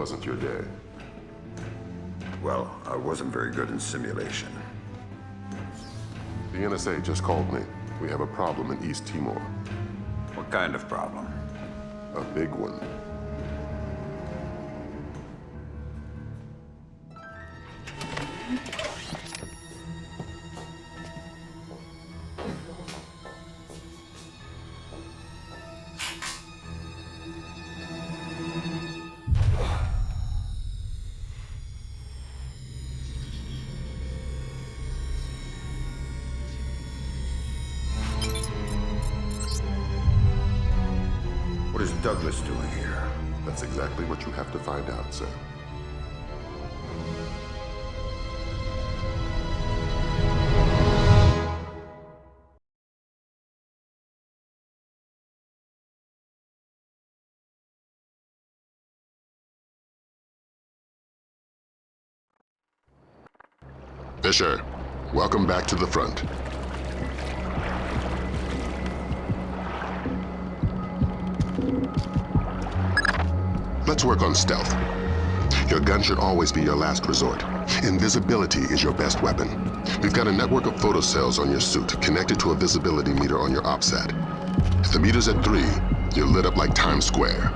wasn't your day. Well, I wasn't very good in simulation. The NSA just called me. We have a problem in East Timor. What kind of problem? A big one. What is Douglas doing here? That's exactly what you have to find out, sir. Fisher, welcome back to the front. Let's work on stealth. Your gun should always be your last resort. Invisibility is your best weapon. We've got a network of photocells on your suit connected to a visibility meter on your OPSAT. If the meter's at 3, you're lit up like Times Square.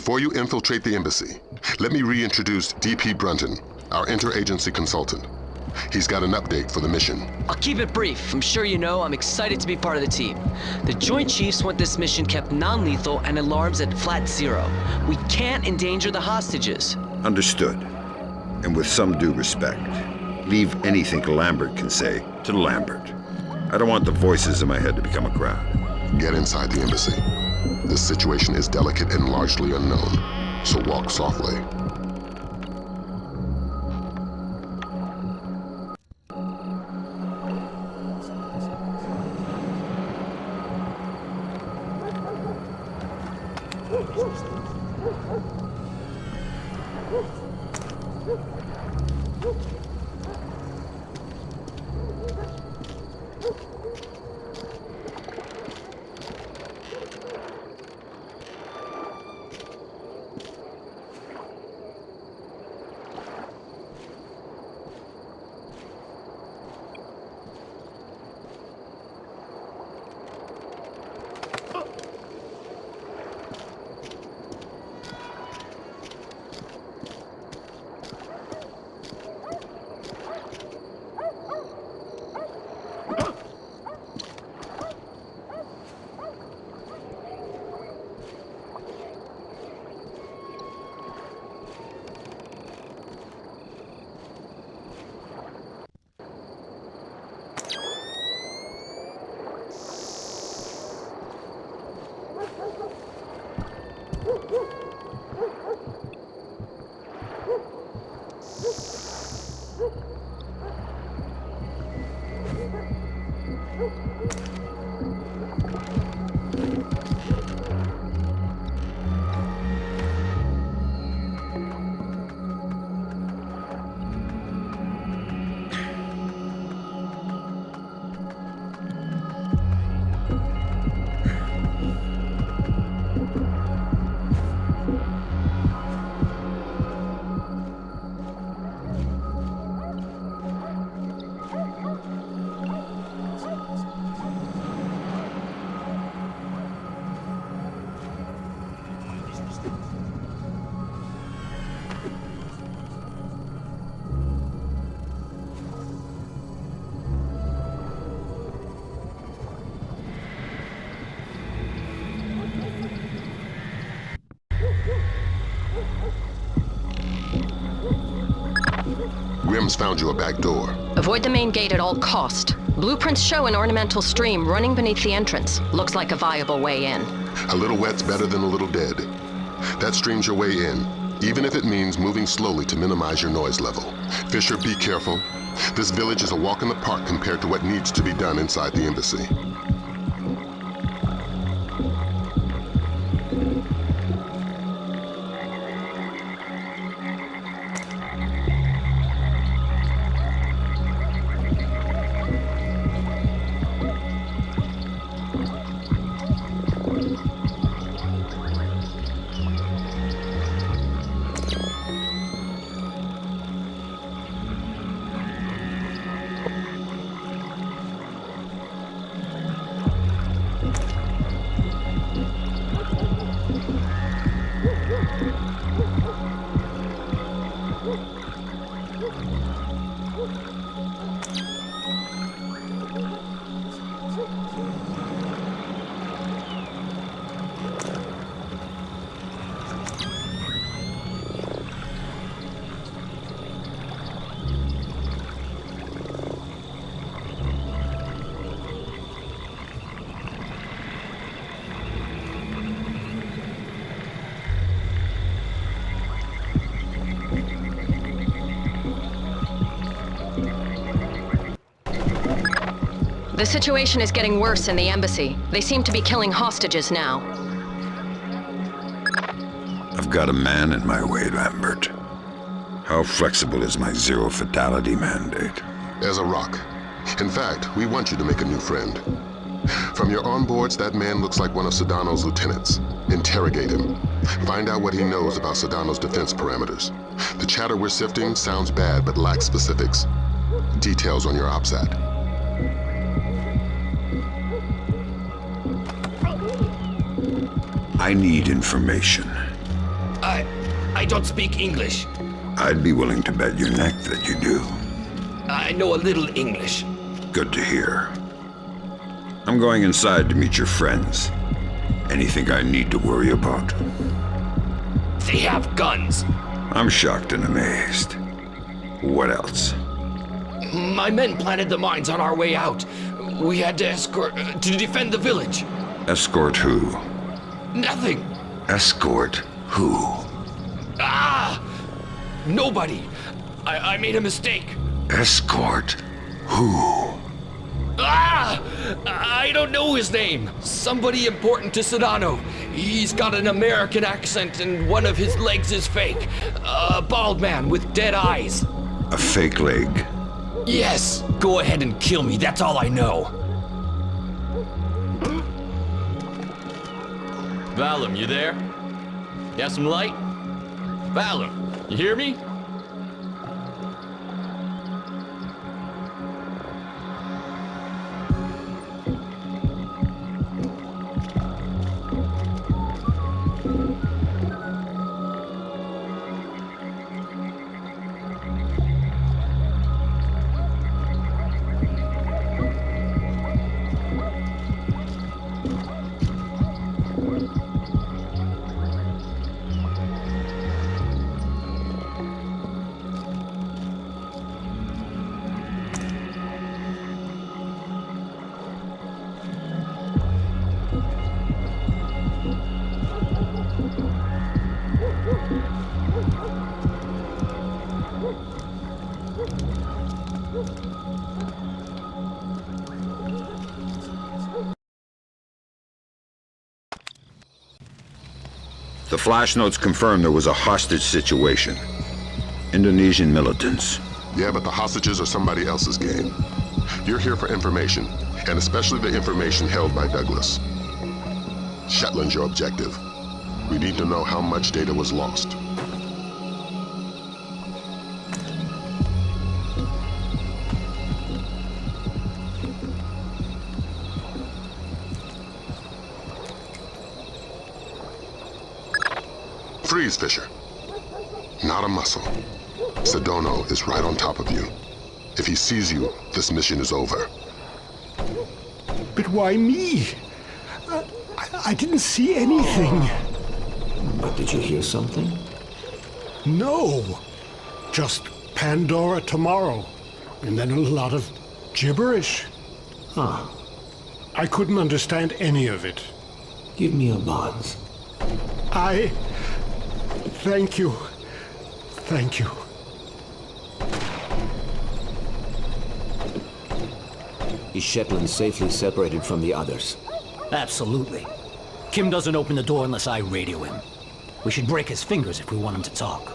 Before you infiltrate the embassy, let me reintroduce D.P. Brunton, our interagency consultant. He's got an update for the mission. I'll keep it brief. I'm sure you know I'm excited to be part of the team. The Joint Chiefs want this mission kept non-lethal and alarms at flat 0. We can't endanger the hostages. Understood. And with some due respect, leave anything Lambert can say to Lambert. I don't want the voices in my head to become a crowd. Get inside the embassy. This situation is delicate and largely unknown, so walk softly. Adams found you a back door. Avoid the main gate at all cost. Blueprints show an ornamental stream running beneath the entrance. Looks like a viable way in. A little wet's better than a little dead. That stream's your way in, even if it means moving slowly to minimize your noise level. Fisher, be careful. This village is a walk in the park compared to what needs to be done inside the embassy. The situation is getting worse in the embassy. They seem to be killing hostages now. I've got a man in my way, Lambert. How flexible is my zero fatality mandate? As a rock. In fact, we want you to make a new friend. From your onboards, that man looks like one of Sadano's lieutenants. Interrogate him. Find out what he knows about Sadano's defense parameters. The chatter we're sifting sounds bad but lacks specifics. Details on your OPSAT. I need information. I don't speak English. I'd be willing to bet your neck that you do. I know a little English. Good to hear. I'm going inside to meet your friends. Anything I need to worry about? They have guns. I'm shocked and amazed. What else? My men planted the mines on our way out. We had to to defend the village. Escort who? Nothing. Escort who? Ah! Nobody. I made a mistake. Escort who? Ah! I don't know his name. Somebody important to Sadano. He's got an American accent and one of his legs is fake. A bald man with dead eyes. A fake leg? Yes. Go ahead and kill me. That's all I know. Valum, you there? You have some light? Valum, you hear me? The flash notes confirm there was a hostage situation. Indonesian militants. Yeah, but the hostages are somebody else's game. You're here for information, and especially the information held by Douglas. Shetland's your objective. We need to know how much data was lost. Freeze, Fisher. Not a muscle. Sadano is right on top of you. If he sees you, this mission is over. But why me? I didn't see anything. But did you hear something? No. Just Pandora tomorrow, and then a lot of gibberish. I couldn't understand any of it. Give me a buzz. Thank you. Thank you. Is Shetland safely separated from the others? Absolutely. Kim doesn't open the door unless I radio him. We should break his fingers if we want him to talk.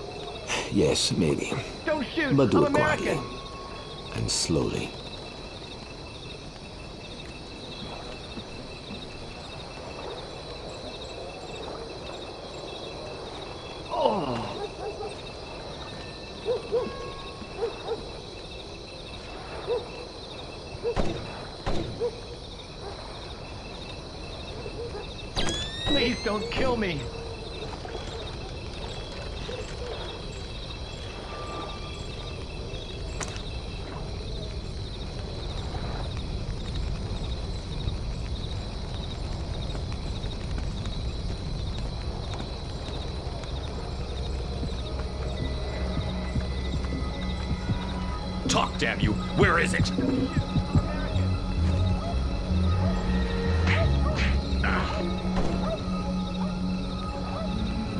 Yes, maybe. Don't shoot! But do I'm it quietly. American! And slowly. Please don't kill me! Talk, damn you! Where is it?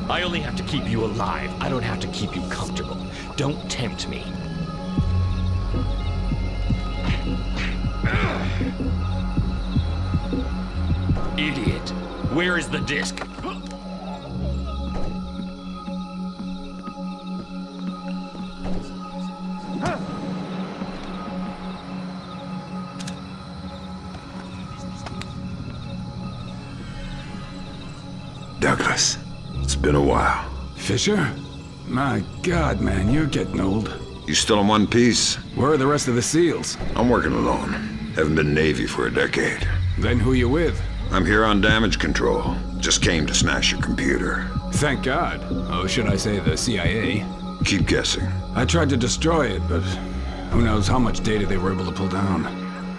I only have to keep you alive. I don't have to keep you comfortable. Don't tempt me. Idiot. Where is the disc? Douglas, it's been a while. Fisher? My God, man, you're getting old. You still in one piece? Where are the rest of the SEALs? I'm working alone. Haven't been Navy for a decade. Then who you with? I'm here on damage control. Just came to smash your computer. Thank God. Oh, should I say the CIA? Keep guessing. I tried to destroy it, but who knows how much data they were able to pull down.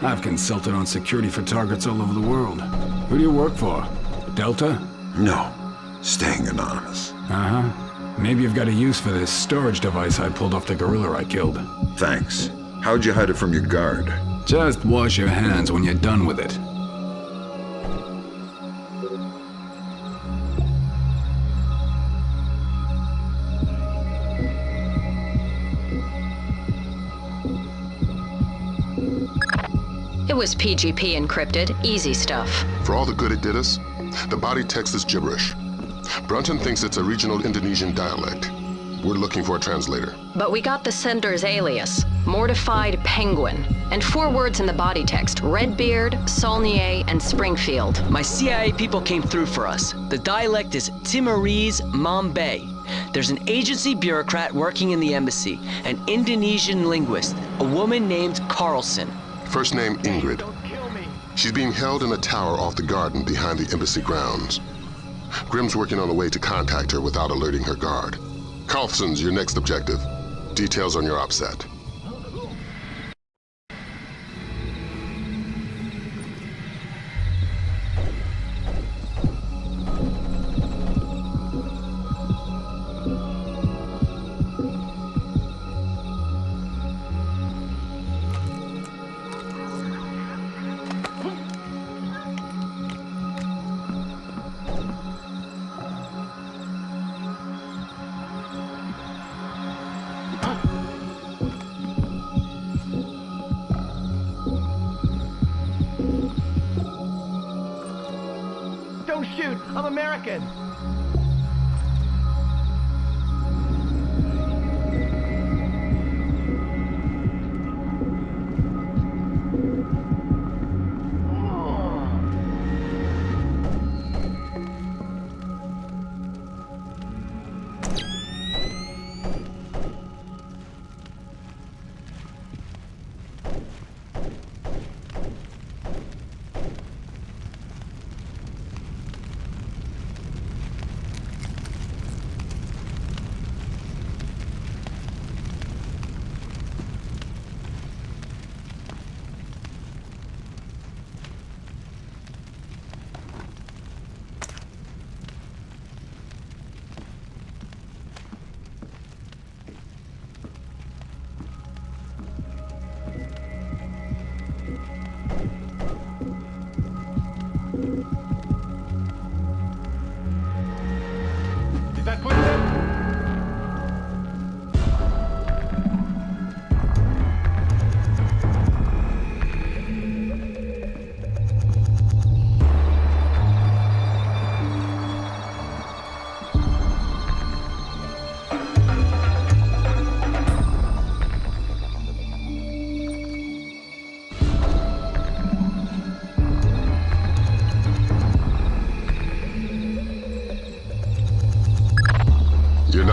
I've consulted on security for targets all over the world. Who do you work for? Delta? No. Staying anonymous. Uh-huh. Maybe you've got a use for this storage device I pulled off the gorilla I killed. Thanks. How'd you hide it from your guard? Just wash your hands when you're done with it. It was PGP encrypted, easy stuff. For all the good it did us, the body text is gibberish. Brunton thinks it's a regional Indonesian dialect. We're looking for a translator. But we got the sender's alias, Mortified Penguin, and 4 words in the body text, Redbeard, Saulnier, and Springfield. My CIA people came through for us. The dialect is Timorese Mambay. There's an agency bureaucrat working in the embassy, an Indonesian linguist, a woman named Carlson. First name Ingrid. Don't kill me! She's being held in a tower off the garden behind the embassy grounds. Grimm's working on a way to contact her without alerting her guard. Carlson's your next objective. Details on your OPSAT. Don't shoot! I'm American!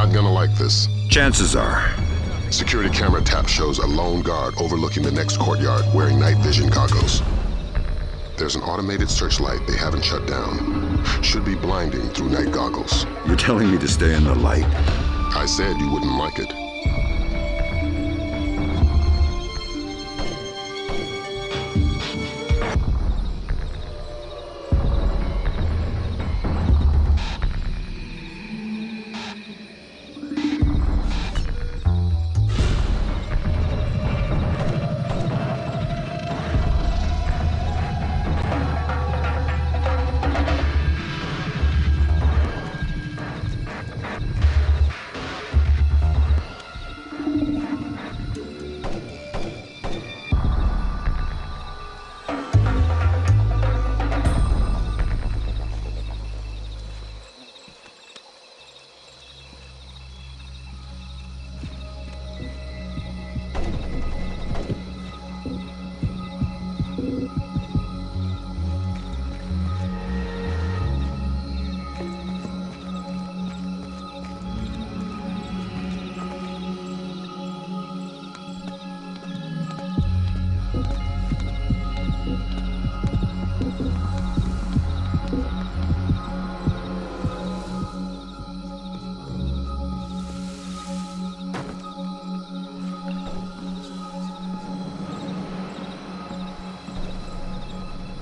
not gonna like this. Chances are. Security camera tap shows a lone guard overlooking the next courtyard wearing night vision goggles. There's an automated searchlight they haven't shut down. Should be blinding through night goggles. You're telling me to stay in the light? I said you wouldn't like it.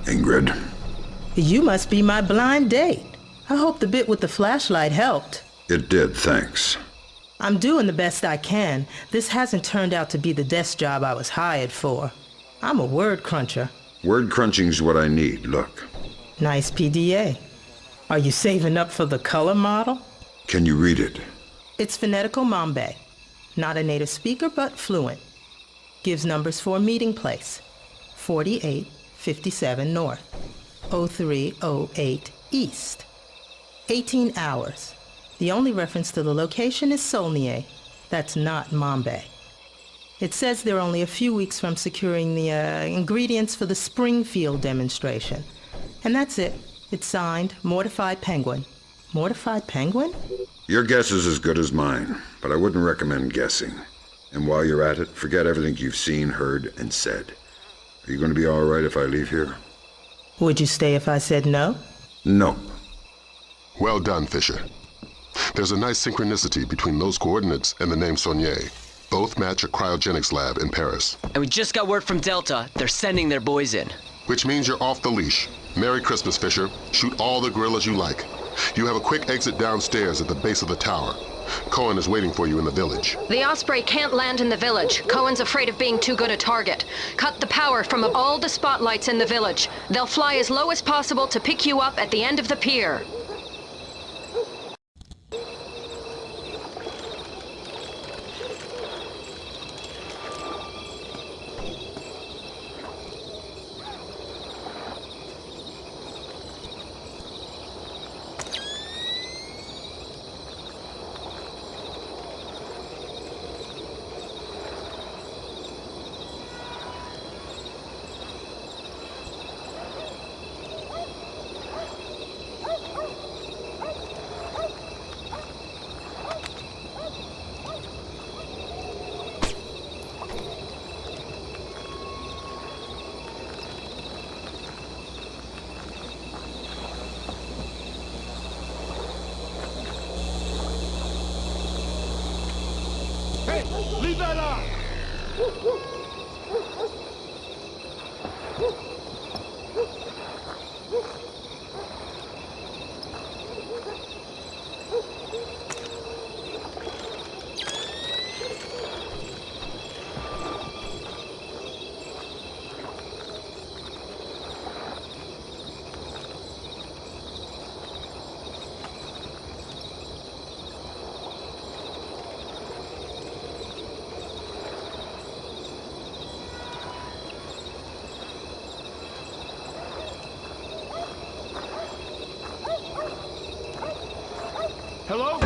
Ingrid. You must be my blind date. I hope the bit with the flashlight helped. It did, thanks. I'm doing the best I can. This hasn't turned out to be the desk job I was hired for. I'm a word cruncher. Word crunching's what I need, look. Nice PDA. Are you saving up for the color model? Can you read it? It's phonetical Mambe. Not a native speaker, but fluent. Gives numbers for a meeting place. 4857 North, 0308 East. 18 hours. The only reference to the location is Solnier. That's not Mambe. It says they're only a few weeks from securing the ingredients for the Springfield demonstration. And that's it. It's signed, Mortified Penguin. Mortified Penguin? Your guess is as good as mine, but I wouldn't recommend guessing. And while you're at it, forget everything you've seen, heard, and said. Are you going to be all right if I leave here? Would you stay if I said no? No. Well done, Fisher. There's a nice synchronicity between those coordinates and the name Saulnier. Both match a cryogenics lab in Paris. And we just got word from Delta. They're sending their boys in. Which means you're off the leash. Merry Christmas, Fisher. Shoot all the gorillas you like. You have a quick exit downstairs at the base of the tower. Cohen is waiting for you in the village. The Osprey can't land in the village. Cohen's afraid of being too good a target. Cut the power from all the spotlights in the village. They'll fly as low as possible to pick you up at the end of the pier. Leave that out! Hello?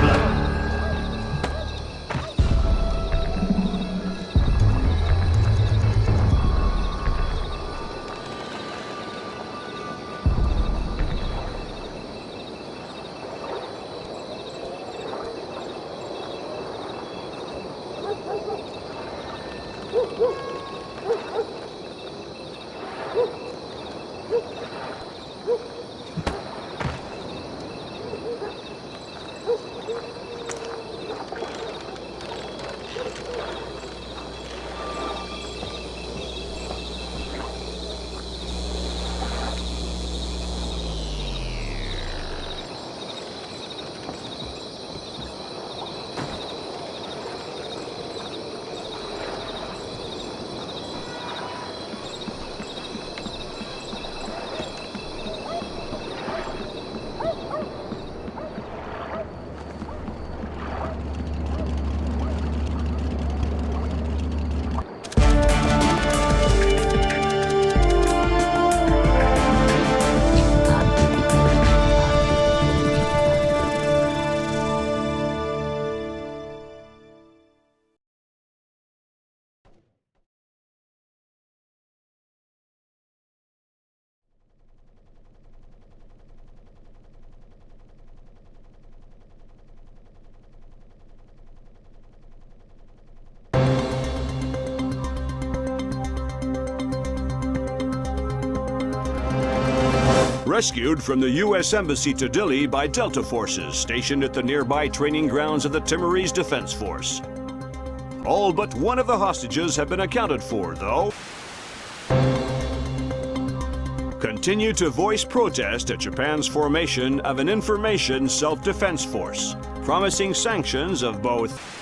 rescued from the U.S. Embassy to Dili by Delta forces stationed at the nearby training grounds of the Timorese Defense Force. All but one of the hostages have been accounted for, though. Continue to voice protest at Japan's formation of an information self-defense force, promising sanctions of both.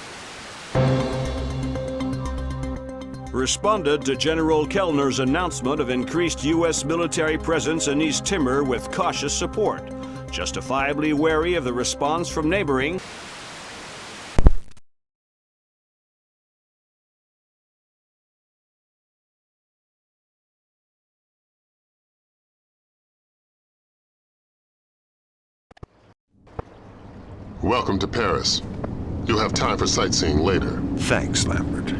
Responded to General Kellner's announcement of increased U.S. military presence in East Timor with cautious support, justifiably wary of the response from neighboring. Welcome to Paris. You'll have time for sightseeing later. Thanks, Lambert.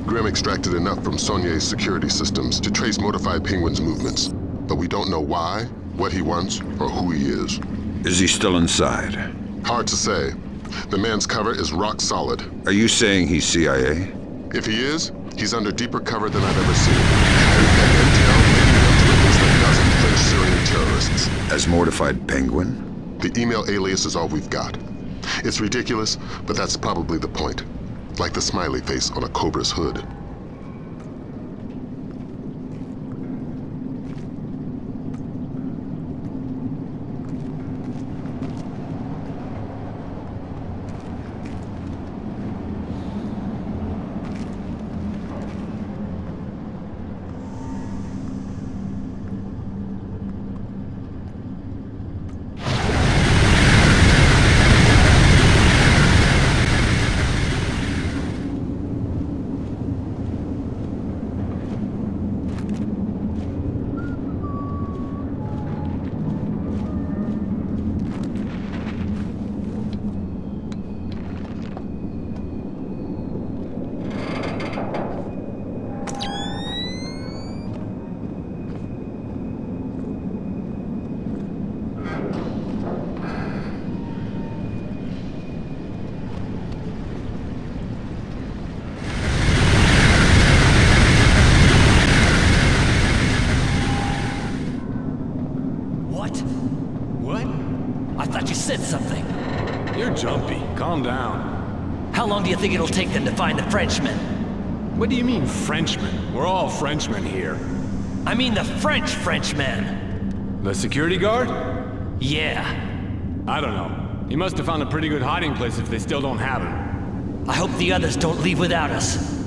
Grim extracted enough from Saulnier's security systems to trace Mortified Penguin's movements, but we don't know why, what he wants, or who he is. Is he still inside? Hard to say. The man's cover is rock solid. Are you saying he's CIA? If he is, he's under deeper cover than I've ever seen. And we've got intel linking him to at least a dozen French Syrian terrorists. As Mortified Penguin? The email alias is all we've got. It's ridiculous, but that's probably the point. Like the smiley face on a cobra's hood. You're jumpy. Calm down. How long do you think it'll take them to find the Frenchmen? What do you mean, Frenchmen? We're all Frenchmen here. I mean the Frenchmen. The security guard? Yeah. I don't know. He must have found a pretty good hiding place if they still don't have him. I hope the others don't leave without us.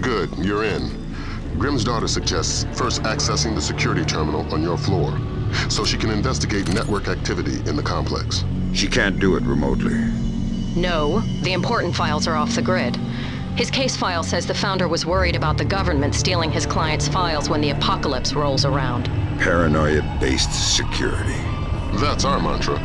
Good, you're in. Grimm's daughter suggests first accessing the security terminal on your floor, so she can investigate network activity in the complex. She can't do it remotely. No, the important files are off the grid. His case file says the founder was worried about the government stealing his client's files when the apocalypse rolls around. Paranoia-based security. That's our mantra.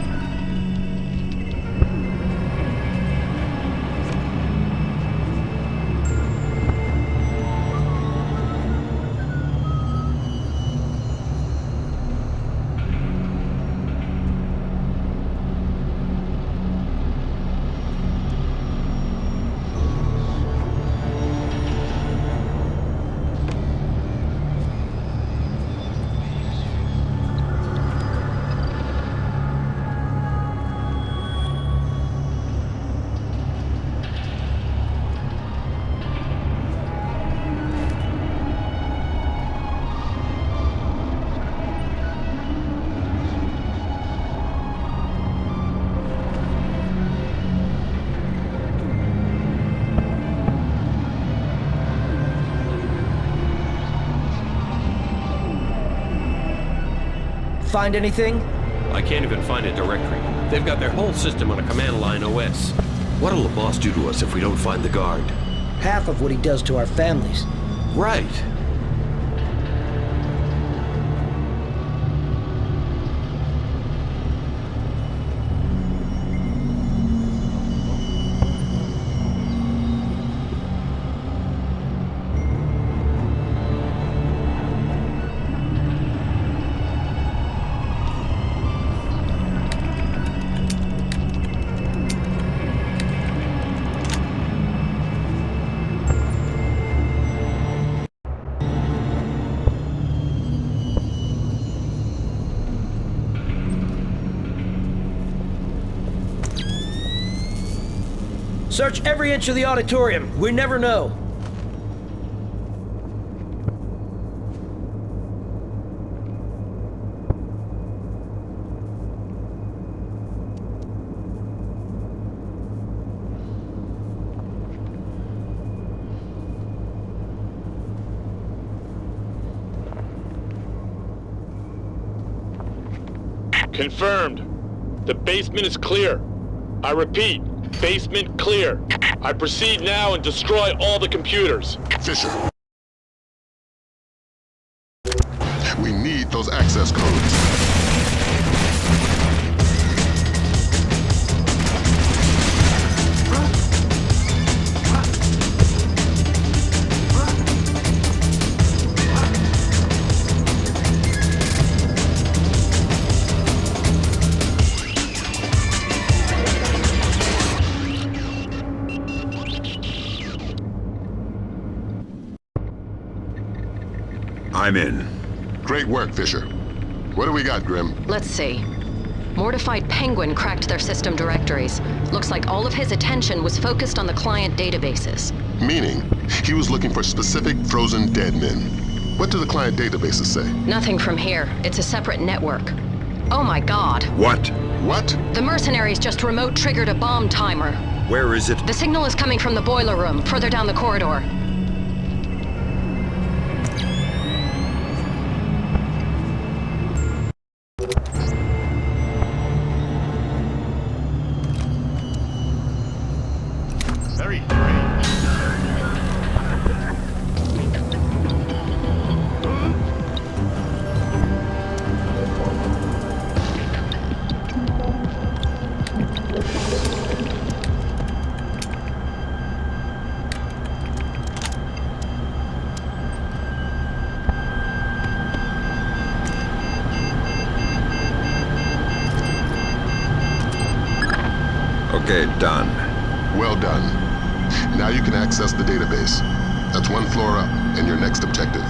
Find anything? I can't even find a directory. They've got their whole system on a command line OS. What'll the boss do to us if we don't find the guard? Half of what he does to our families. Right. Search every inch of the auditorium. We never know. Confirmed. The basement is clear. I repeat, basement clear. I proceed now and destroy all the computers. Fisher. We need those access codes. I'm in. Great work, Fisher. What do we got, Grim? Let's see. Mortified Penguin cracked their system directories. Looks like all of his attention was focused on the client databases. Meaning, he was looking for specific frozen dead men. What do the client databases say? Nothing from here. It's a separate network. Oh my god. What? What? The mercenaries just remote triggered a bomb timer. Where is it? The signal is coming from the boiler room, further down the corridor. Very strange. Okay, done. Well done. Now you can access the database. That's one floor up, and your next objective.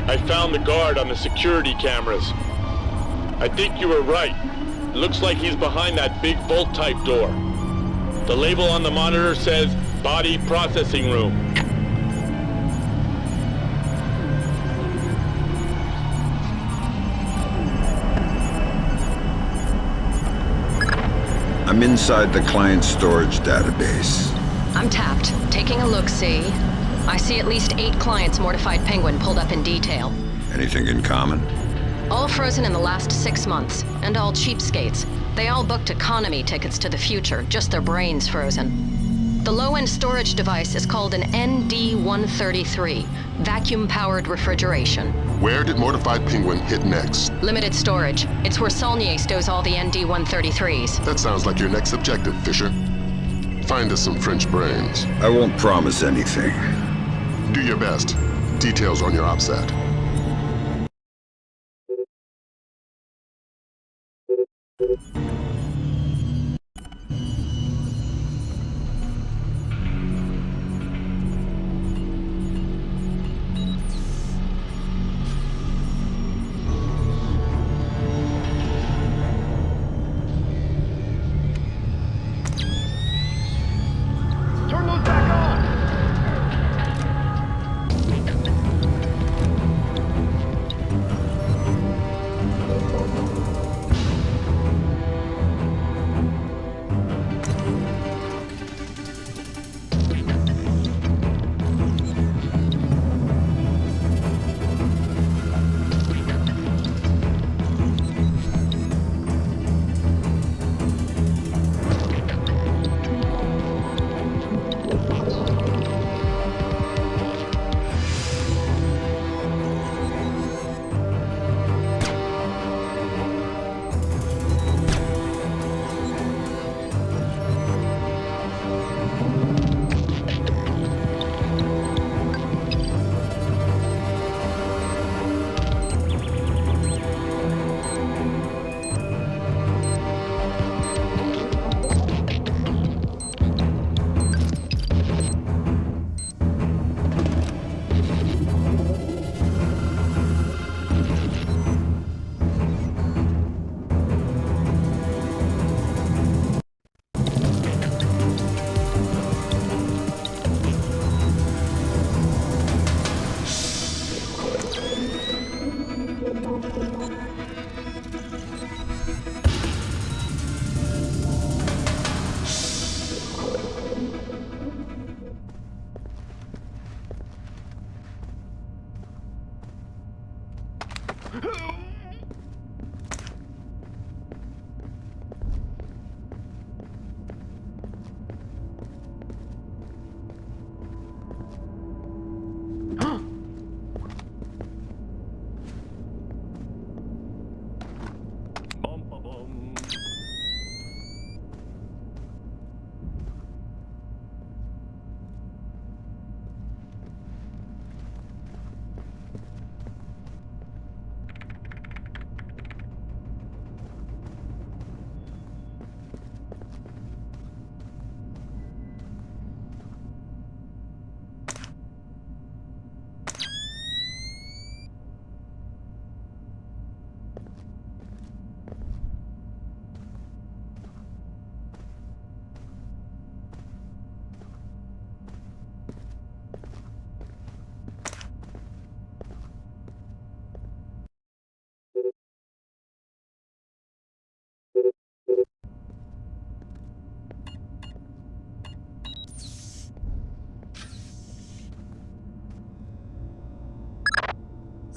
I found the guard on the security cameras. I think you were right. It looks like he's behind that big vault-type door. The label on the monitor says Body Processing Room. I'm inside the client storage database. I'm tapped. Taking a look-see. I see at least 8 clients Mortified Penguin pulled up in detail. Anything in common? All frozen in the last 6 months, and all cheapskates. They all booked economy tickets to the future, just their brains frozen. The low-end storage device is called an ND-133, vacuum-powered refrigeration. Where did Mortified Penguin hit next? Limited storage. It's where Saulnier stows all the ND-133s. That sounds like your next objective, Fisher. Find us some French brains. I won't promise anything. Do your best. Details on your OPSAT. Turn those back on!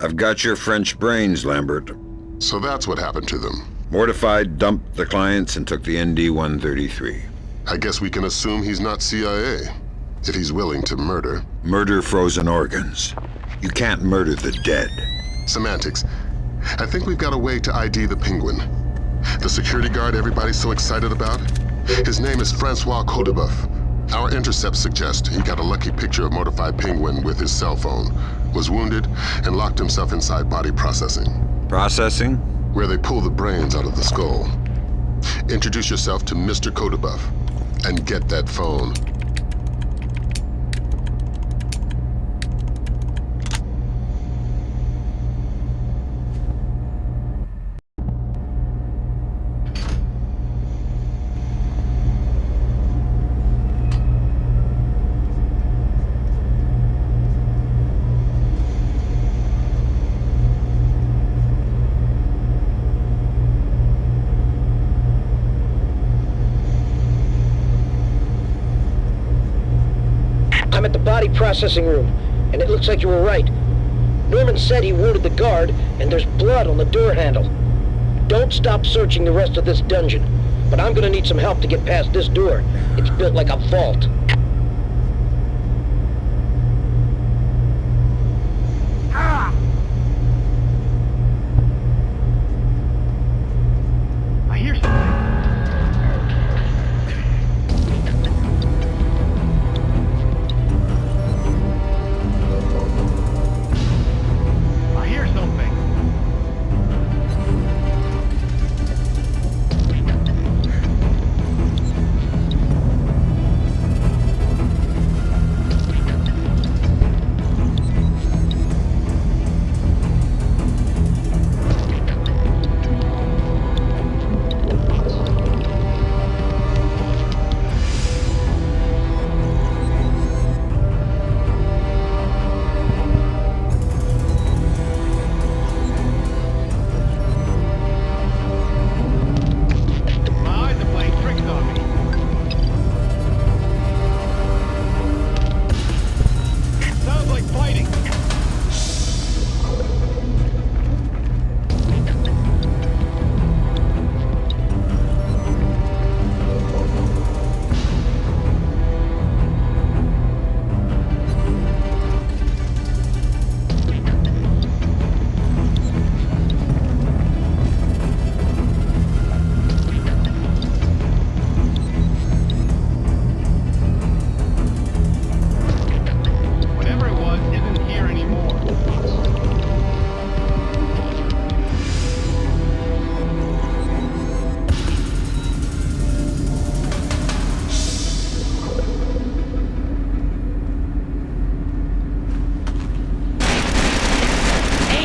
I've got your French brains, Lambert. So that's what happened to them. Mortified dumped the clients and took the ND-133. I guess we can assume he's not CIA, if he's willing to murder. Murder frozen organs. You can't murder the dead. Semantics. I think we've got a way to ID the Penguin. The security guard everybody's so excited about? His name is Francois Codebuff. Our intercepts suggest he got a lucky picture of Mortified Penguin with his cell phone, was wounded, and locked himself inside body processing. Processing? Where they pull the brains out of the skull. Introduce yourself to Mr. Codebuff, and get that phone. I'm at the body processing room, and it looks like you were right. Norman said he wounded the guard, and there's blood on the door handle. Don't stop searching the rest of this dungeon, but I'm gonna need some help to get past this door. It's built like a vault. I hear something. I hear something.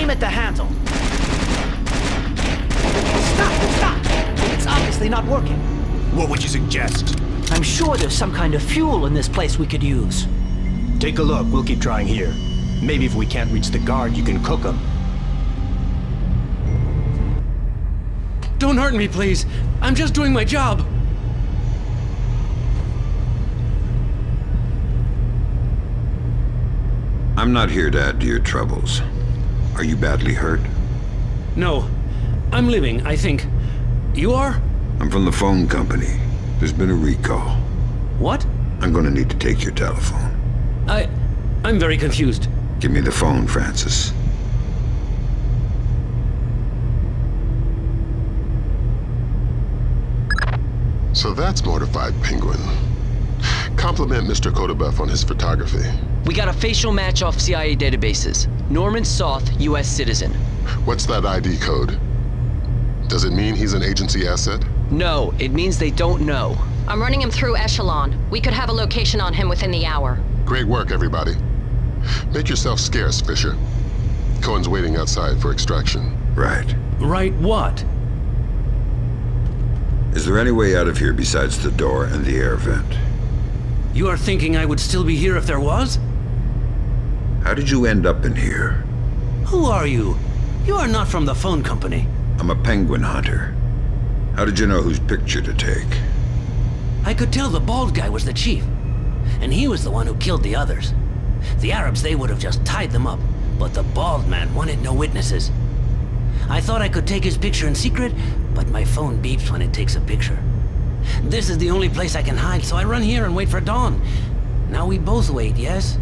At the handle. Stop! It's obviously not working. What would you suggest? I'm sure there's some kind of fuel in this place we could use. Take a look. We'll keep trying here. Maybe if we can't reach the guard, you can cook them. Don't hurt me, please. I'm just doing my job. I'm not here to add to your troubles. Are you badly hurt? No. I'm living, I think. You are? I'm from the phone company. There's been a recall. What? I'm gonna need to take your telephone. I'm very confused. Give me the phone, Francis. So that's Mortified Penguin. Compliment Mr. Kodabeff on his photography. We got a facial match off CIA databases. Norman Soth, U.S. citizen. What's that ID code? Does it mean he's an agency asset? No, it means they don't know. I'm running him through Echelon. We could have a location on him within the hour. Great work, everybody. Make yourself scarce, Fisher. Cohen's waiting outside for extraction. Right. Right what? Is there any way out of here besides the door and the air vent? You are thinking I would still be here if there was? How did you end up in here? Who are you? You are not from the phone company. I'm a penguin hunter. How did you know whose picture to take? I could tell the bald guy was the chief. And he was the one who killed the others. The Arabs, they would have just tied them up. But the bald man wanted no witnesses. I thought I could take his picture in secret, but my phone beeps when it takes a picture. This is the only place I can hide, so I run here and wait for dawn. Now we both wait, yes?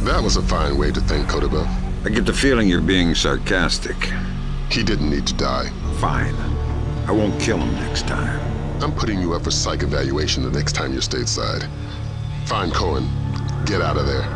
That was a fine way to think, Kodabeff. I get the feeling you're being sarcastic. He didn't need to die. Fine. I won't kill him next time. I'm putting you up for psych evaluation the next time you're stateside. Find Cohen. Get out of there.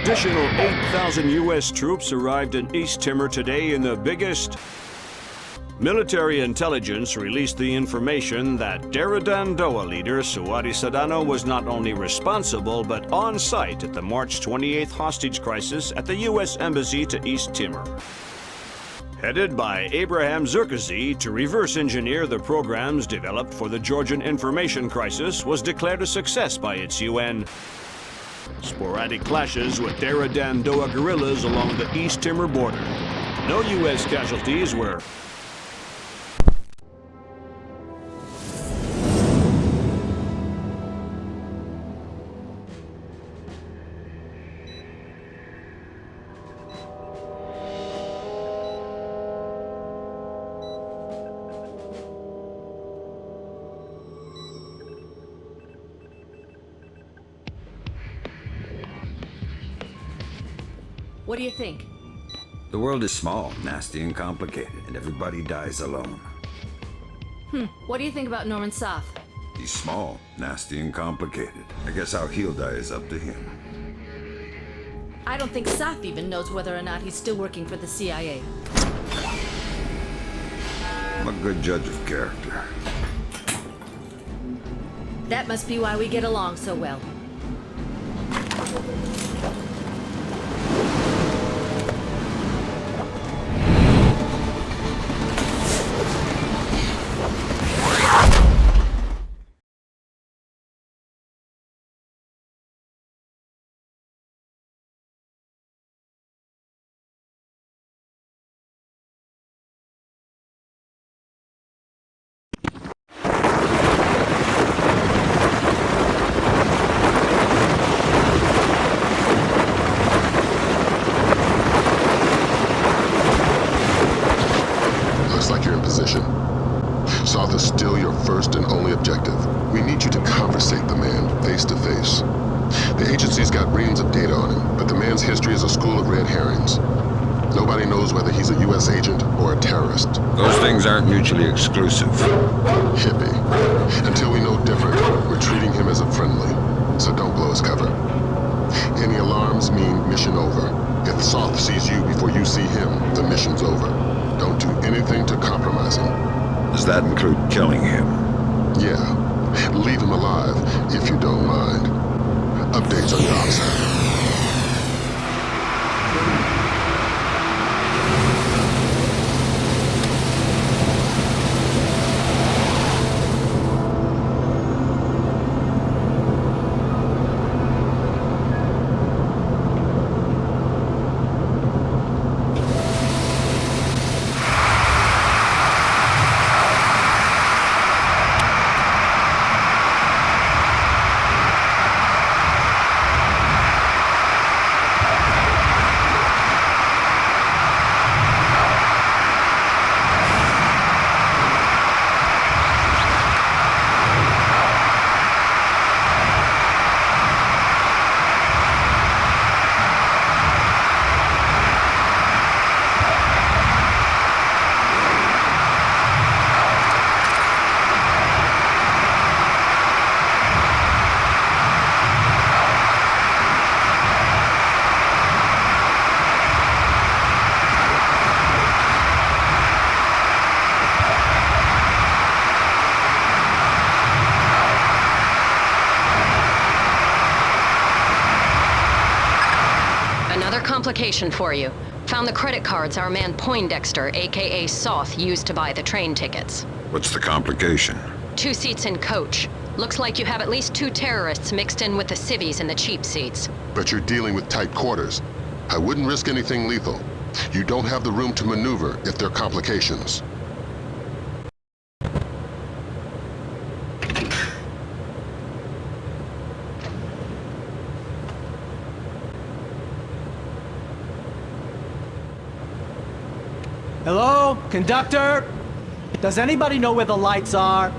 Additional 8,000 U.S. troops arrived in East Timor today in the biggest... Military intelligence released the information that Dandoa leader Suwadi Sadano was not only responsible but on site at the March 28th hostage crisis at the U.S. Embassy to East Timor. Headed by Abraham Zerkazy to reverse engineer the programs developed for the Georgian information crisis was declared a success by its UN. Sporadic clashes with Dandoa guerrillas along the East Timor border. No U.S. casualties were... What do you think? The world is small, nasty, and complicated, and everybody dies alone. What do you think about Norman Soth? He's small, nasty, and complicated. I guess how he'll die is up to him. I don't think Soth even knows whether or not he's still working for the CIA. I'm a good judge of character. That must be why we get along so well. Soth is still your first and only objective. We need you to conversate the man face to face. The agency's got reams of data on him, but the man's history is a school of red herrings. Nobody knows whether he's a U.S. agent or a terrorist. Those things aren't mutually exclusive. Hippie. Until we know different, we're treating him as a friendly, so don't blow his cover. Any alarms mean mission over. If Soth sees you before you see him, the mission's over. Don't do anything to compromise him. Does that include killing him? Yeah. Leave him alive, if you don't mind. Updates on your ops. Complication for you. Found the credit cards our man Poindexter, aka Soth, used to buy the train tickets. What's the complication? 2 seats in coach. Looks like you have at least 2 terrorists mixed in with the civvies in the cheap seats. But you're dealing with tight quarters. I wouldn't risk anything lethal. You don't have the room to maneuver if there are complications. Hello? Conductor? Does anybody know where the lights are?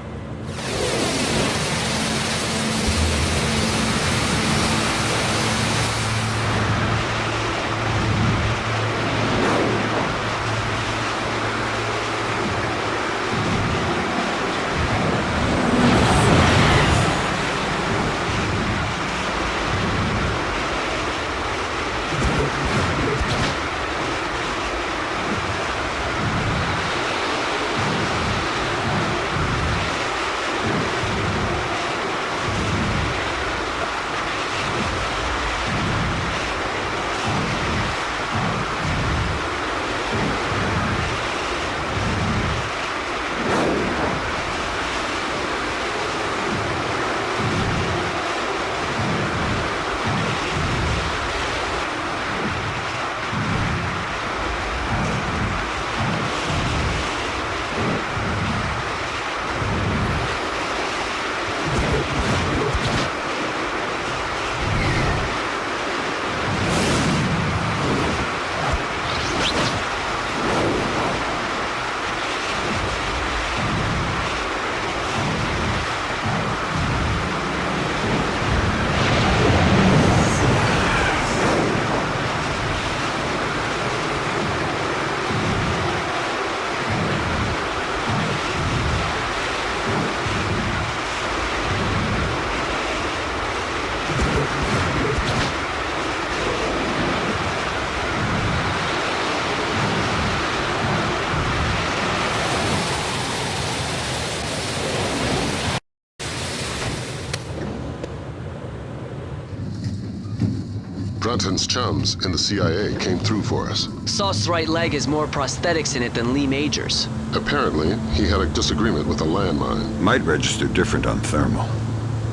Brunton's chums in the CIA came through for us. Soth's right leg has more prosthetics in it than Lee Major's. Apparently, he had a disagreement with a landmine. Might register different on thermal.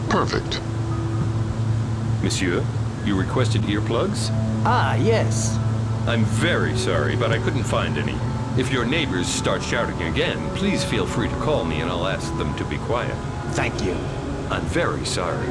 Perfect. Monsieur, you requested earplugs? Ah, yes. I'm very sorry, but I couldn't find any. If your neighbors start shouting again, please feel free to call me and I'll ask them to be quiet. Thank you. I'm very sorry.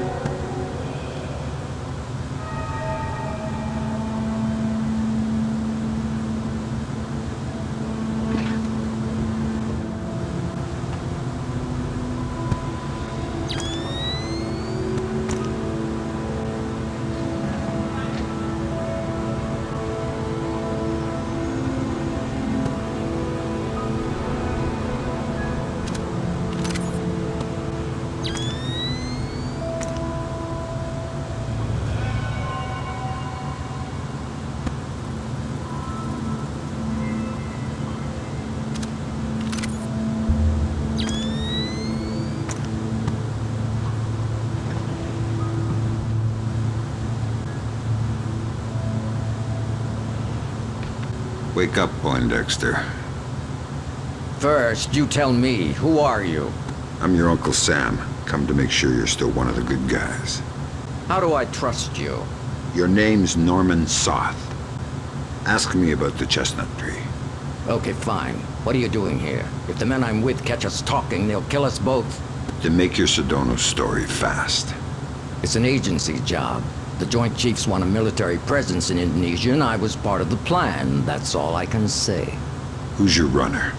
Wake up, Poindexter. First, you tell me, who are you? I'm your Uncle Sam. Come to make sure you're still one of the good guys. How do I trust you? Your name's Norman Soth. Ask me about the chestnut tree. Okay, fine. What are you doing here? If the men I'm with catch us talking, they'll kill us both. Then make your Sadano story fast. It's an agency job. The Joint Chiefs want a military presence in Indonesia, and I was part of the plan. That's all I can say. Who's your runner?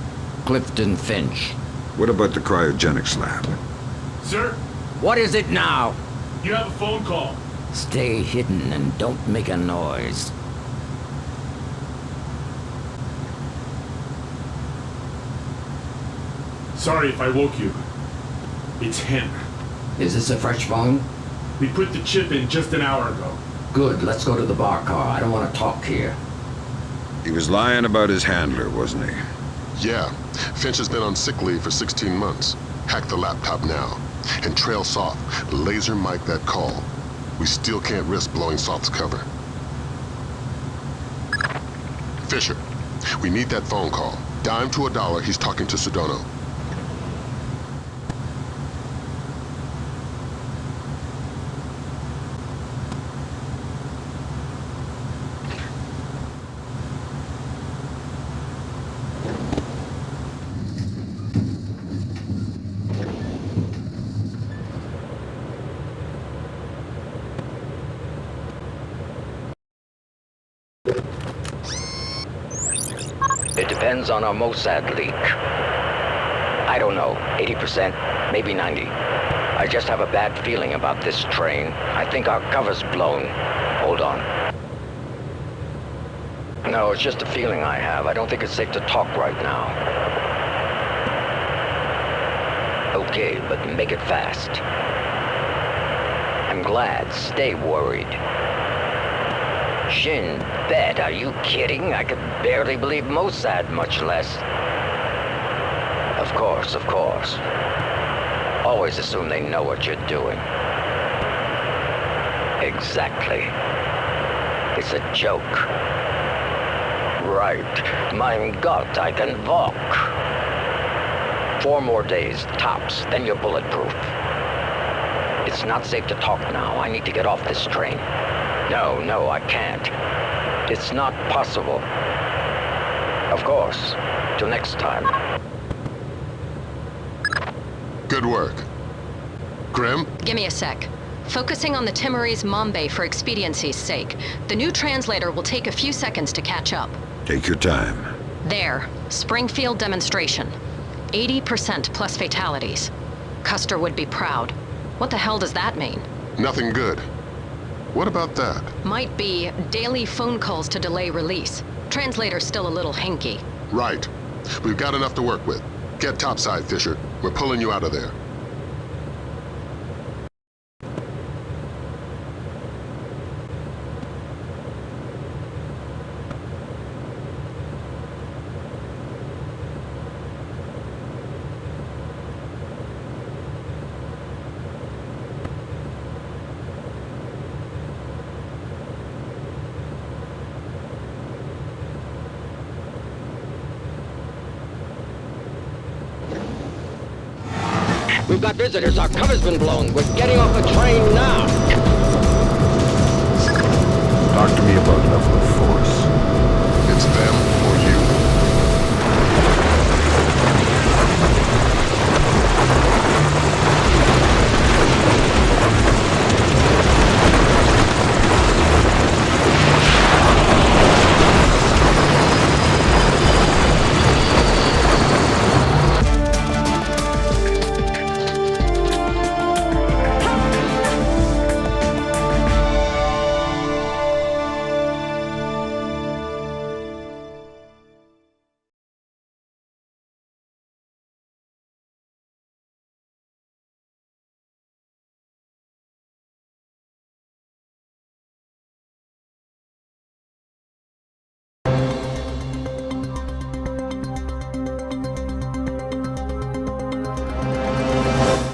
Clifton Finch. What about the cryogenics lab? Sir? What is it now? You have a phone call. Stay hidden and don't make a noise. Sorry if I woke you. It's him. Is this a fresh phone? We put the chip in just an hour ago. Good, let's go to the bar car. I don't want to talk here. He was lying about his handler, wasn't he? Yeah. Finch has been on sick leave for 16 months. Hack the laptop now. And trail Soth. Laser mic that call. We still can't risk blowing Soth's cover. Fisher, we need that phone call. Dime to $1, he's talking to Sadano. It depends on our Mossad leak. I don't know, 80%, maybe 90. I just have a bad feeling about this train. I think our cover's blown. Hold on. No, it's just a feeling I have. I don't think it's safe to talk right now. Okay, but make it fast. I'm glad. Stay worried. Shin Bet, are you kidding? I could barely believe Mossad, much less. Of course, of course. Always assume they know what you're doing. Exactly. It's a joke. Right. Mein Gott, I can walk. 4 more days, tops, then you're bulletproof. It's not safe to talk now. I need to get off this train. No, I can't. It's not possible. Of course. Till next time. Good work. Grim? Give me a sec. Focusing on the Timorese Mombay for expediency's sake. The new translator will take a few seconds to catch up. Take your time. There. Springfield demonstration. 80% plus fatalities. Custer would be proud. What the hell does that mean? Nothing good. What about that? Might be daily phone calls to delay release. Translator's still a little hinky. Right. We've got enough to work with. Get topside, Fisher. We're pulling you out of there. We've got visitors. Our cover's been blown. We're getting off the train now. Talk to me about level of force. It's them or you.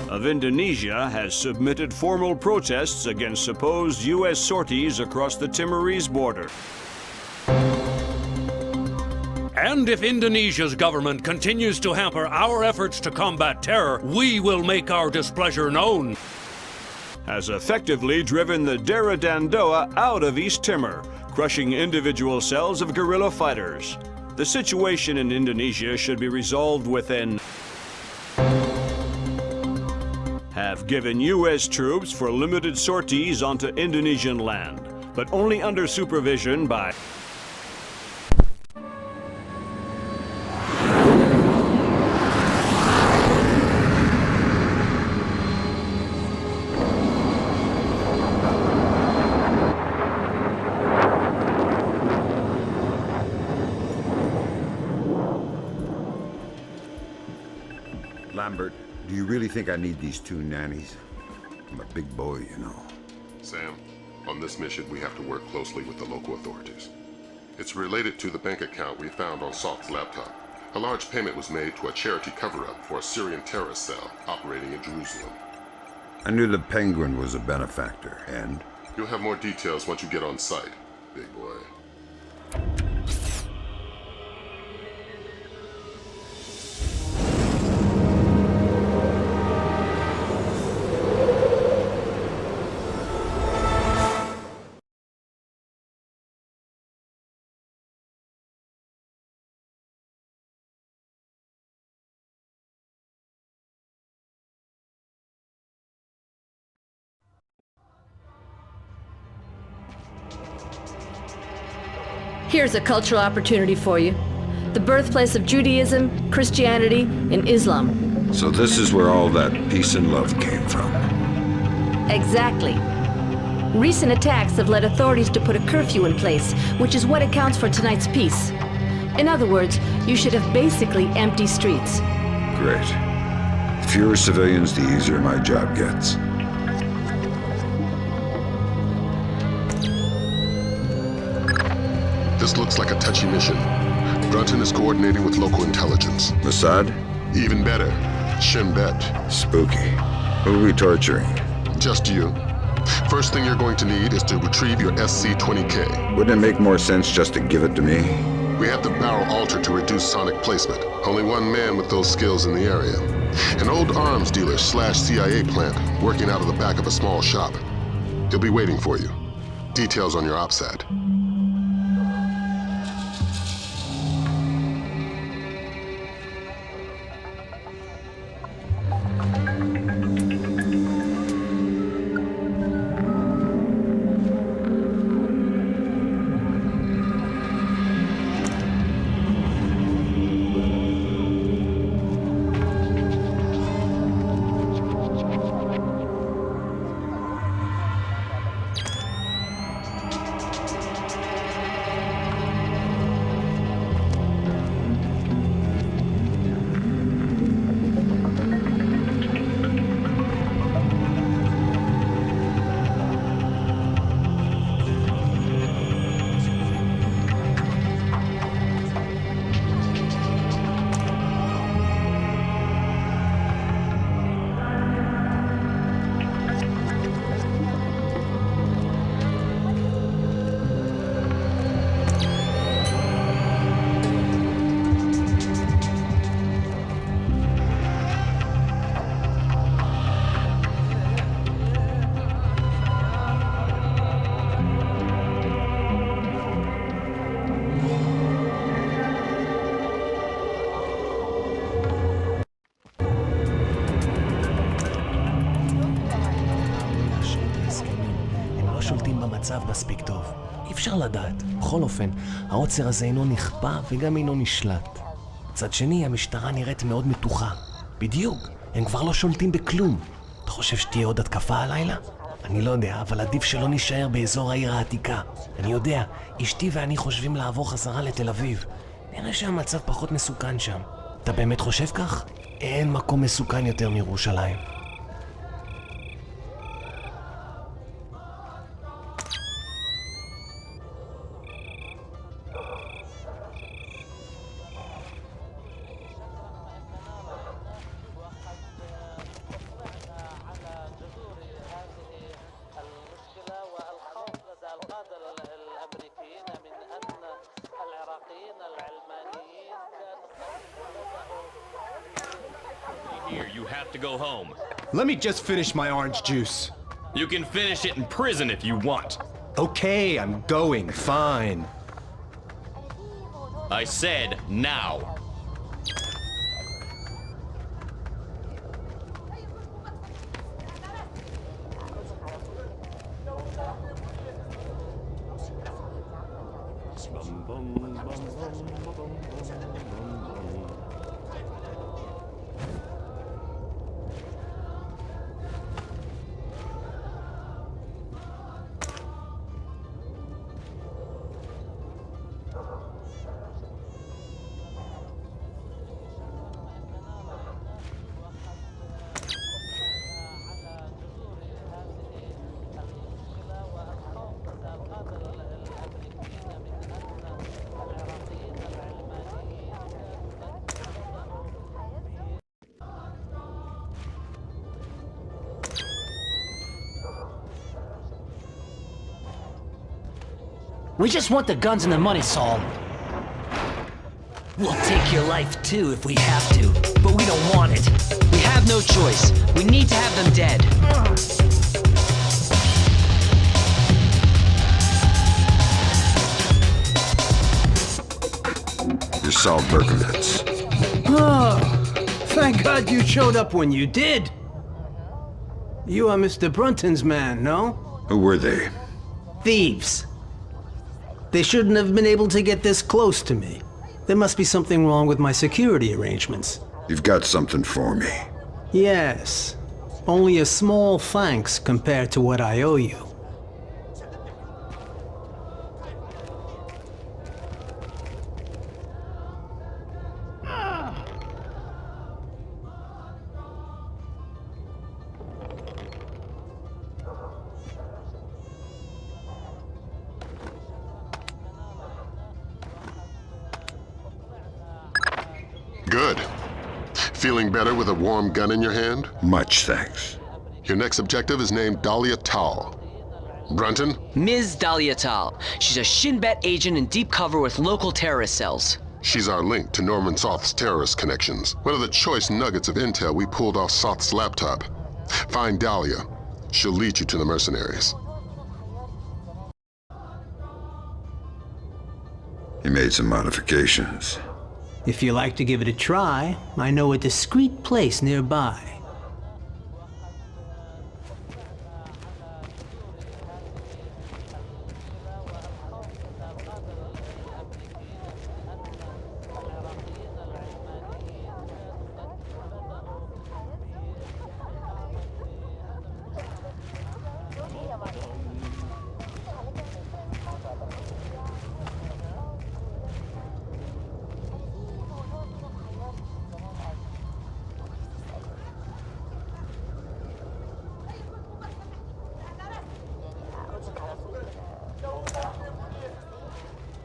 Of Indonesia has submitted formal protests against supposed U.S. sorties across the Timorese border. And if Indonesia's government continues to hamper our efforts to combat terror, we will make our displeasure known. Has effectively driven the Dalia Tal out of East Timor, crushing individual cells of guerrilla fighters. The situation in Indonesia should be resolved within. Have given U.S. troops for limited sorties onto Indonesian land, but only under supervision by. Lambert, do you really think I need these 2 nannies? I'm a big boy, you know. Sam, on this mission we have to work closely with the local authorities. It's related to the bank account we found on Soth's laptop. A large payment was made to a charity cover-up for a Syrian terrorist cell operating in Jerusalem. I knew the Penguin was a benefactor, and? You'll have more details once you get on site, big boy. Here's a cultural opportunity for you. The birthplace of Judaism, Christianity, and Islam. So this is where all that peace and love came from. Exactly. Recent attacks have led authorities to put a curfew in place, which is what accounts for tonight's peace. In other words, you should have basically empty streets. Great. The fewer civilians, the easier my job gets. This looks like a touchy mission. Brunton is coordinating with local intelligence. Mossad? Even better. Shin Bet. Spooky. Who are we torturing? Just you. First thing you're going to need is to retrieve your SC-20K. Wouldn't it make more sense just to give it to me? We have the barrel altered to reduce sonic placement. Only one man with those skills in the area. An old arms dealer / CIA plant working out of the back of a small shop. He'll be waiting for you. Details on your OPSAT. המצב מספיק טוב. אי אפשר לדעת. בכל אופן, העוצר הזה אינו נכפה וגם אינו נשלט. מצד שני, המשטרה נראית מאוד מתוחה. בדיוק, הם כבר לא שולטים בכלום. אתה חושב שתהיה עוד התקפה הלילה? אני לא יודע, אבל עדיף שלא נשאר באזור העיר העתיקה. אני יודע, אשתי ואני חושבים לעבור חזרה לתל אביב. נראה שהמצב פחות מסוכן שם. אתה באמת חושב כך? אין מקום מסוכן יותר מירושלים. Here, you have to go home. Let me just finish my orange juice. You can finish it in prison if you want. Okay, I'm going. Fine. I said now. We just want the guns and the money, Saul. We'll take your life too if we have to, but we don't want it. We have no choice. We need to have them dead. You're Saul Berkowitz. Oh, thank God you showed up when you did. You are Mr. Brunton's man, no? Who were they? Thieves. They shouldn't have been able to get this close to me. There must be something wrong with my security arrangements. You've got something for me. Yes. Only a small thanks compared to what I owe you. Good. Feeling better with a warm gun in your hand? Much thanks. Your next objective is named Dalia Tal. Brunton? Ms. Dalia Tal. She's a Shin Bet agent in deep cover with local terrorist cells. She's our link to Norman Soth's terrorist connections. One of the choice nuggets of intel we pulled off Soth's laptop. Find Dalia. She'll lead you to the mercenaries. He made some modifications. If you like to give it a try, I know a discreet place nearby.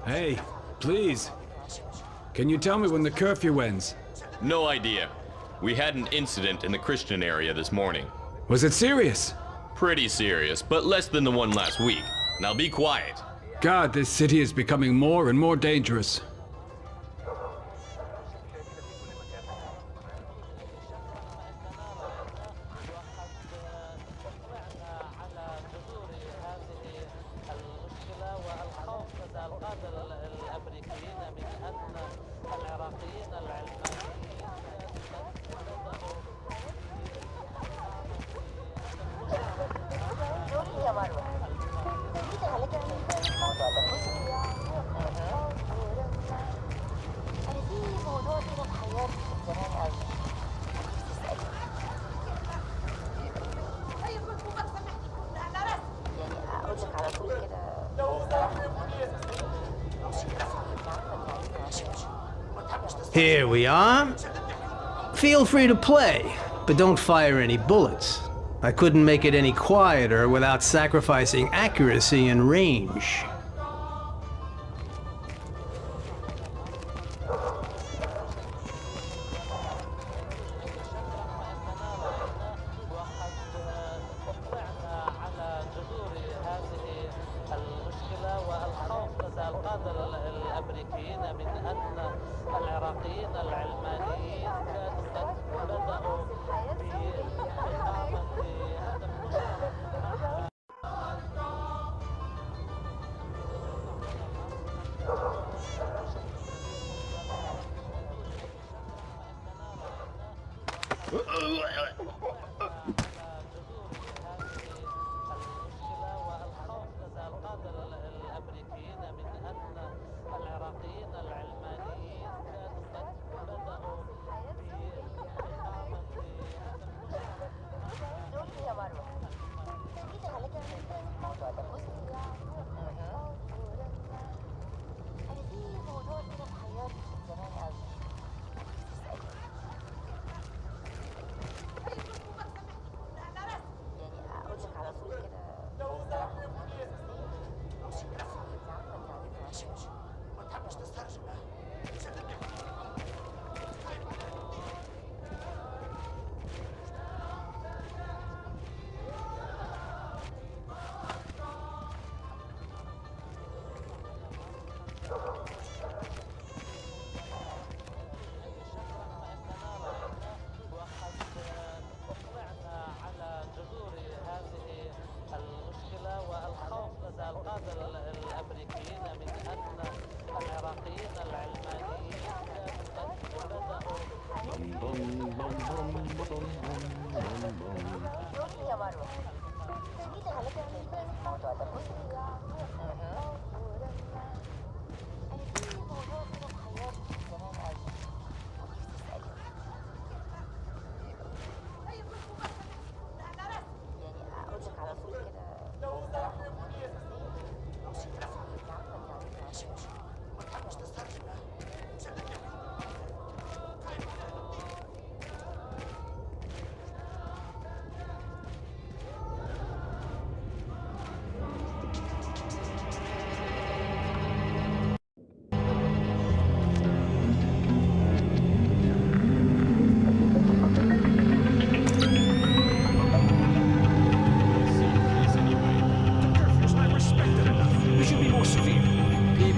Hey, please. Can you tell me when the curfew ends? No idea. We had an incident in the Christian area this morning. Was it serious? Pretty serious, but less than the one last week. Now be quiet. God, this city is becoming more and more dangerous. Here we are. Feel free to play, but don't fire any bullets. I couldn't make it any quieter without sacrificing accuracy and range.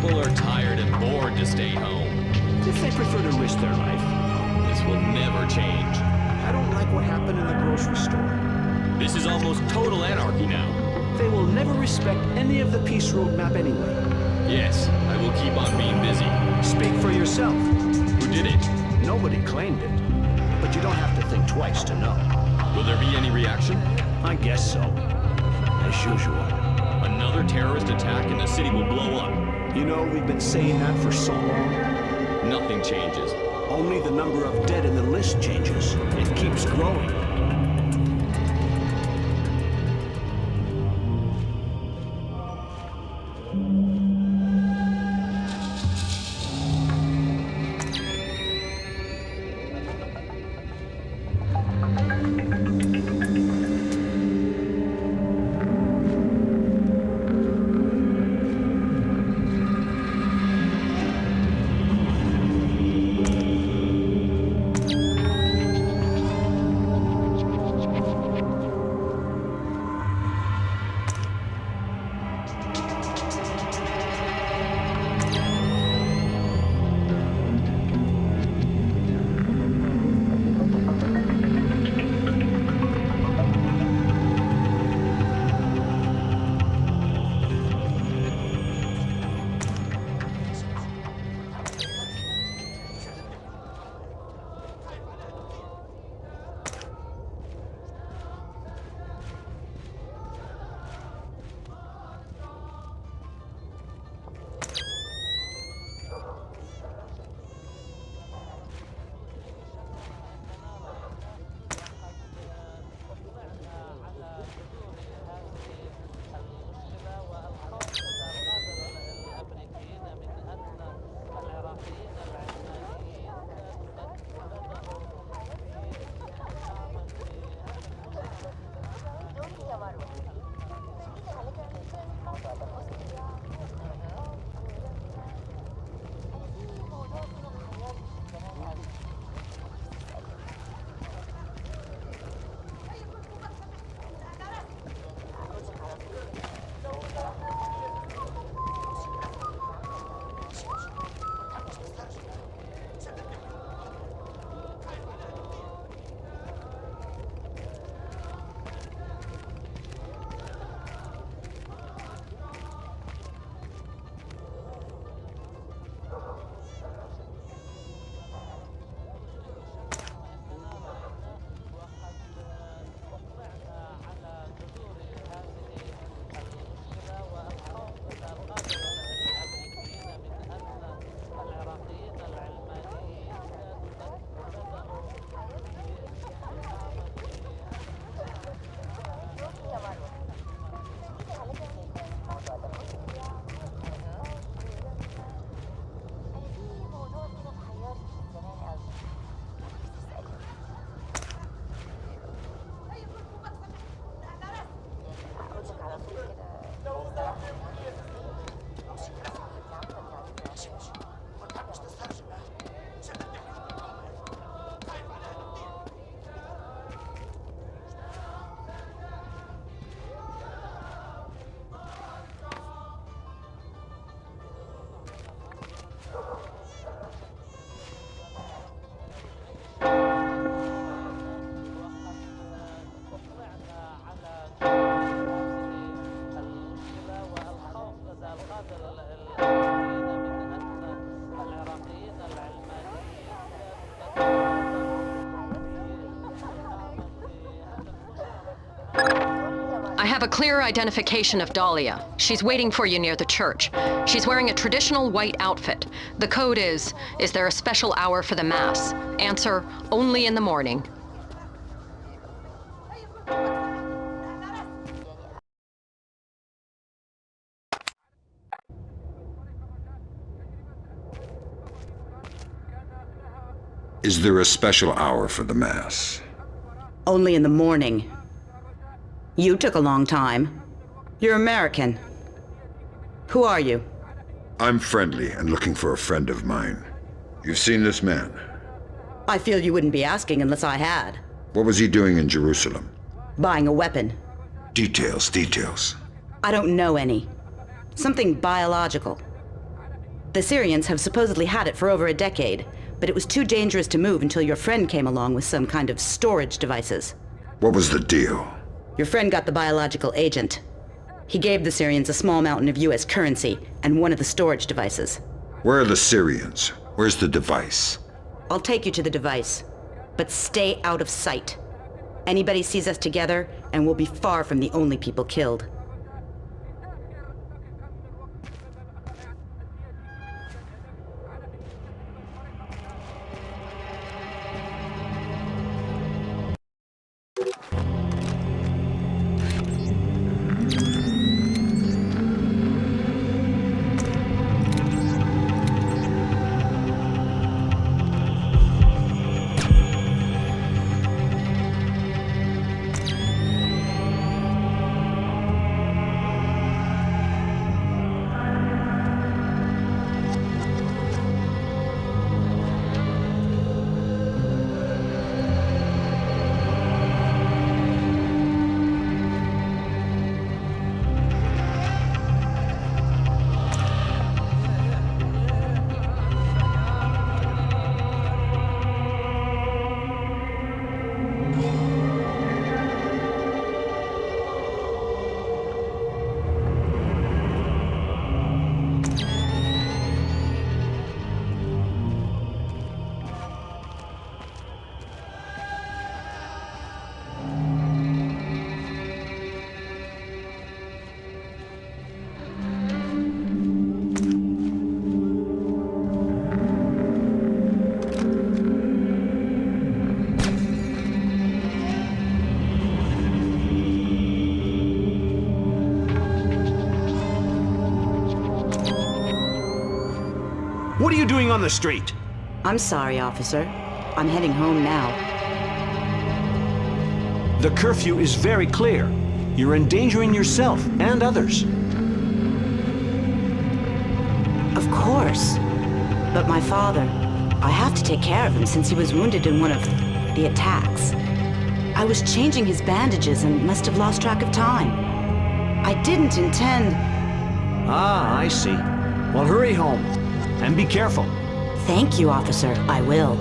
People are tired and bored to stay home. If they prefer to risk their life. This will never change. I don't like what happened in the grocery store. This is almost total anarchy now. They will never respect any of the peace roadmap anyway. Yes, I will keep on being busy. Speak for yourself. Who did it? Nobody claimed it. But you don't have to think twice to know. Will there be any reaction? I guess so. As usual. Another terrorist attack and the city will blow up. You know, we've been saying that for so long. Nothing changes. Only the number of dead in the list changes. It keeps growing. I have a clear identification of Dalia. She's waiting for you near the church. She's wearing a traditional white outfit. The code is there a special hour for the Mass? Answer, only in the morning. Is there a special hour for the Mass? Only in the morning. You took a long time. You're American. Who are you? I'm friendly and looking for a friend of mine. You've seen this man? I feel you wouldn't be asking unless I had. What was he doing in Jerusalem? Buying a weapon. Details. I don't know any. Something biological. The Syrians have supposedly had it for over a decade, but it was too dangerous to move until your friend came along with some kind of storage devices. What was the deal? Your friend got the biological agent. He gave the Syrians a small mountain of US currency and one of the storage devices. Where are the Syrians? Where's the device? I'll take you to the device, but stay out of sight. Anybody sees us together, and we'll be far from the only people killed. What are you doing on the street? I'm sorry, officer. I'm heading home now. The curfew is very clear. You're endangering yourself and others. Of course. But my father, I have to take care of him since he was wounded in one of the attacks. I was changing his bandages and must have lost track of time. I didn't intend... Ah, I see. Well, hurry home. And be careful. Thank you, officer. I will.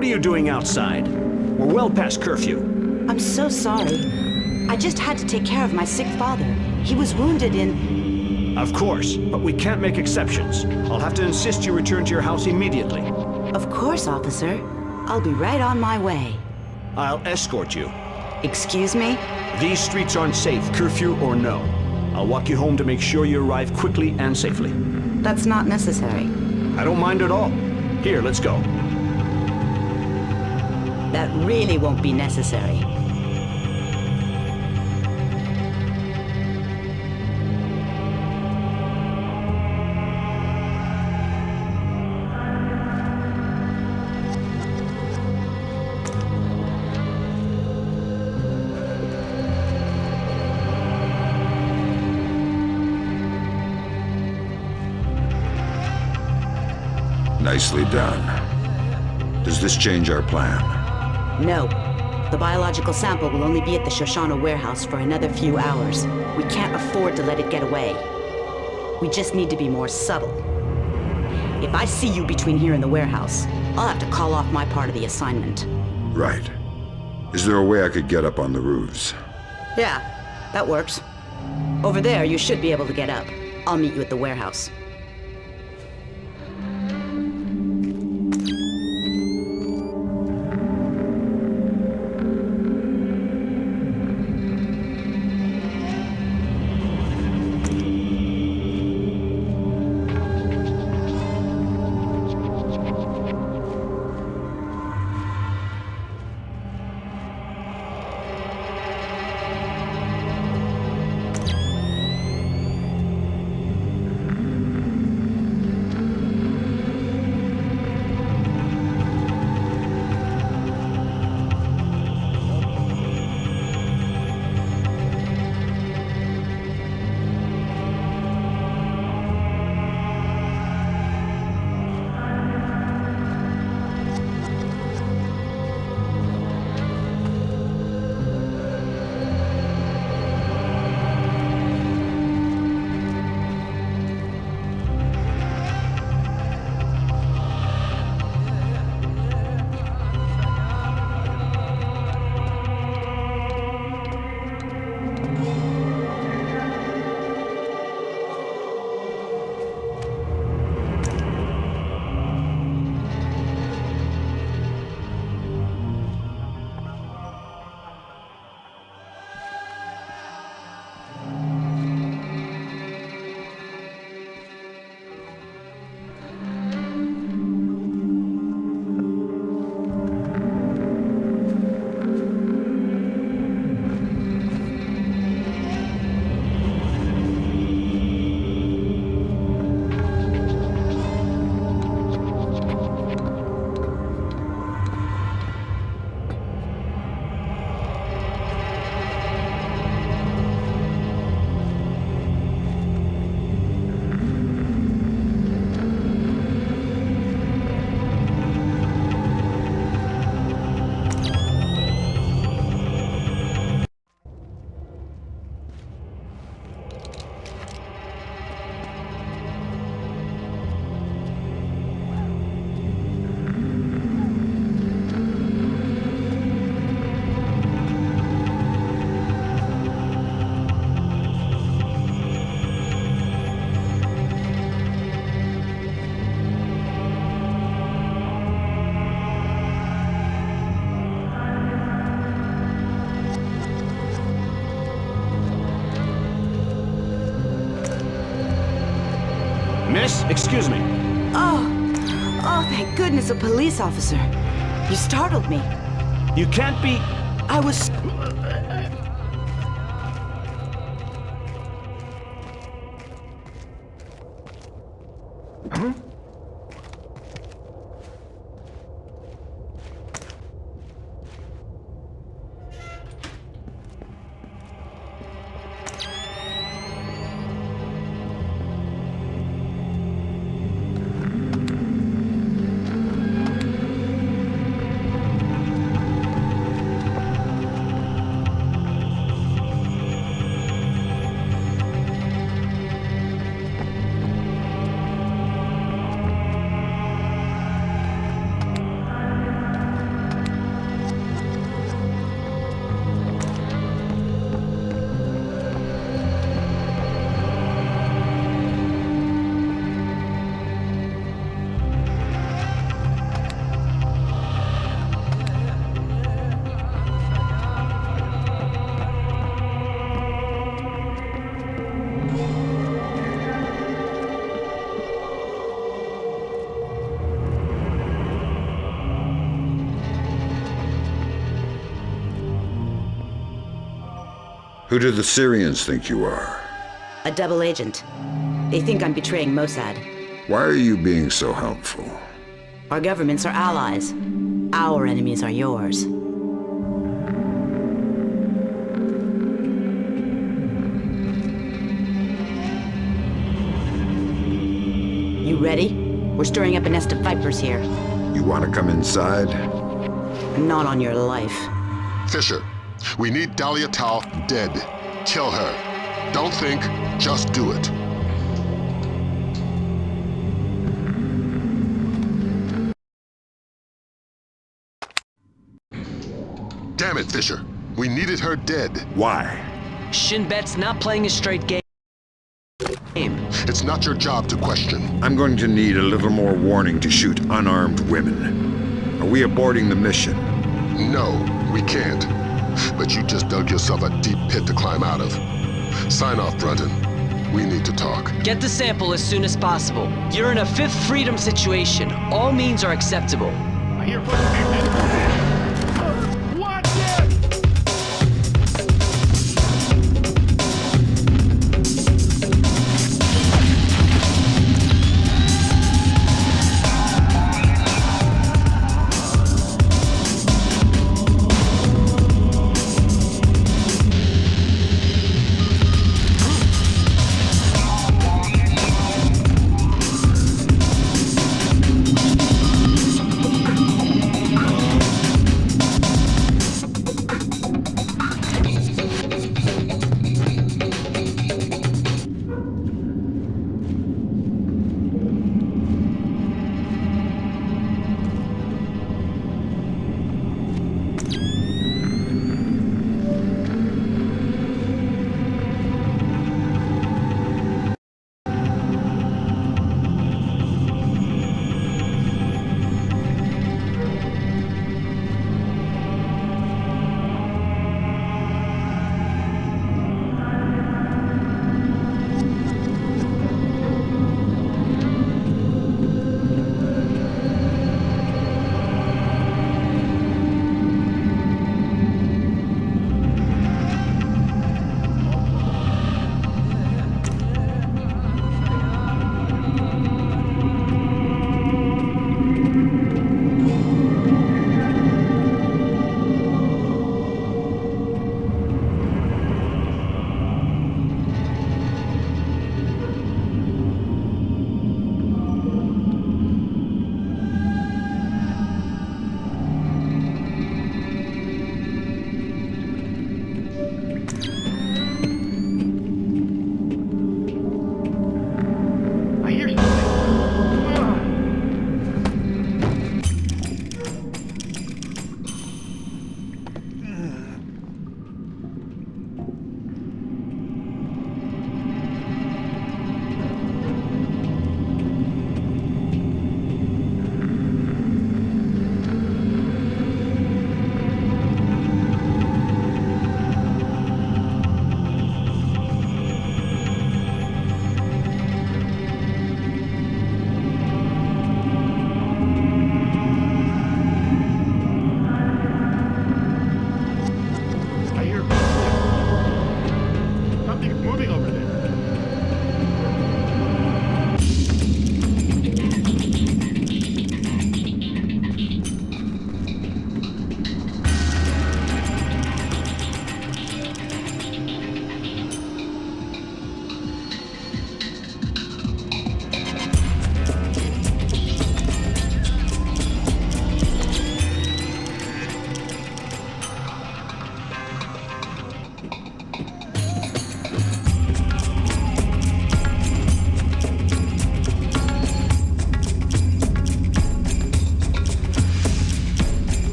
What are you doing outside? We're well past curfew. I'm so sorry. I just had to take care of my sick father. He was wounded in... Of course, but we can't make exceptions. I'll have to insist you return to your house immediately. Of course, officer. I'll be right on my way. I'll escort you. Excuse me? These streets aren't safe, curfew or no. I'll walk you home to make sure you arrive quickly and safely. That's not necessary. I don't mind at all. Here, let's go. That really won't be necessary. Nicely done. Does this change our plan? No. The biological sample will only be at the Shoshana warehouse for another few hours. We can't afford to let it get away. We just need to be more subtle. If I see you between here and the warehouse, I'll have to call off my part of the assignment. Right. Is there a way I could get up on the roofs? Yeah, that works. Over there, you should be able to get up. I'll meet you at the warehouse. Miss, excuse me. Oh, thank goodness, a police officer. You startled me. You can't be... I was... Huh? Who do the Syrians think you are? A double agent. They think I'm betraying Mossad. Why are you being so helpful? Our governments are allies. Our enemies are yours. You ready? We're stirring up a nest of vipers here. You want to come inside? Not on your life. Fisher, we need Dalia Tal dead. Kill her. Don't think, just do it. Damn it, Fisher. We needed her dead. Why? Shin Bet's not playing a straight game. It's not your job to question. I'm going to need a little more warning to shoot unarmed women. Are we aborting the mission? No, we can't. But you just dug yourself a deep pit to climb out of. Sign off, Brunton. We need to talk. Get the sample as soon as possible. You're in a Fifth Freedom situation. All means are acceptable. I hear footsteps. Watch it!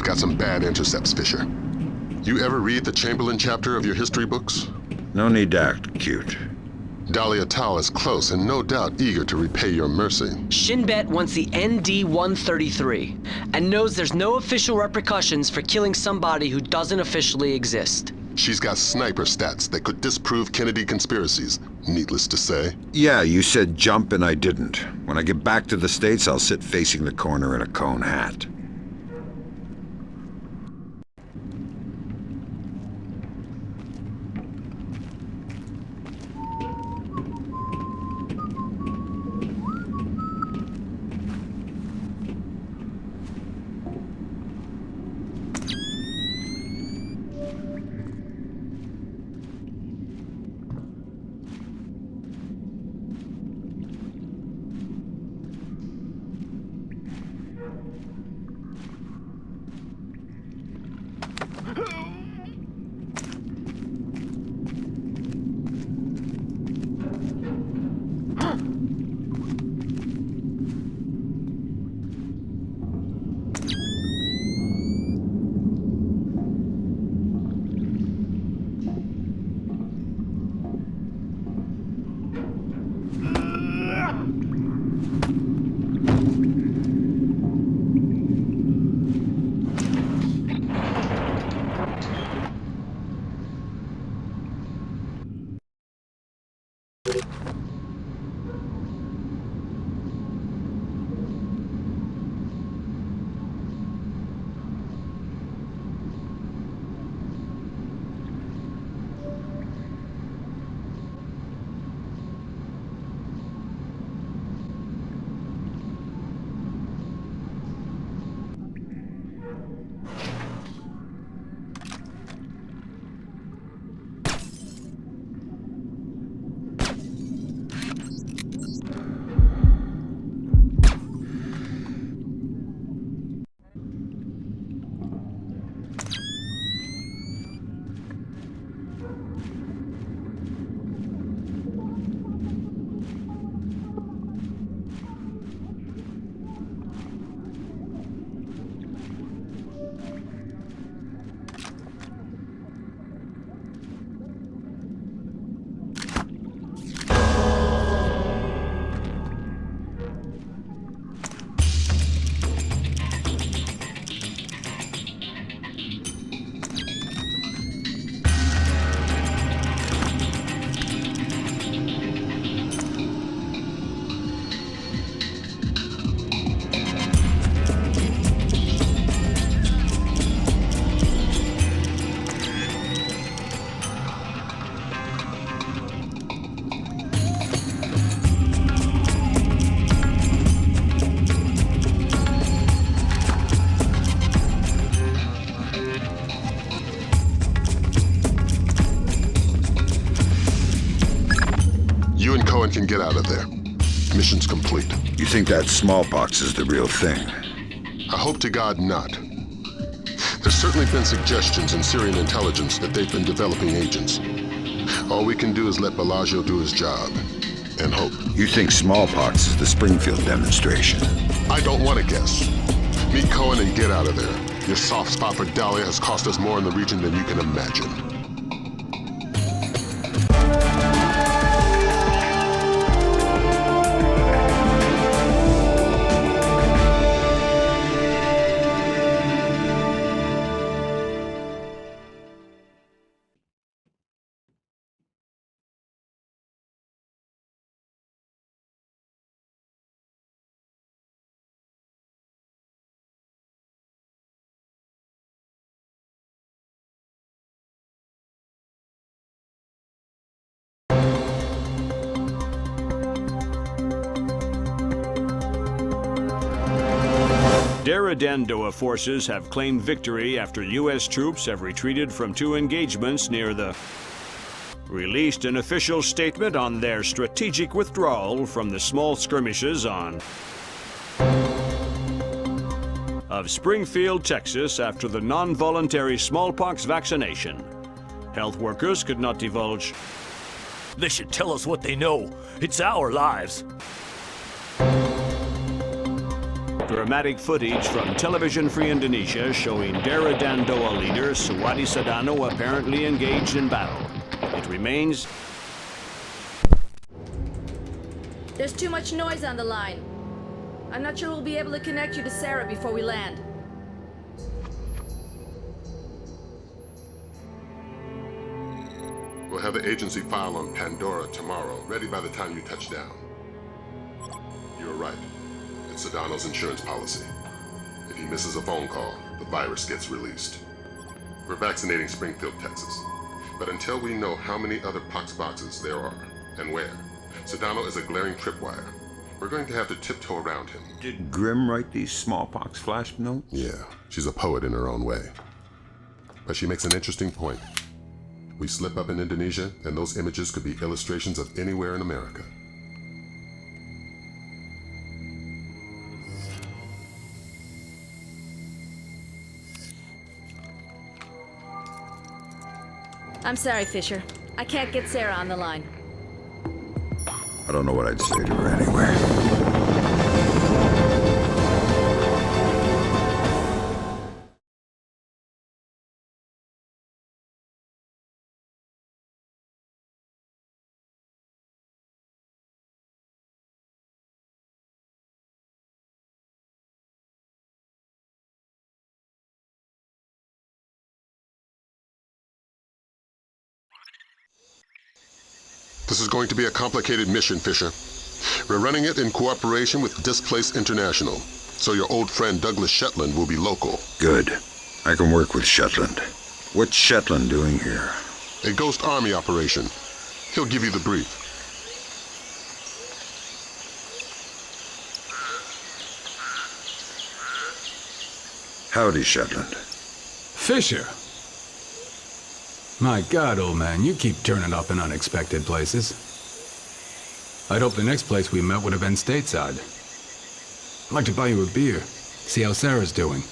Got some bad intercepts, Fisher. You ever read the Chamberlain chapter of your history books? No need to act cute. Dalia Tal is close and no doubt eager to repay your mercy. Shin Bet wants the ND-133 and knows there's no official repercussions for killing somebody who doesn't officially exist. She's got sniper stats that could disprove Kennedy conspiracies, needless to say. Yeah, you said jump and I didn't. When I get back to the States, I'll sit facing the corner in a cone hat. You and Cohen can get out of there. Mission's complete. You think that smallpox is the real thing? I hope to God not. There's certainly been suggestions in Syrian intelligence that they've been developing agents. All we can do is let Bellagio do his job, and hope. You think smallpox is the Springfield demonstration? I don't want to guess. Meet Cohen and get out of there. Your soft spot for Dalia has cost us more in the region than you can imagine. Dandoa forces have claimed victory after U.S. troops have retreated from 2 engagements near the... released an official statement on their strategic withdrawal from the small skirmishes on... of Springfield, Texas after the non-voluntary smallpox vaccination. Health workers could not divulge... They should tell us what they know. It's our lives. Dramatic footage from Television Free Indonesia showing Dalia Tal leader Suwadi Sadano apparently engaged in battle. It remains... There's too much noise on the line. I'm not sure we'll be able to connect you to Sarah before we land. have the agency file on Pandora tomorrow, ready by the time you touch down. You're right. It's Sadano's insurance policy. If he misses a phone call, the virus gets released. We're vaccinating Springfield, Texas. But until we know how many other pox boxes there are, and where, Sadano is a glaring tripwire. We're going to have to tiptoe around him. Did Grimm write these smallpox flash notes? Yeah, she's a poet in her own way. But she makes an interesting point. We slip up in Indonesia, and those images could be illustrations of anywhere in America. I'm sorry, Fisher. I can't get Sarah on the line. I don't know what I'd say to her anyway. This is going to be a complicated mission, Fisher. We're running it in cooperation with Displaced International, so your old friend Douglas Shetland will be local. Good. I can work with Shetland. What's Shetland doing here? A ghost army operation. He'll give you the brief. Howdy, Shetland. Fisher. My God, old man, you keep turning up in unexpected places. I'd hoped the next place we met would have been stateside. I'd like to buy you a beer, see how Sarah's doing.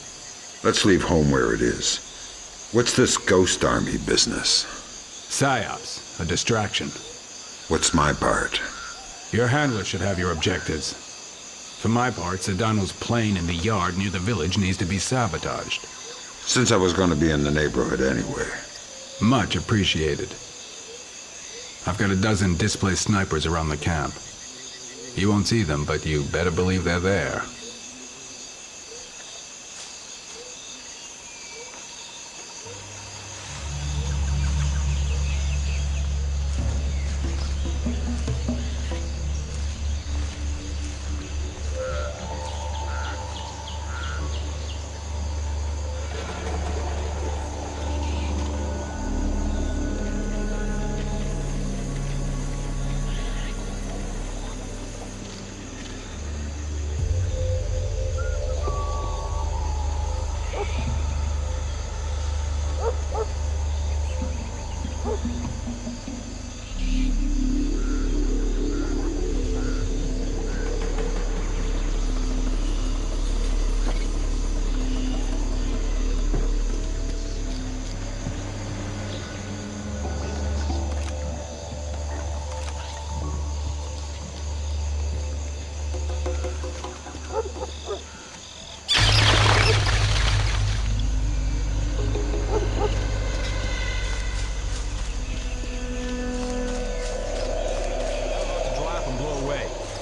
Let's leave home where it is. What's this ghost army business? PSYOPs, a distraction. What's my part? Your handler should have your objectives. For my part, Sadano's plane in the yard near the village needs to be sabotaged. Since I was going to be in the neighborhood anyway. Much appreciated. I've got a dozen displaced snipers around the camp. You won't see them, but you better believe they're there.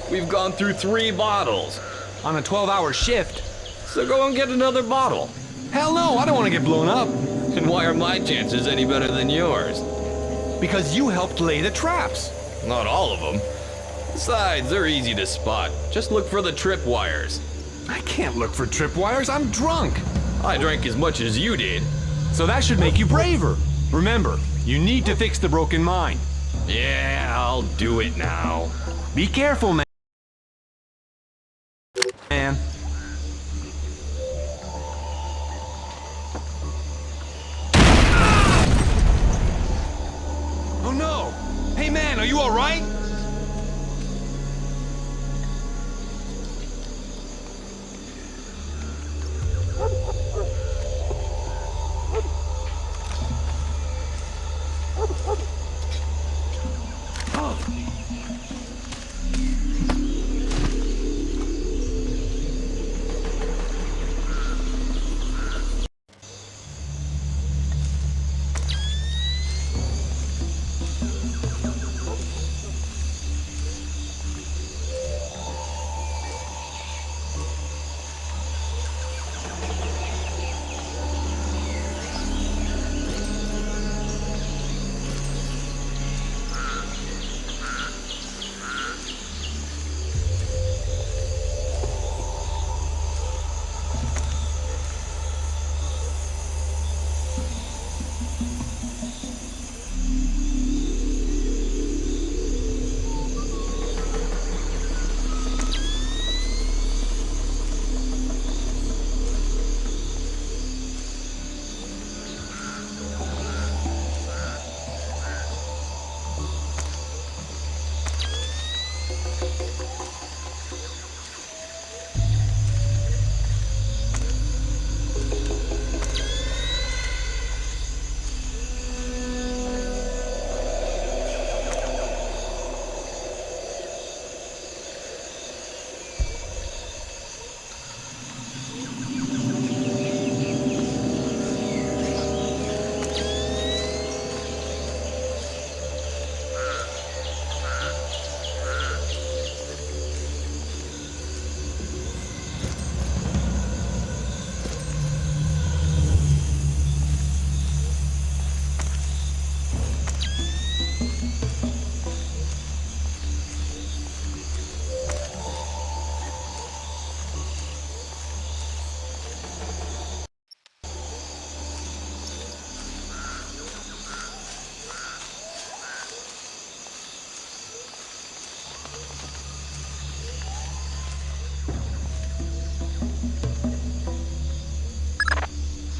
We've gone through 3 bottles. On a 12-hour shift. So go and get another bottle. Hell no, I don't want to get blown up. And why are my chances any better than yours? Because you helped lay the traps. Not all of them. Besides, they're easy to spot. Just look for the tripwires. I can't look for tripwires, I'm drunk. I drank as much as you did. So that should make you braver. Remember, you need to fix the broken mine. Yeah, I'll do it now. Be careful, man. Oh no! Hey man, are you alright?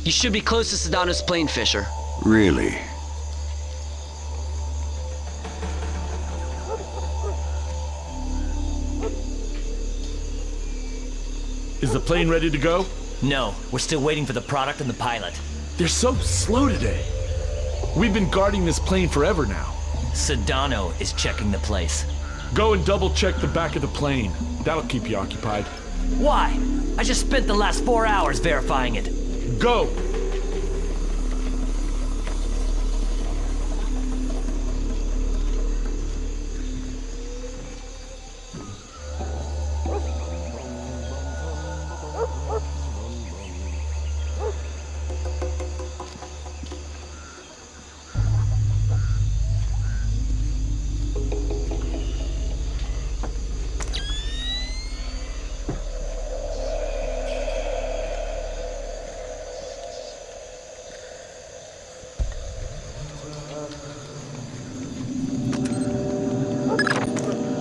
You should be close to Sadano's plane, Fisher. Really? Is the plane ready to go? No, we're still waiting for the product and the pilot. They're so slow today. We've been guarding this plane forever now. Sadano is checking the place. Go and double check the back of the plane. That'll keep you occupied. Why? I just spent the last 4 hours verifying it. Go!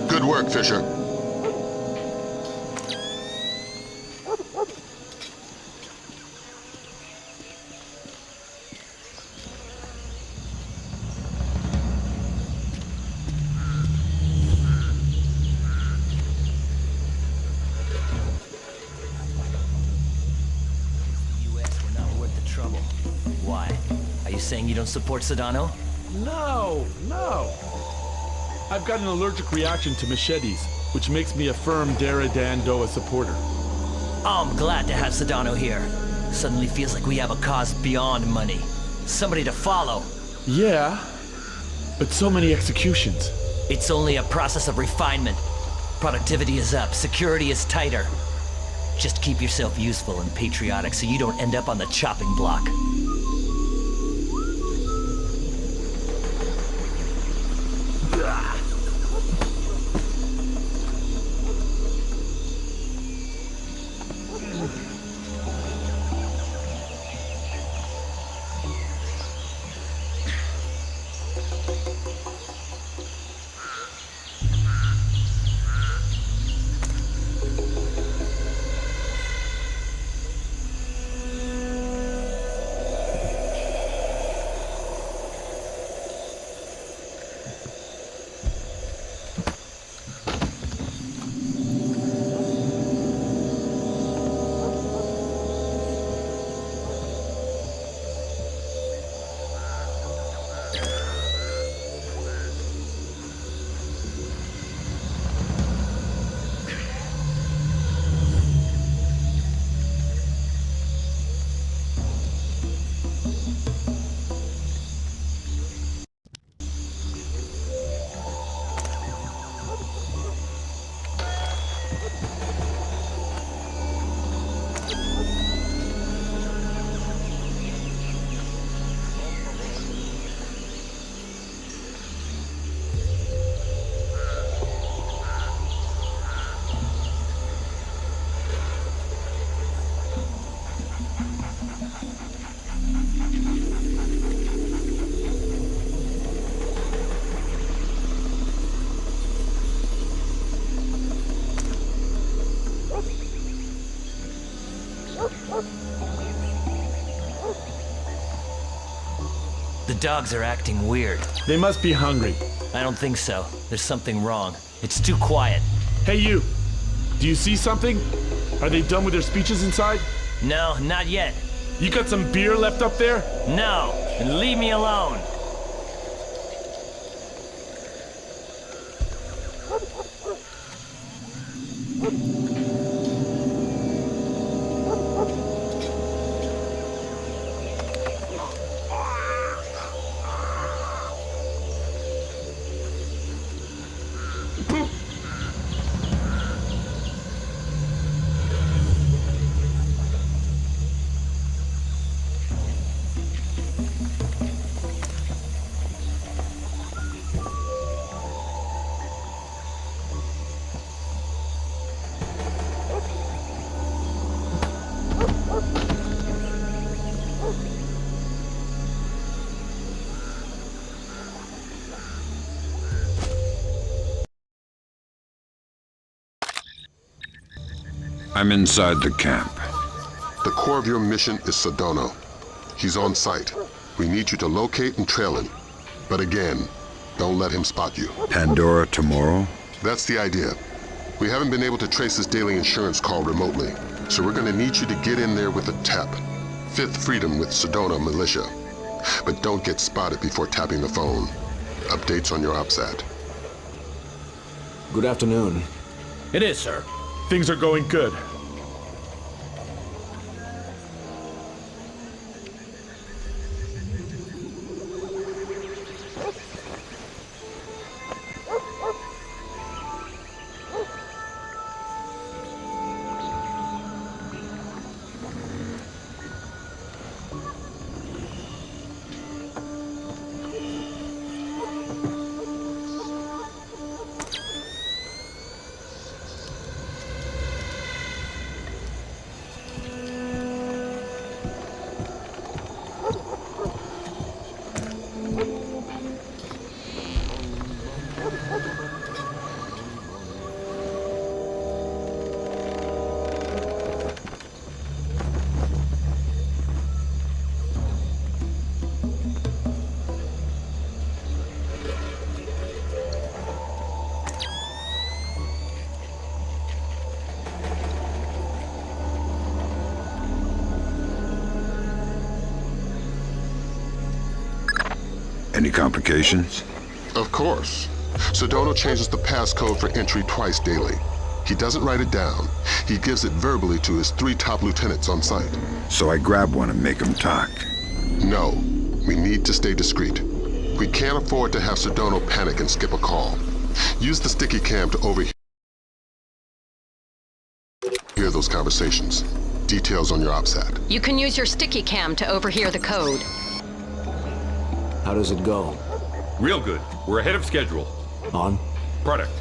Good work, Fisher. Saying you don't support Sadano? No. I've got an allergic reaction to machetes, which makes me a firm Dalia supporter. I'm glad to have Sadano here. Suddenly feels like we have a cause beyond money. Somebody to follow. Yeah, but so many executions. It's only a process of refinement. Productivity is up, security is tighter. Just keep yourself useful and patriotic so you don't end up on the chopping block. The dogs are acting weird. They must be hungry. I don't think so. There's something wrong. It's too quiet. Hey, you! Do you see something? Are they done with their speeches inside? No, not yet. You got some beer left up there? No, and leave me alone. I'm inside the camp. The core of your mission is Sadano. He's on site. We need you to locate and trail him. But again, don't let him spot you. Pandora tomorrow? That's the idea. We haven't been able to trace his daily insurance call remotely, so we're gonna need you to get in there with a tap. Fifth Freedom with Sadano Militia. But don't get spotted before tapping the phone. Updates on your OPSAT. Good afternoon. It is, sir. Things are going good. Any complications? Of course. Sadano changes the passcode for entry twice daily. He doesn't write it down. He gives it verbally to his 3 top lieutenants on site. So I grab one and make him talk. No. We need to stay discreet. We can't afford to have Sadano panic and skip a call. Use the sticky cam to overhear those conversations. Details on your OPSAT. You can use your sticky cam to overhear the code. How does it go? Real good. We're ahead of schedule. On? Product.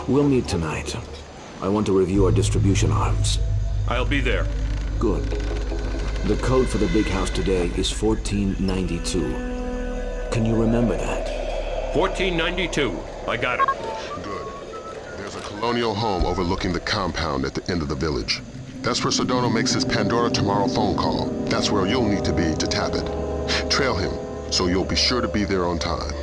We'll meet tonight. I want to review our distribution arms. I'll be there. Good. The code for the big house today is 1492. Can you remember that? 1492. I got it. Good. There's a colonial home overlooking the compound at the end of the village. That's where Sadano makes his Pandora tomorrow phone call. That's where you'll need to be to tap it. Trail him, so you'll be sure to be there on time.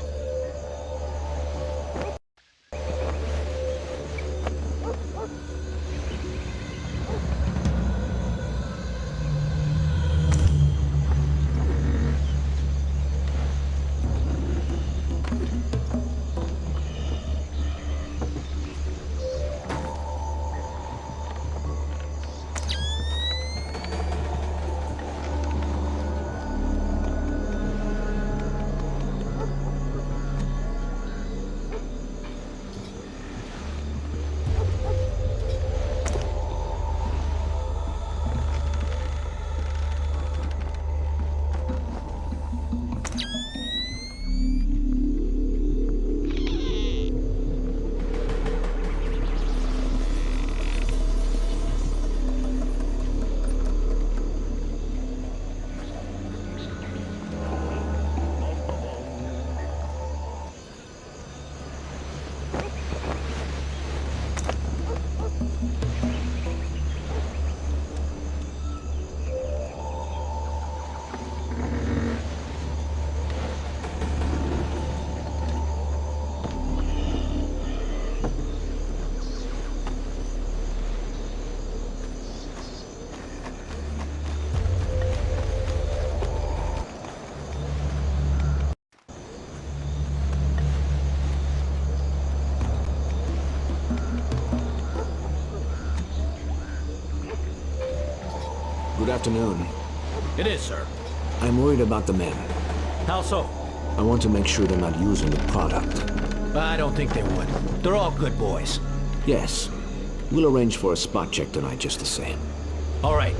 Good afternoon. It is, sir. I'm worried about the men. How so? I want to make sure they're not using the product. I don't think they would. They're all good boys. Yes. We'll arrange for a spot check tonight just the same. All right.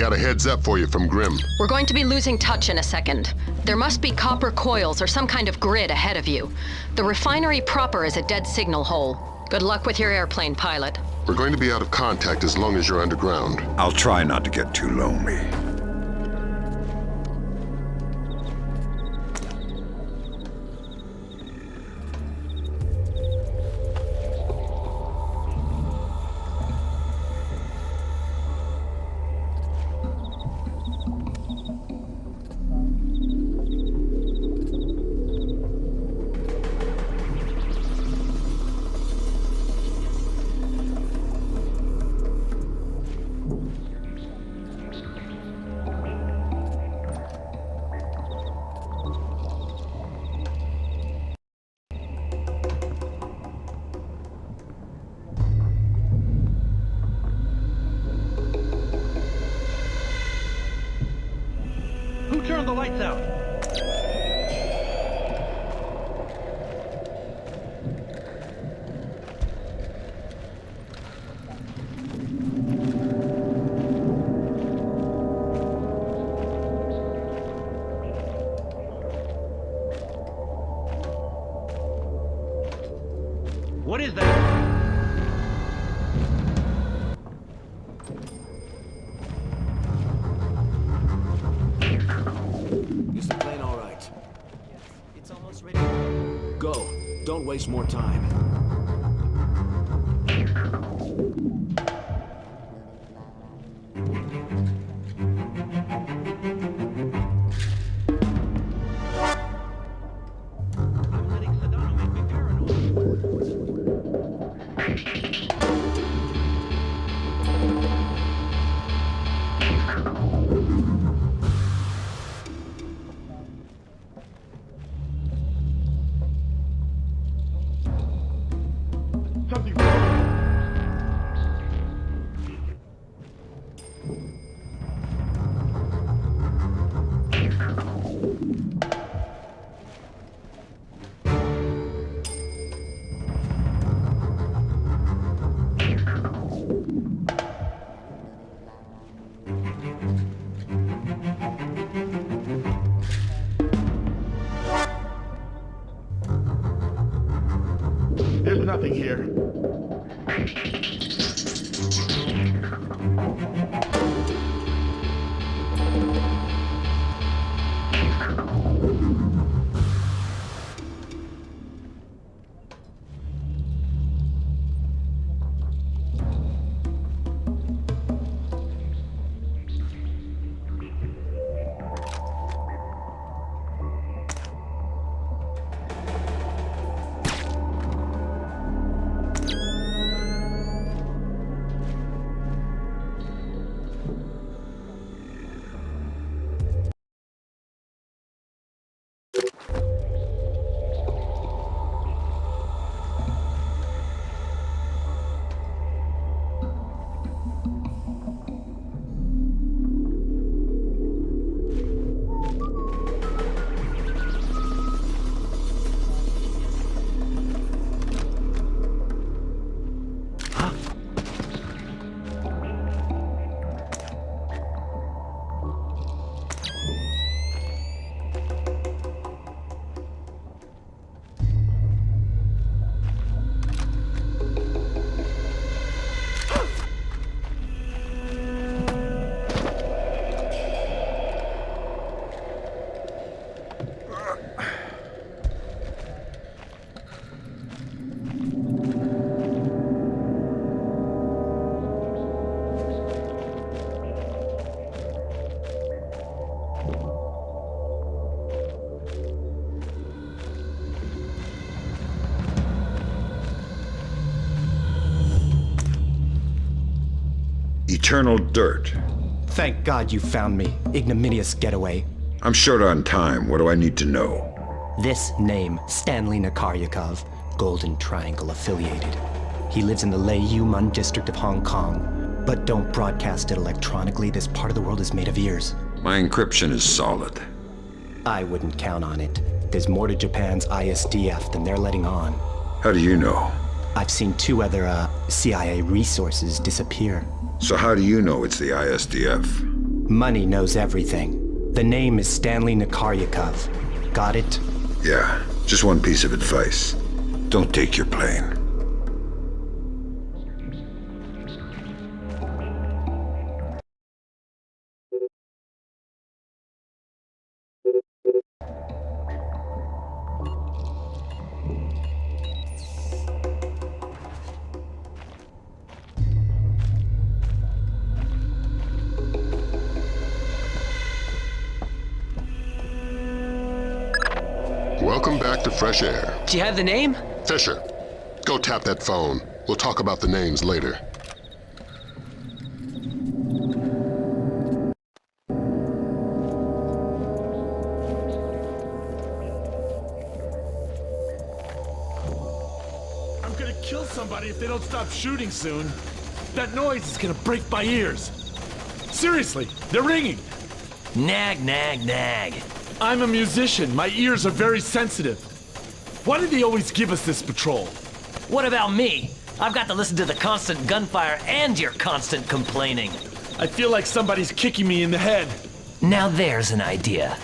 got a heads up for you from Grim. We're going to be losing touch in a second. There must be copper coils or some kind of grid ahead of you. The refinery proper is a dead signal hole. Good luck with your airplane, pilot. We're going to be out of contact as long as you're underground. I'll try not to get too lonely. Who turned the lights out? What is that? Is the plane all right? It's almost ready. Go. Don't waste more time. I'm letting Sadano make me paranoid. Something wrong. There's nothing here. Eternal dirt. Thank God you found me. Ignominious getaway. I'm short on time. What do I need to know? This name, Stanley Nakaryakov, Golden Triangle affiliated. He lives in the Lei-Yuman district of Hong Kong. But don't broadcast it electronically. This part of the world is made of ears. My encryption is solid. I wouldn't count on it. There's more to Japan's ISDF than they're letting on. How do you know? I've seen 2 other, CIA resources disappear. So how do you know it's the ISDF? Money knows everything. The name is Stanley Nakaryakov. Got it? Yeah, just one piece of advice. Don't take your plane. Welcome back to fresh air. Do you have the name? Fisher, go tap that phone. We'll talk about the names later. I'm gonna kill somebody if they don't stop shooting soon. That noise is gonna break my ears. Seriously, they're ringing. Nag, nag, nag. I'm a musician. My ears are very sensitive. Why do they always give us this patrol? What about me? I've got to listen to the constant gunfire and your constant complaining. I feel like somebody's kicking me in the head. Now there's an idea.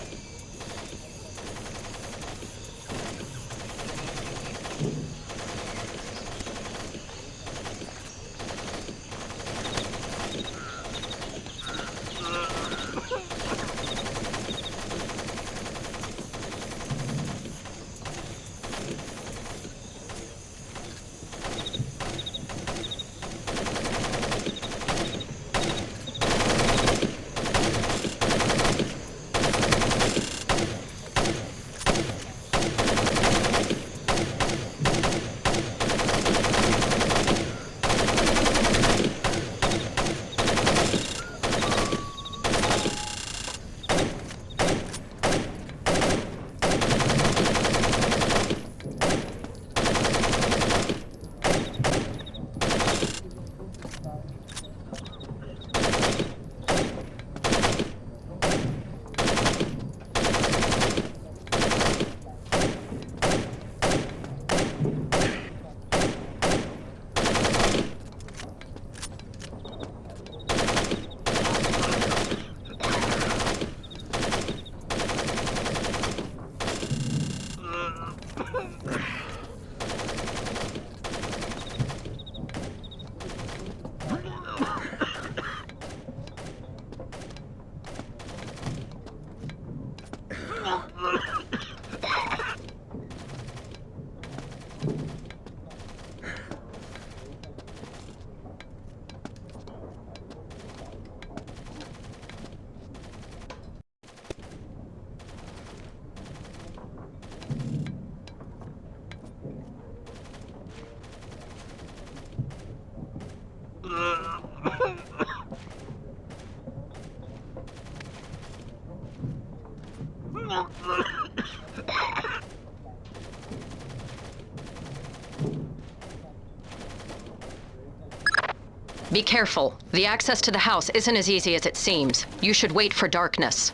Be careful. The access to the house isn't as easy as it seems. You should wait for darkness.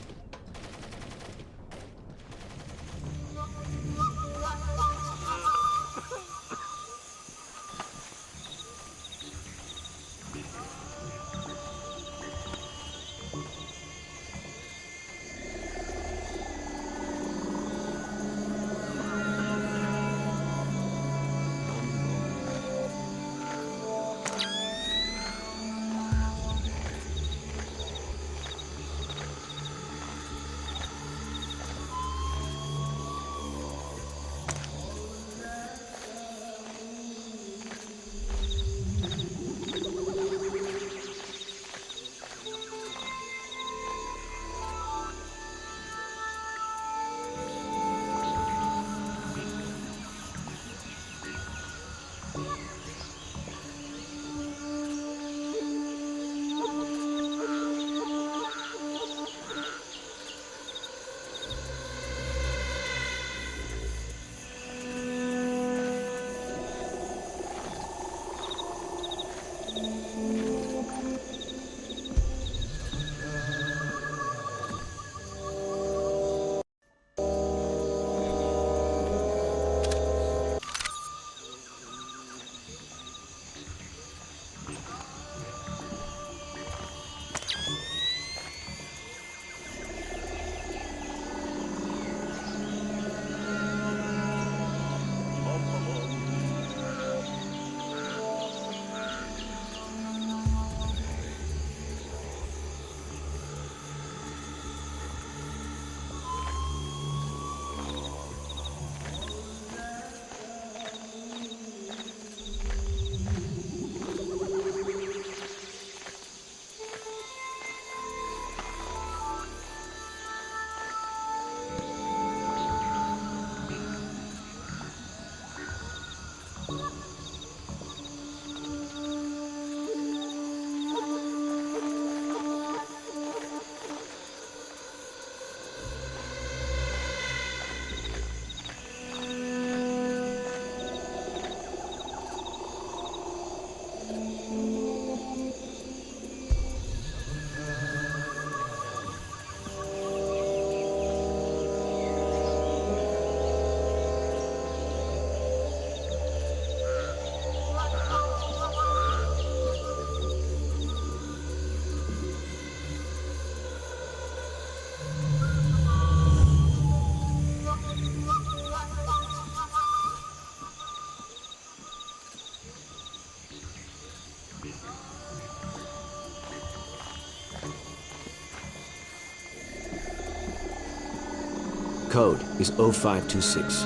Code is 0526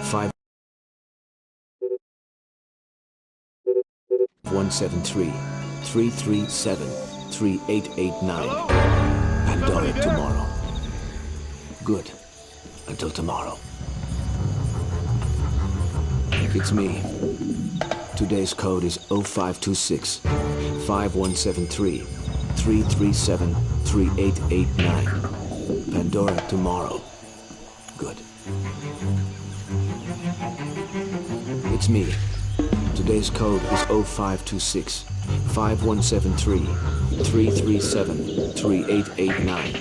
5173 337 3889. Pandora tomorrow. Good. Until tomorrow. It's me. Today's code is 0526 5173 337 3889. Pandora tomorrow. Good. It's me. Today's code is 0526 5173 337 3889.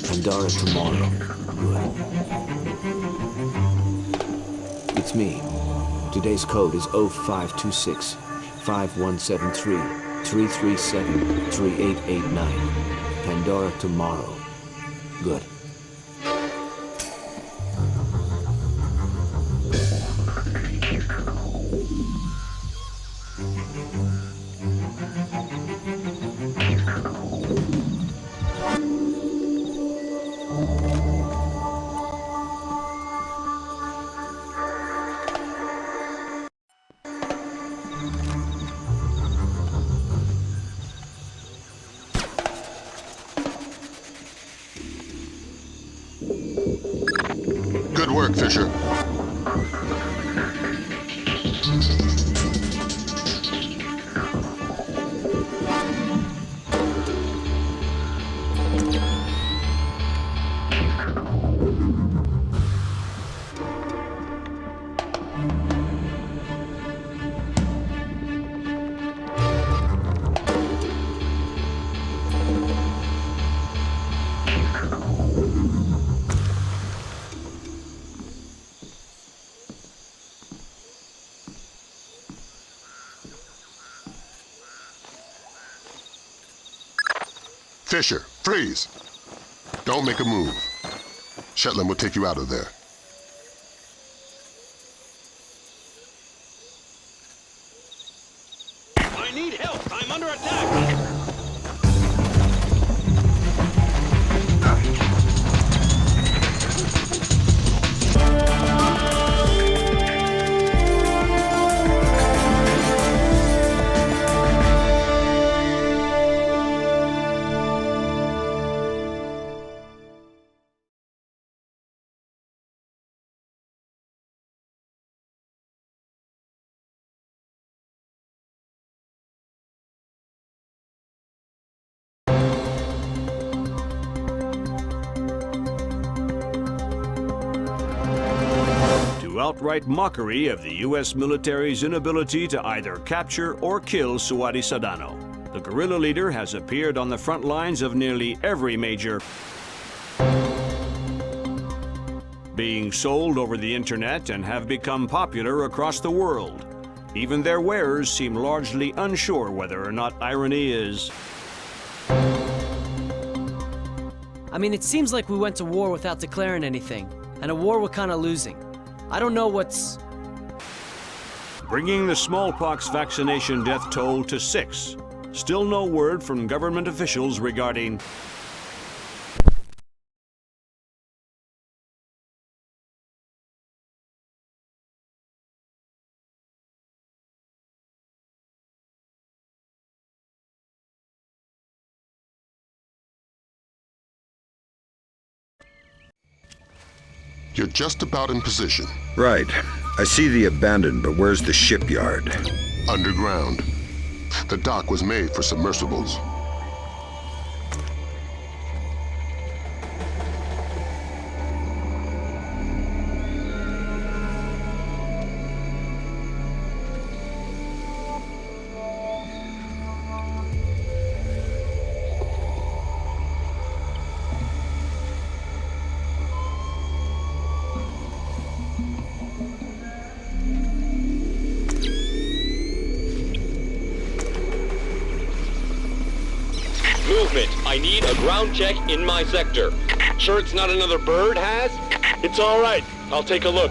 Pandora tomorrow. Good. It's me. Today's code is 0526 5173 337 3889. Pandora tomorrow. Good. Good work, Fisher. Fisher, freeze! Don't make a move. Shetland will take you out of there. I need help! I'm under attack! Outright mockery of the U.S. military's inability to either capture or kill Suwadi Sadano. The guerrilla leader has appeared on the front lines of nearly every major being sold over the internet and have become popular across the world. Even their wearers seem largely unsure whether or not irony is. I mean, it seems like we went to war without declaring anything, and a war we're kind of losing. I don't know what's... Bringing the smallpox vaccination death toll to 6. Still no word from government officials regarding... You're just about in position. Right. I see the abandoned, but where's the shipyard? Underground. The dock was made for submersibles. I need a ground check in my sector. Sure it's not another bird, Has? It's all right. I'll take a look.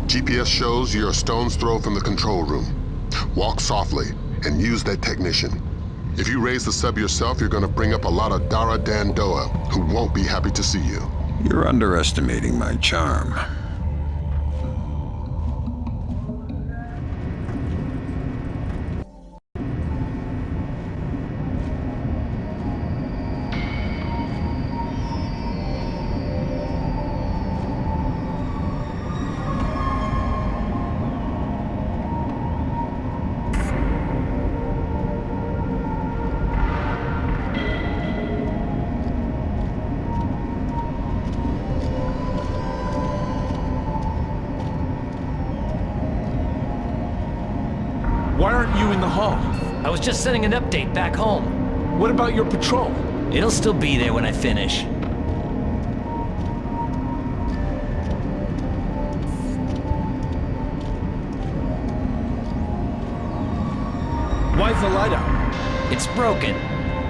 GPS shows you're a stone's throw from the control room. Walk softly and use that technician. If you raise the sub yourself, you're gonna bring up a lot of Dalia Tal who won't be happy to see you. You're underestimating my charm. Why aren't you in the hall? I was just sending an update back home. What about your patrol? It'll still be there when I finish. Why's the light out? It's broken.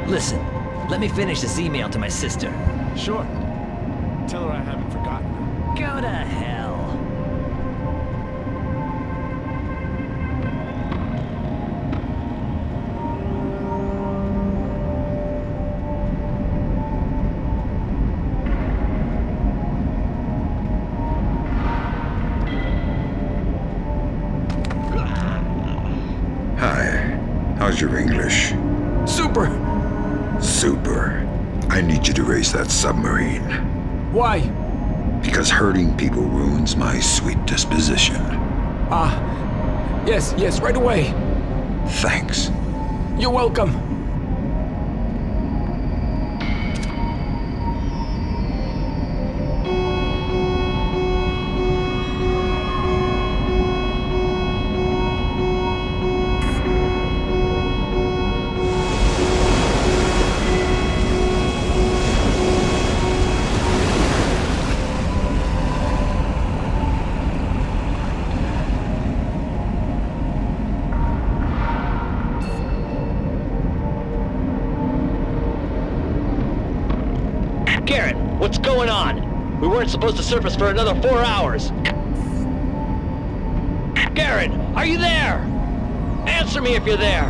Listen, let me finish this email to my sister. Sure. Tell her I haven't forgotten her. Go to hell. How's your English? Super! Super. I need you to raise that submarine. Why? Because hurting people ruins my sweet disposition. Yes, right away. Thanks. You're welcome. What's going on? We weren't supposed to surface for another 4 hours. Garrett, are you there? Answer me if you're there.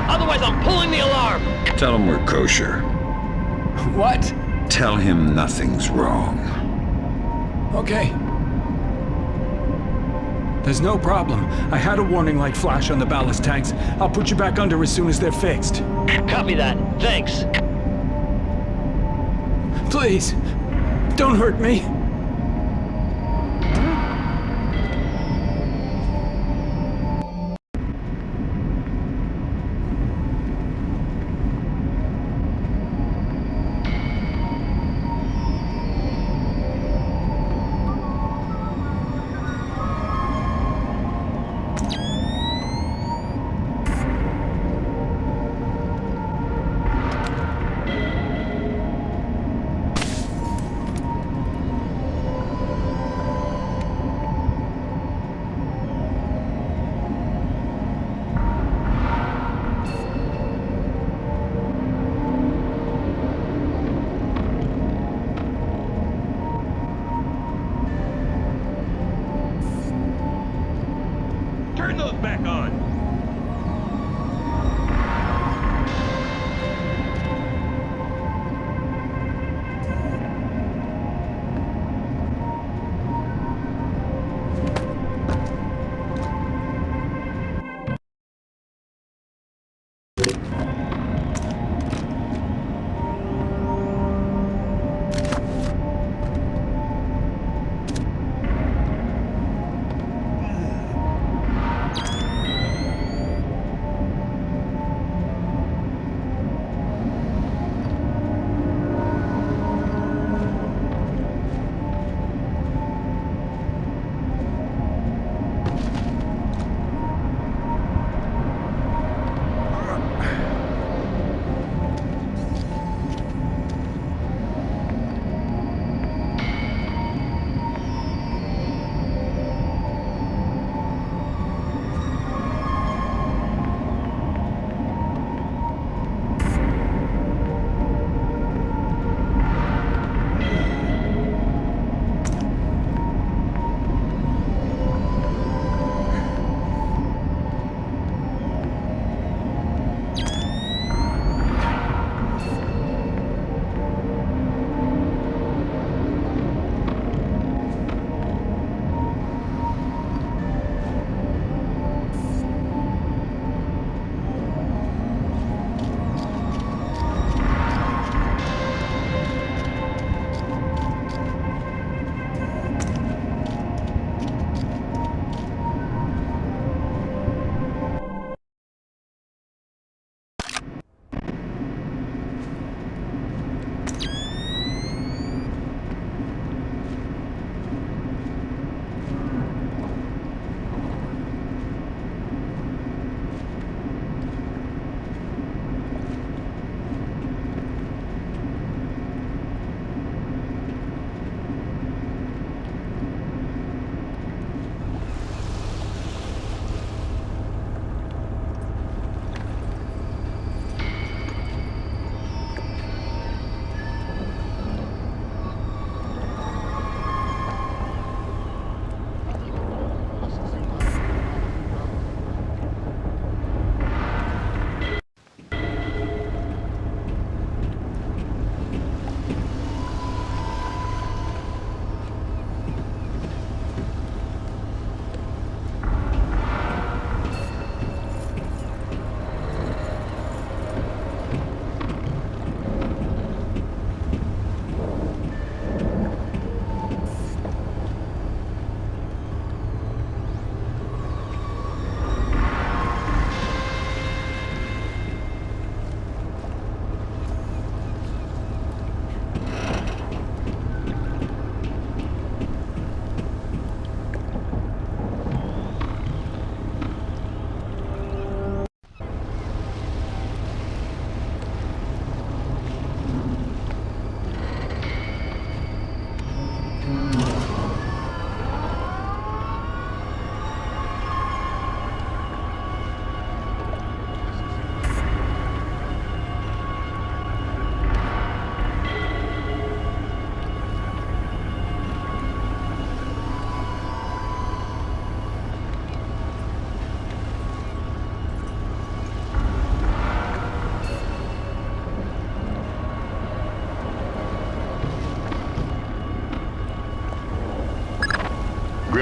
Otherwise, I'm pulling the alarm. Tell him we're kosher. What? Tell him nothing's wrong. Okay. There's no problem. I had a warning light flash on the ballast tanks. I'll put you back under as soon as they're fixed. Copy that. Thanks. Please, don't hurt me. Turn those back on!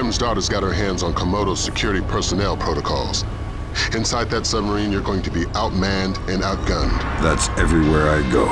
Grim's daughter's got her hands on Komodo's security personnel protocols. Inside that submarine, you're going to be outmanned and outgunned. That's everywhere I go.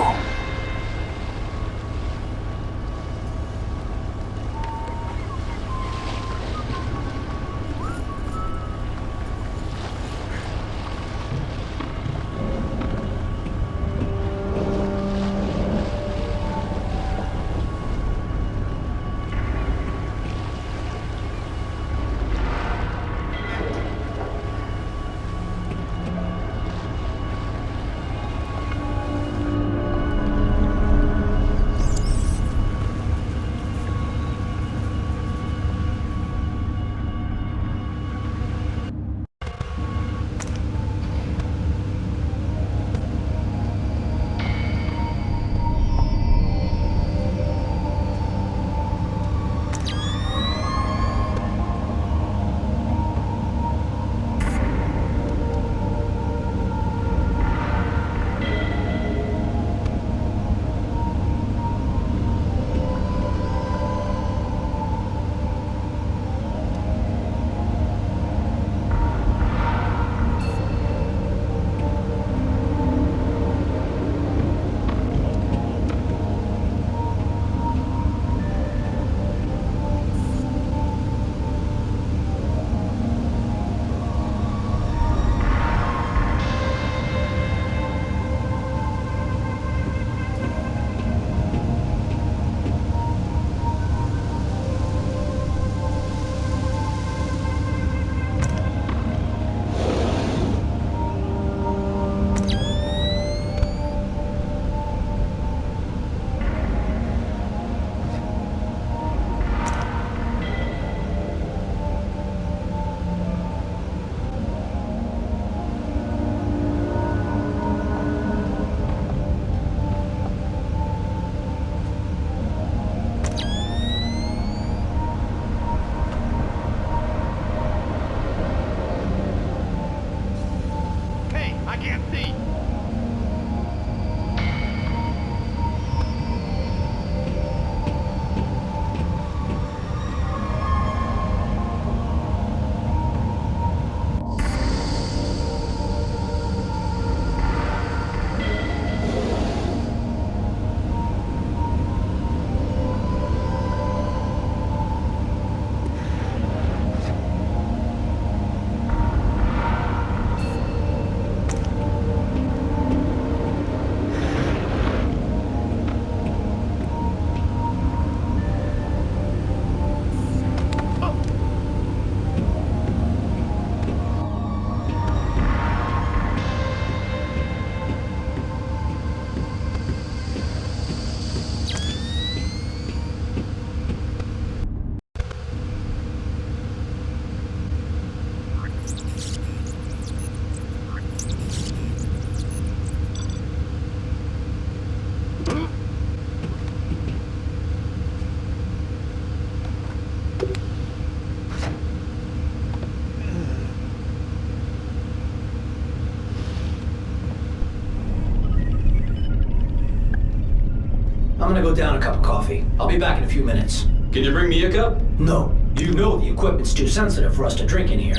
I'm gonna go down a cup of coffee. I'll be back in a few minutes. Can you bring me a cup? No. You know the equipment's too sensitive for us to drink in here.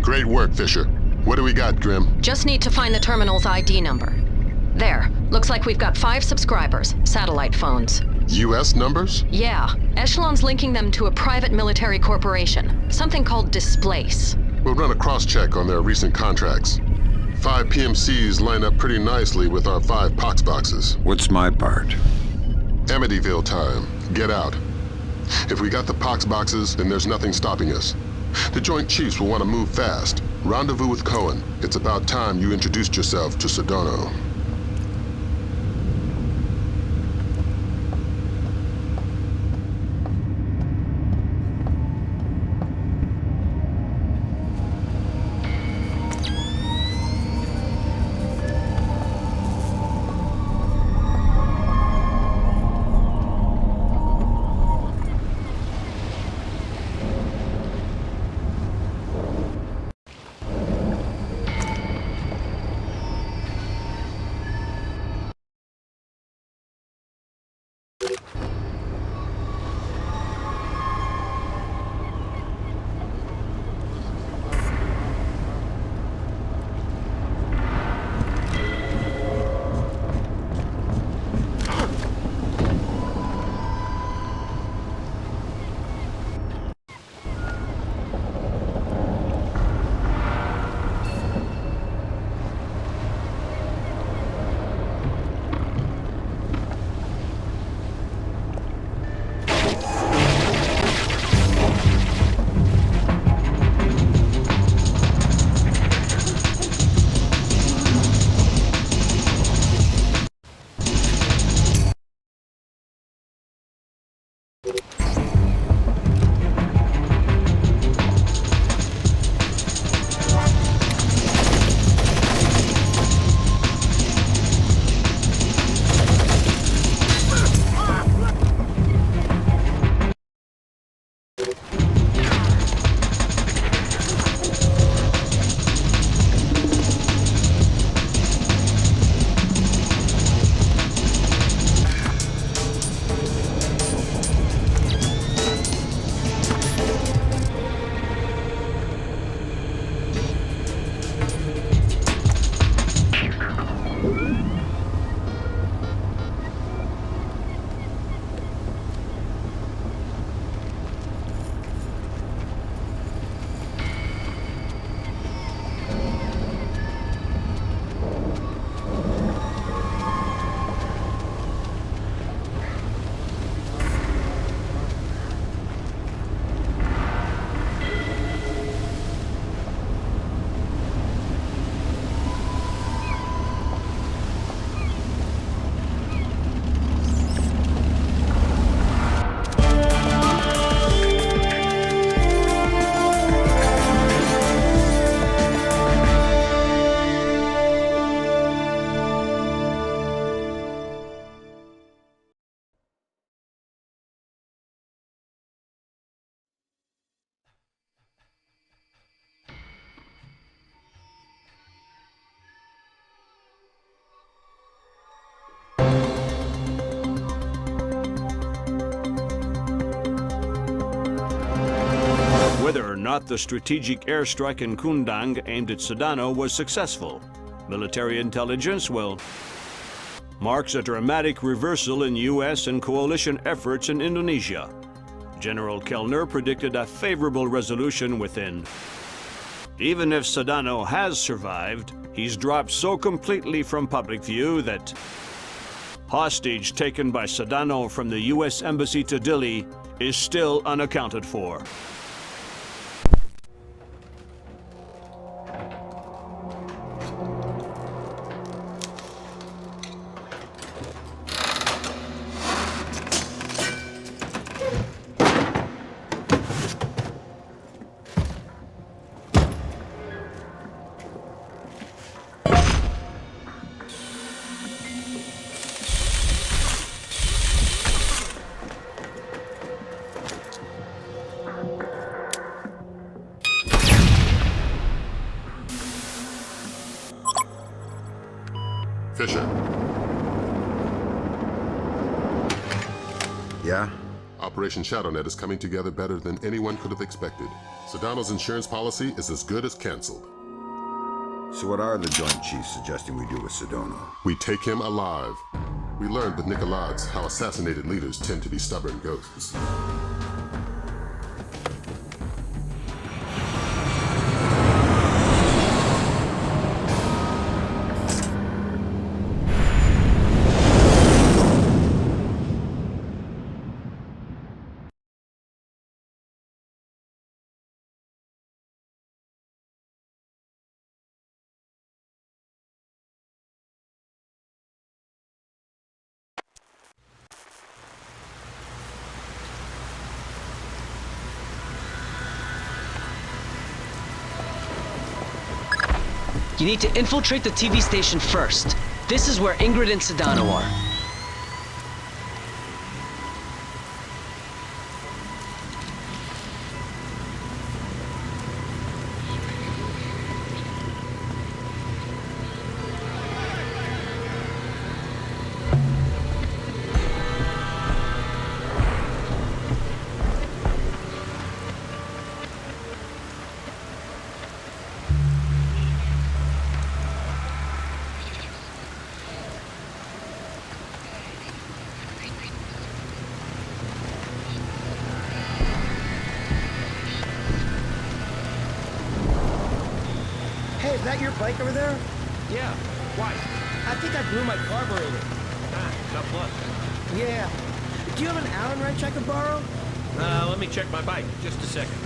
Great work, Fisher. What do we got, Grim? Just need to find the terminal's ID number. There. Looks like we've got 5 subscribers, satellite phones. U.S. numbers? Yeah. Echelon's linking them to a private military corporation. Something called Displace. We'll run a cross-check on their recent contracts. 5 PMCs line up pretty nicely with our 5 pox boxes. What's my part? Amityville time. Get out. If we got the pox boxes, then there's nothing stopping us. The Joint Chiefs will want to move fast. Rendezvous with Cohen. It's about time you introduced yourself to Sadano. not the strategic airstrike in Kundang aimed at Sadano was successful. Military intelligence, well, marks a dramatic reversal in U.S. and coalition efforts in Indonesia. General Kellner predicted a favorable resolution within. Even if Sadano has survived, he's dropped so completely from public view that hostage taken by Sadano from the U.S. Embassy to Dili is still unaccounted for. Fisher. Yeah? Operation ShadowNet is coming together better than anyone could have expected. Sadano's insurance policy is as good as canceled. So what are the Joint Chiefs suggesting we do with Sadano? We take him alive. We learned with Nicolaides how assassinated leaders tend to be stubborn ghosts. You need to infiltrate the TV station first. This is where Ingrid and Sadano are. Hey, is that your bike over there? Yeah. Why? I think I blew my carburetor. Ah, tough luck. Yeah. Do you have an Allen wrench I could borrow? Let me check my bike. Just a second.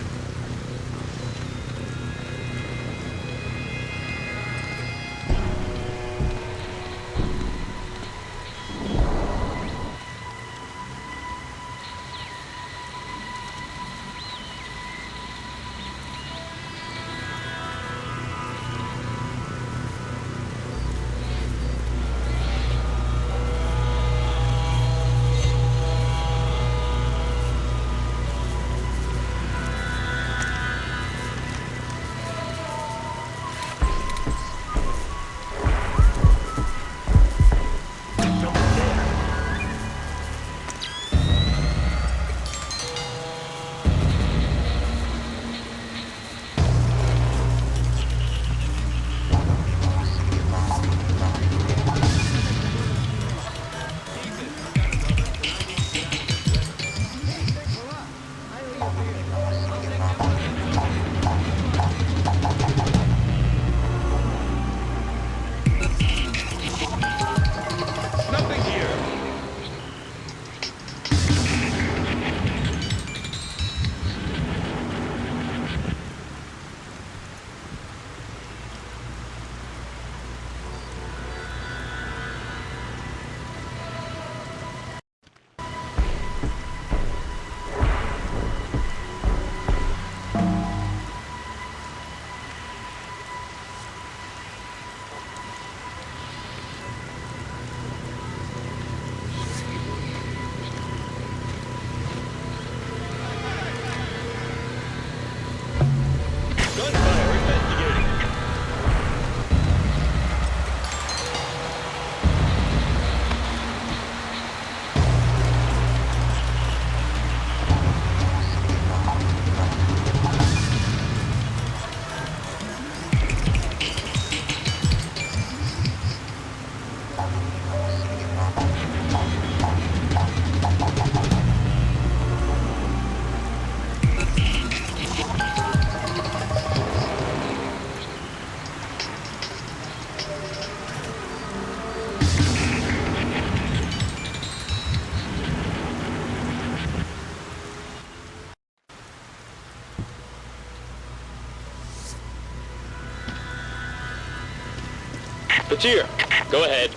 Patir, go ahead.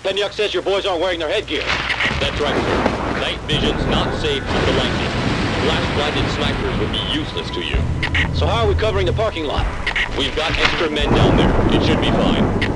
Penyuk says your boys aren't wearing their headgear. That's right, sir. Night vision's not safe from the lightning. Flash-blinded snipers would be useless to you. So how are we covering the parking lot? We've got extra men down there. It should be fine.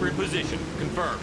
in position. Confirmed.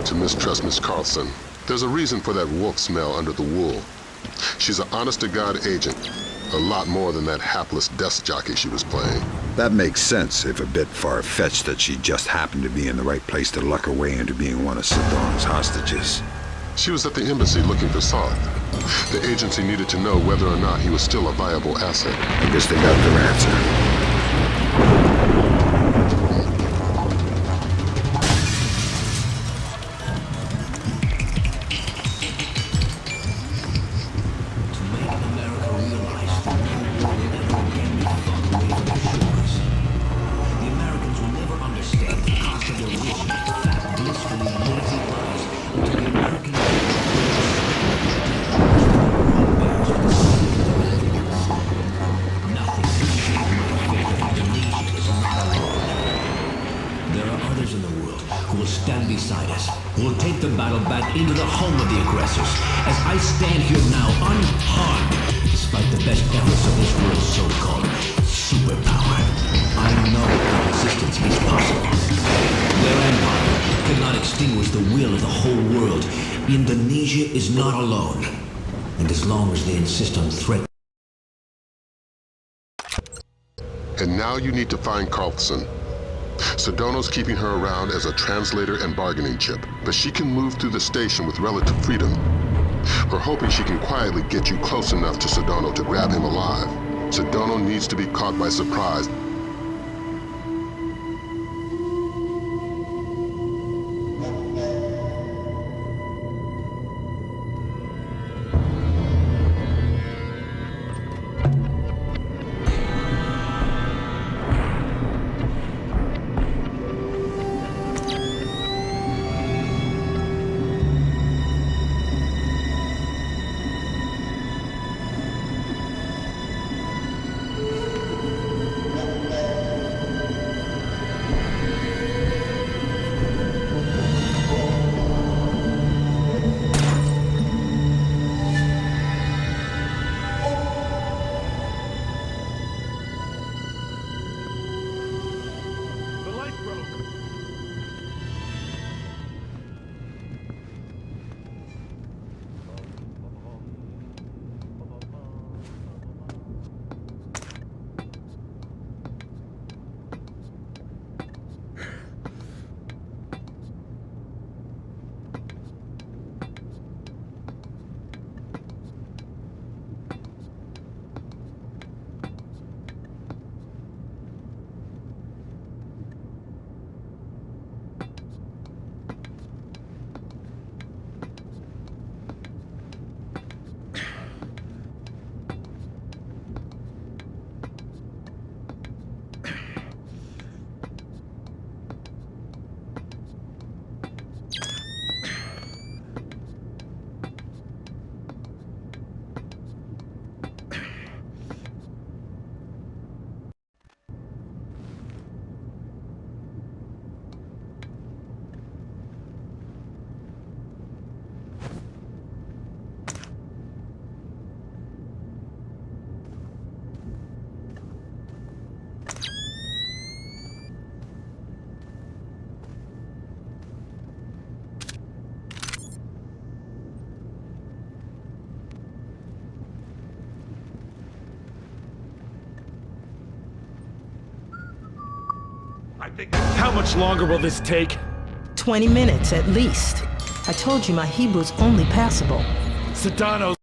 To mistrust Miss Carlson. There's a reason for that wolf smell under the wool. She's an honest-to-God agent. A lot more than that hapless desk jockey she was playing. That makes sense, if a bit far-fetched that she just happened to be in the right place to luck her way into being one of Sadano's hostages. She was at the embassy looking for Soth. The agency needed to know whether or not he was still a viable asset. I guess they got their answer. Into the home of the aggressors, as I stand here now unharmed, despite the best efforts of this world's so-called superpower. I know that resistance is possible. Their empire cannot extinguish the will of the whole world. Indonesia is not alone. And as long as they insist on threat... And now you need to find Carlson. Sadano's keeping her around as a translator and bargaining chip, but she can move through the station with relative freedom. We're hoping she can quietly get you close enough to Sadano to grab him alive. Sadano needs to be caught by surprise. How much longer will this take? 20 minutes at least. I told you my Hebrew's only passable. Sadano's...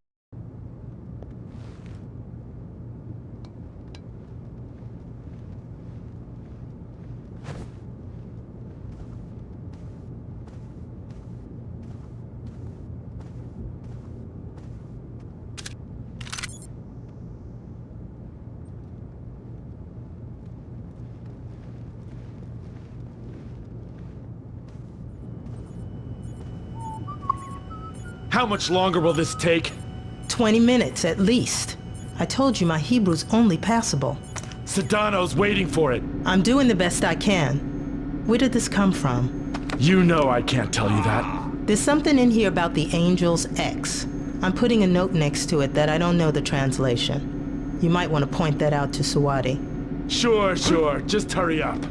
How much longer will this take? 20 minutes at least. I told you my Hebrew's only passable. Sadano's waiting for it. I'm doing the best I can. Where did this come from? You know I can't tell you that. There's something in here about the Angel's X. I'm putting a note next to it that I don't know the translation. You might want to point that out to Suwadi. Sure. Just hurry up.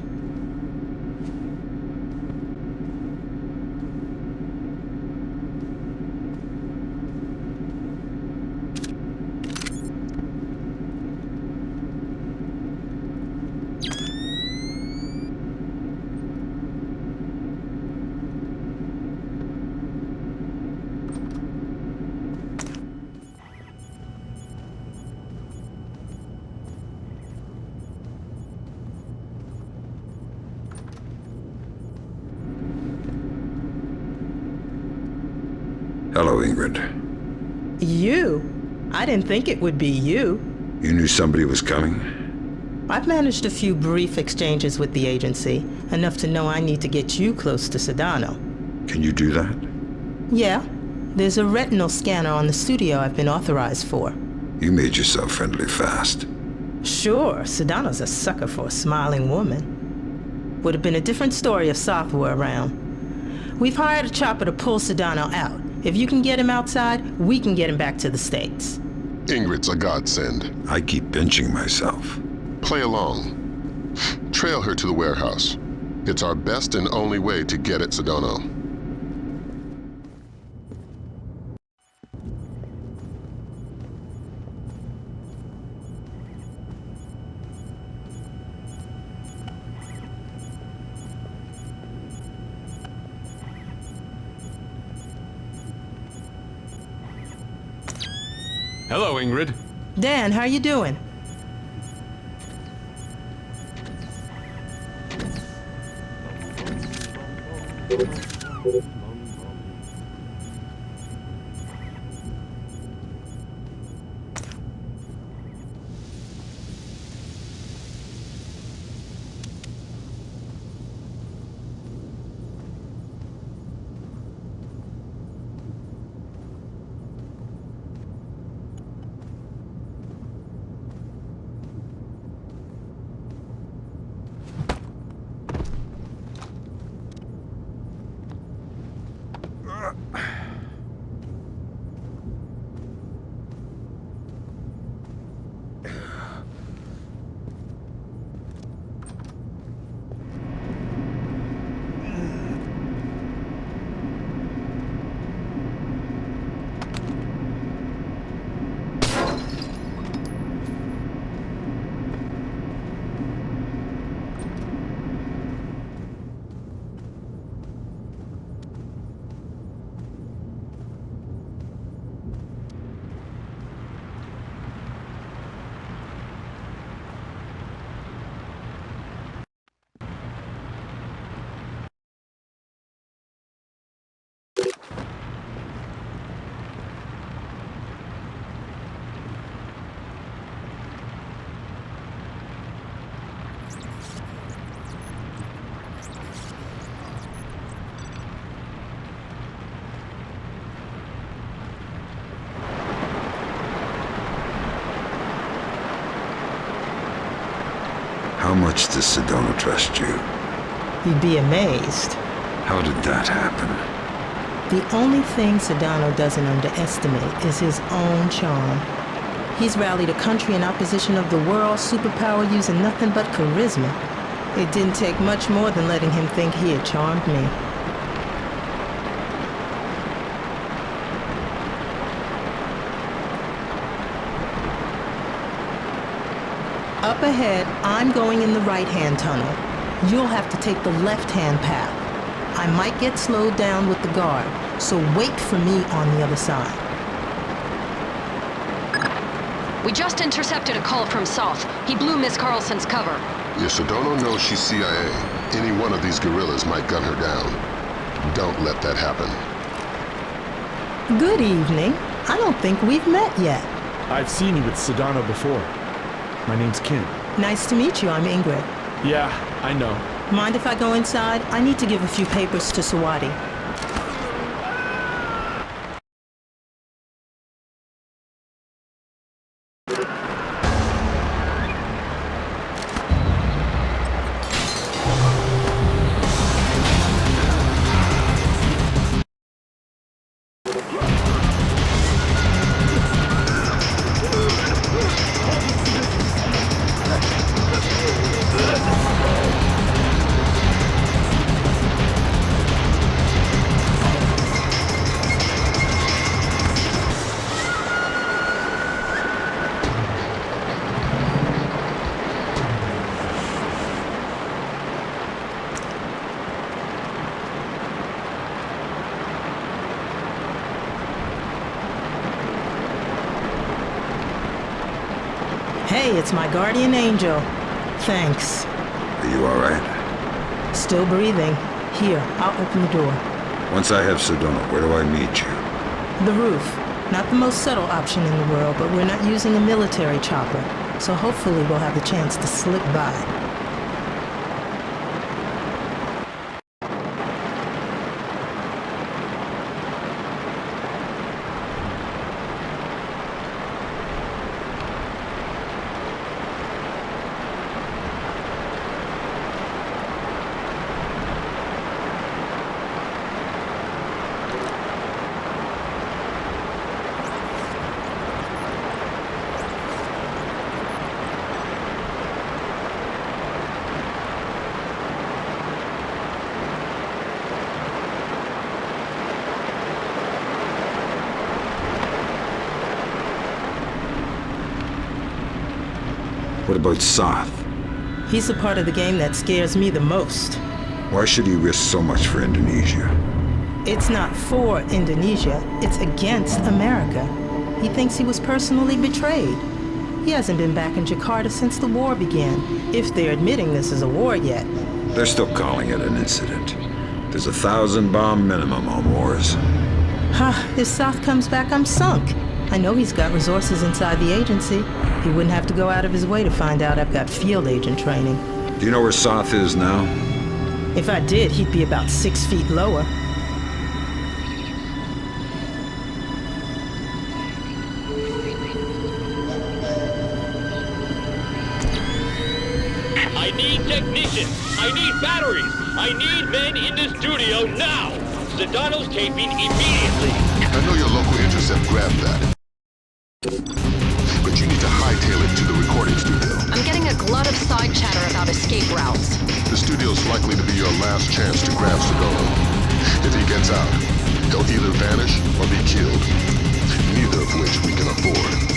Hello, Ingrid. You? I didn't think it would be you. You knew somebody was coming? I've managed a few brief exchanges with the agency, enough to know I need to get you close to Sadano. Can you do that? Yeah. There's a retinal scanner on the studio I've been authorized for. You made yourself friendly fast. Sure, Sadano's a sucker for a smiling woman. Would have been a different story if Soth were around. We've hired a chopper to pull Sadano out. If you can get him outside, we can get him back to the States. Ingrid's a godsend. I keep pinching myself. Play along. Trail her to the warehouse. It's our best and only way to get at Sadano. Hello, Ingrid. Dan, how you doing? How much does Sadano trust you? You'd be amazed. How did that happen? The only thing Sadano doesn't underestimate is his own charm. He's rallied a country in opposition of the world superpower using nothing but charisma. It didn't take much more than letting him think he had charmed me. Up ahead, I'm going in the right-hand tunnel. You'll have to take the left-hand path. I might get slowed down with the guard, so wait for me on the other side. We just intercepted a call from Soth. He blew Miss Carlson's cover. If Sadano knows she's CIA, any one of these guerrillas might gun her down. Don't let that happen. Good evening. I don't think we've met yet. I've seen you with Sadano before. My name's Kim. Nice to meet you. I'm Ingrid. Yeah, I know. Mind if I go inside? I need to give a few papers to Sawadi. Hey, it's my guardian angel. Thanks. Are you all right? Still breathing. Here, I'll open the door. Once I have Sadano, where do I meet you? The roof. Not the most subtle option in the world, but we're not using a military chopper, so hopefully we'll have the chance to slip by. What about Soth? He's the part of the game that scares me the most. Why should he risk so much for Indonesia? It's not for Indonesia, it's against America. He thinks he was personally betrayed. He hasn't been back in Jakarta since the war began, if they're admitting this is a war yet. They're still calling it an incident. There's 1,000 bomb minimum on wars. If Soth comes back, I'm sunk. I know he's got resources inside the agency. He wouldn't have to go out of his way to find out I've got field agent training. Do you know where Soth is now? If I did, he'd be about 6 feet lower. I need technicians. I need batteries. I need men in the studio now. Sadano's taping immediately. I know your local intercept grabbed that. But you need to hightail it to the recording studio. I'm getting a glut of side chatter about escape routes. The studio's likely to be your last chance to grab Sadano. If he gets out, he'll either vanish or be killed. Neither of which we can afford.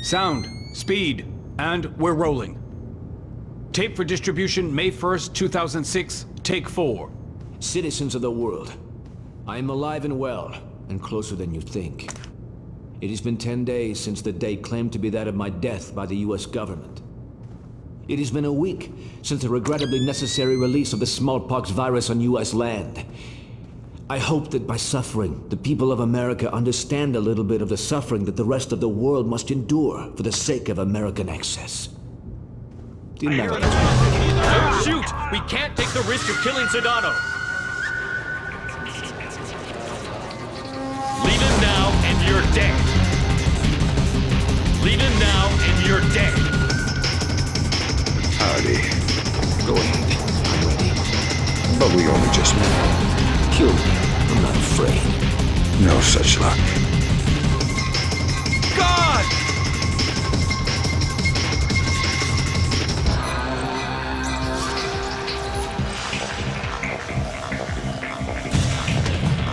Sound, speed, and we're rolling. Tape for distribution May 1st, 2006, take 4. Citizens of the world, I am alive and well, and closer than you think. It has been 10 days since the date claimed to be that of my death by the US government. It has been a week since the regrettably necessary release of the smallpox virus on US land. I hope that by suffering, the people of America understand a little bit of the suffering that the rest of the world must endure for the sake of American excess. The Americans... Don't shoot! We can't take the risk of killing Sadano! Leave him now and you're dead! Leave him now and you're dead! Howdy. Go ahead. I'm ready. But we only just met. Kill me. I'm not afraid. No such luck. God!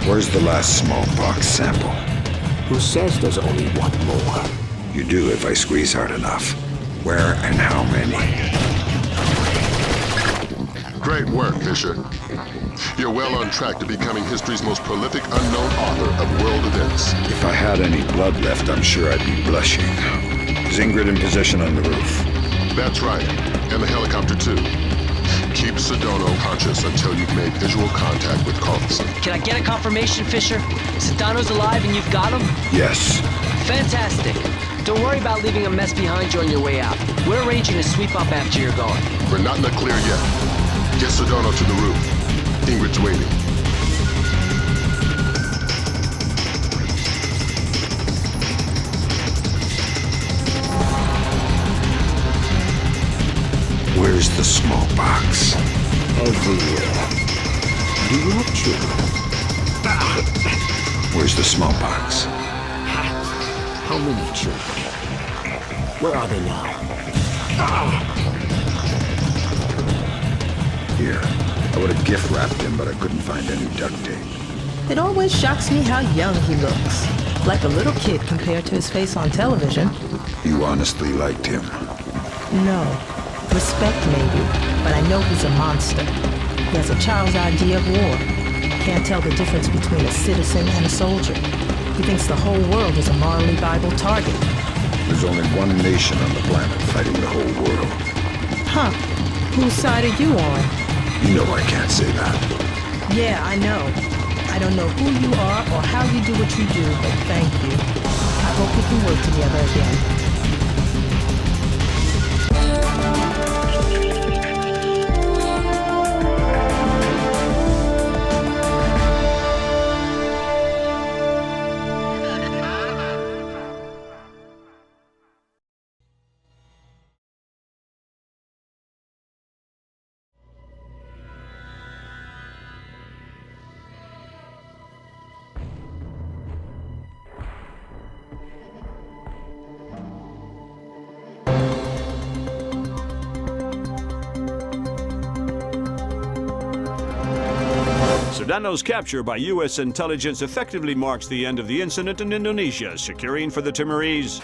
Where's the last smallpox sample? Who says there's only one more? You do if I squeeze hard enough. Where and how many? Great work, Fisher. You're well on track to becoming history's most prolific unknown author of world events. If I had any blood left, I'm sure I'd be blushing. Is Ingrid in position on the roof? That's right, and the helicopter too. Keep Sadano conscious until you've made visual contact with Carlson. Can I get a confirmation, Fisher? Sadano's alive and you've got him? Yes. Fantastic. Don't worry about leaving a mess behind you on your way out. We're arranging to sweep up after you're gone. We're not in the clear yet. Get Sadano to the roof. Ingrid's waiting. Where's the smallpox? Everywhere. Do you have children? Where's the smallpox? How many children? Where are they now? Here. I would have gift wrapped him, but I couldn't find any duct tape. It always shocks me how young he looks. Like a little kid compared to his face on television. You honestly liked him? No. Respect maybe, but I know he's a monster. He has a child's idea of war. Can't tell the difference between a citizen and a soldier. He thinks the whole world is a morally viable target. There's only one nation on the planet fighting the whole world. Huh. Whose side are you on? You know I can't say that. Yeah, I know. I don't know who you are or how you do what you do, but thank you. I hope we can work together again. Sadano's capture by U.S. intelligence effectively marks the end of the incident in Indonesia, securing for the Timorese.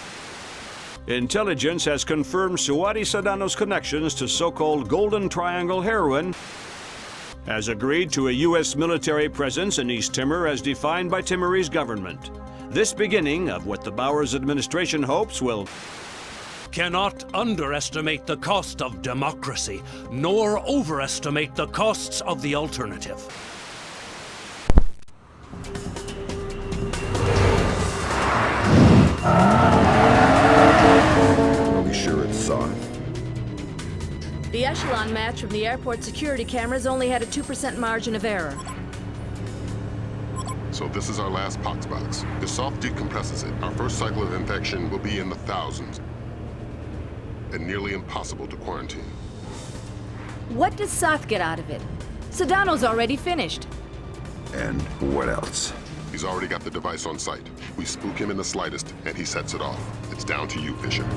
Intelligence has confirmed Suwadi Sadano's connections to so-called Golden Triangle heroin, has agreed to a U.S. military presence in East Timor as defined by Timorese government. This beginning of what the Bowers administration hopes will cannot underestimate the cost of democracy, nor overestimate the costs of the alternative. Are we sure it's Soth? The echelon match from the airport security cameras only had a 2% margin of error. So this is our last pox box. If Soth decompresses it, our first cycle of infection will be in the thousands. And nearly impossible to quarantine. What does Soth get out of it? Sadano's already finished. And what else? He's already got the device on site. We spook him in the slightest, and he sets it off. It's down to you, Fisher.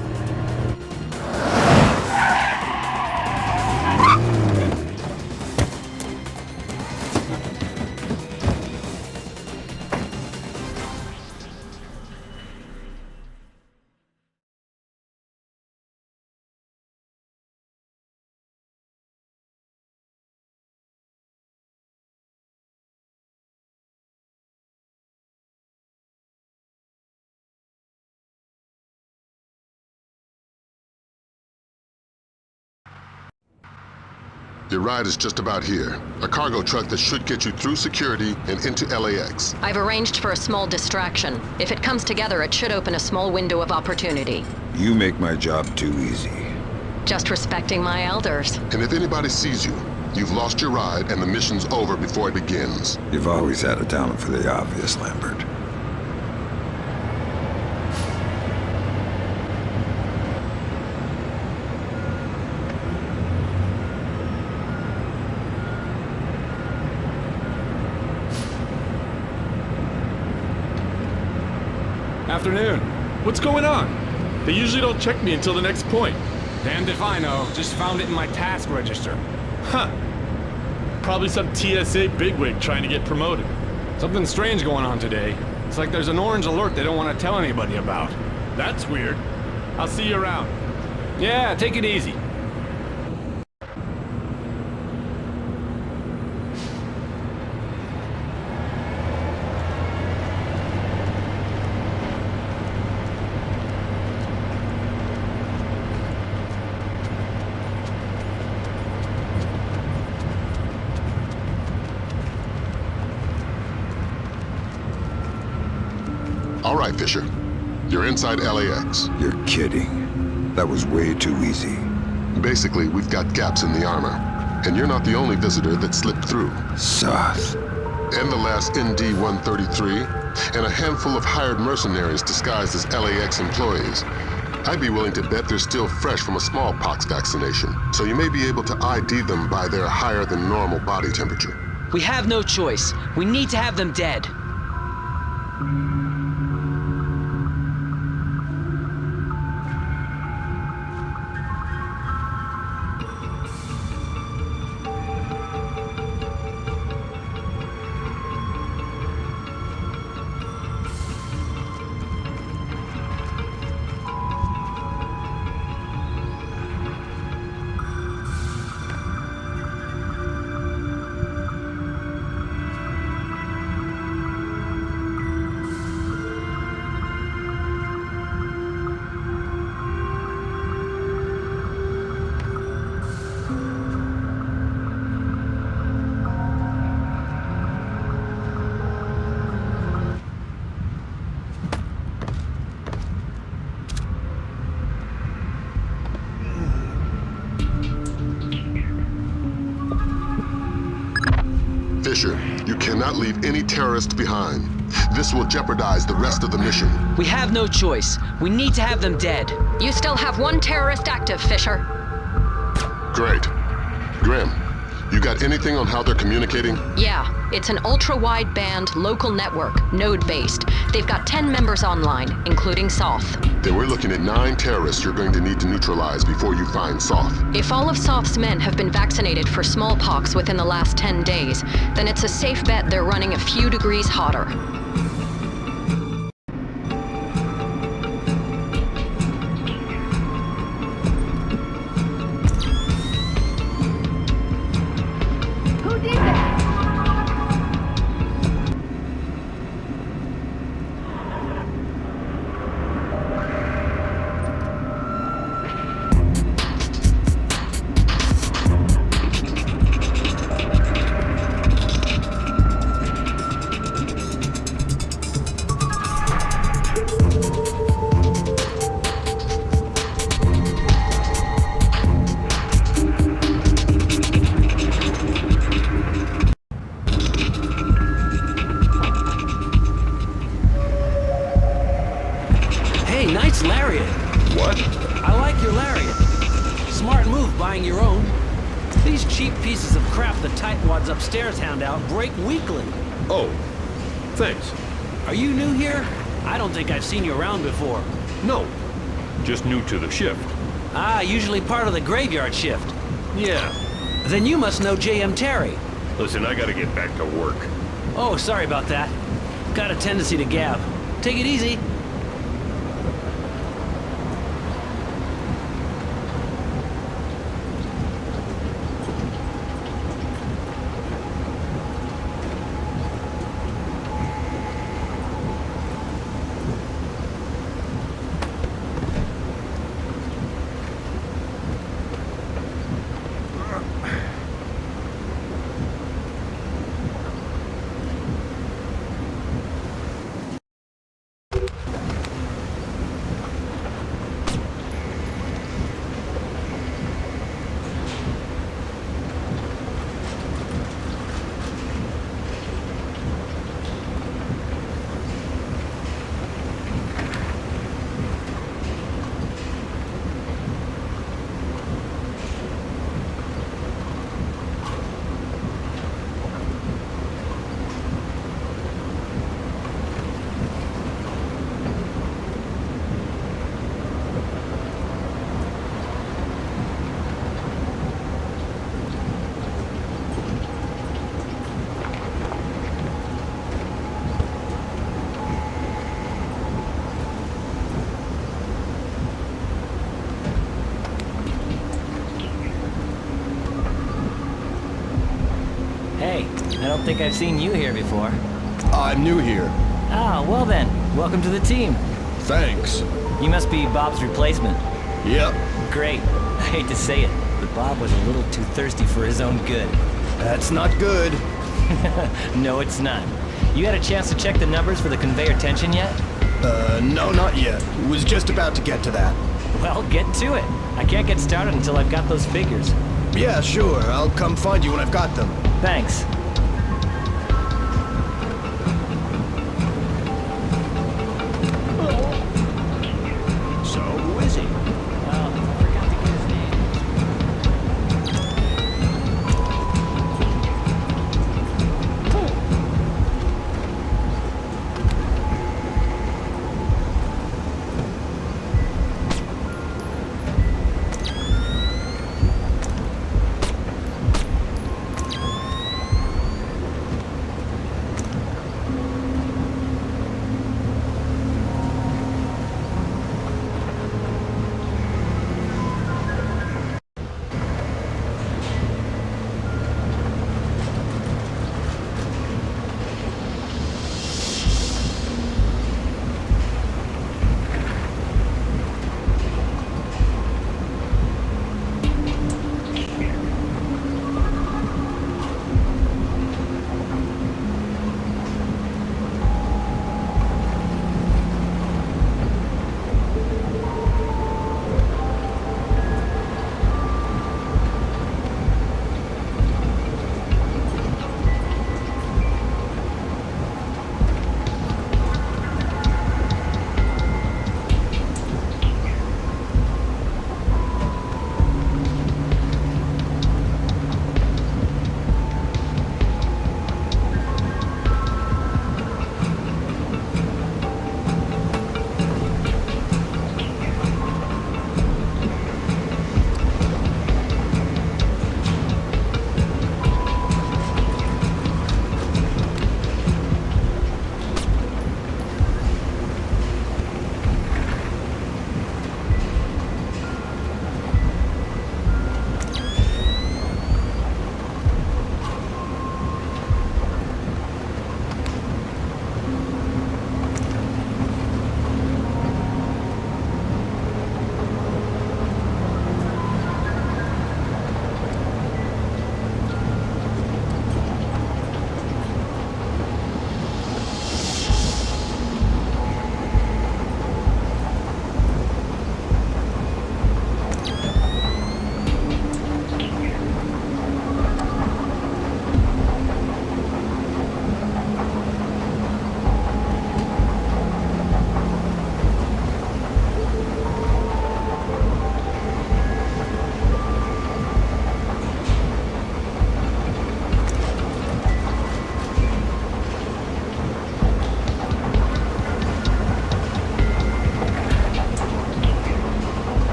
Your ride is just about here. A cargo truck that should get you through security and into LAX. I've arranged for a small distraction. If it comes together, it should open a small window of opportunity. You make my job too easy. Just respecting my elders. And if anybody sees you, you've lost your ride and the mission's over before it begins. You've always had a talent for the obvious, Lambert. Afternoon. What's going on? They usually don't check me until the next point. Damned if I know. Just found it in my task register. Huh. Probably some TSA bigwig trying to get promoted. Something strange going on today. It's like there's an orange alert they don't want to tell anybody about. That's weird. I'll see you around. Yeah, take it easy. All right, Fisher. You're inside LAX. You're kidding. That was way too easy. Basically, we've got gaps in the armor. And you're not the only visitor that slipped through. Soth. And the last ND-133, and a handful of hired mercenaries disguised as LAX employees. I'd be willing to bet they're still fresh from a smallpox vaccination, so you may be able to ID them by their higher than normal body temperature. We have no choice. We need to have them dead. Fisher, you cannot leave any terrorists behind. This will jeopardize the rest of the mission. We have no choice. We need to have them dead. You still have one terrorist active, Fisher. Great. Grim, you got anything on how they're communicating? Yeah, it's an ultra-wideband local network, node-based. They've got 10 members online, including Soth. Then we're looking at 9 terrorists you're going to need to neutralize before you find Soth. If all of Soth's men have been vaccinated for smallpox within the last 10 days, then it's a safe bet they're running a few degrees hotter. Upstairs hound out break weekly. Oh, thanks. Are you new here? I don't think I've seen you around before. No, just new to the shift. Ah, usually part of the graveyard shift. Yeah. Then you must know J.M. Terry. Listen, I gotta get back to work. Oh, sorry about that. Got a tendency to gab. Take it easy. I don't think I've seen you here before. I'm new here. Ah, well then, welcome to the team. Thanks. You must be Bob's replacement. Yep. Great. I hate to say it, but Bob was a little too thirsty for his own good. That's not good. No, it's not. You had a chance to check the numbers for the conveyor tension yet? No, not yet. Was just about to get to that. Well, get to it. I can't get started until I've got those figures. Yeah, sure. I'll come find you when I've got them. Thanks. So, who is he? Well, I forgot to get his name.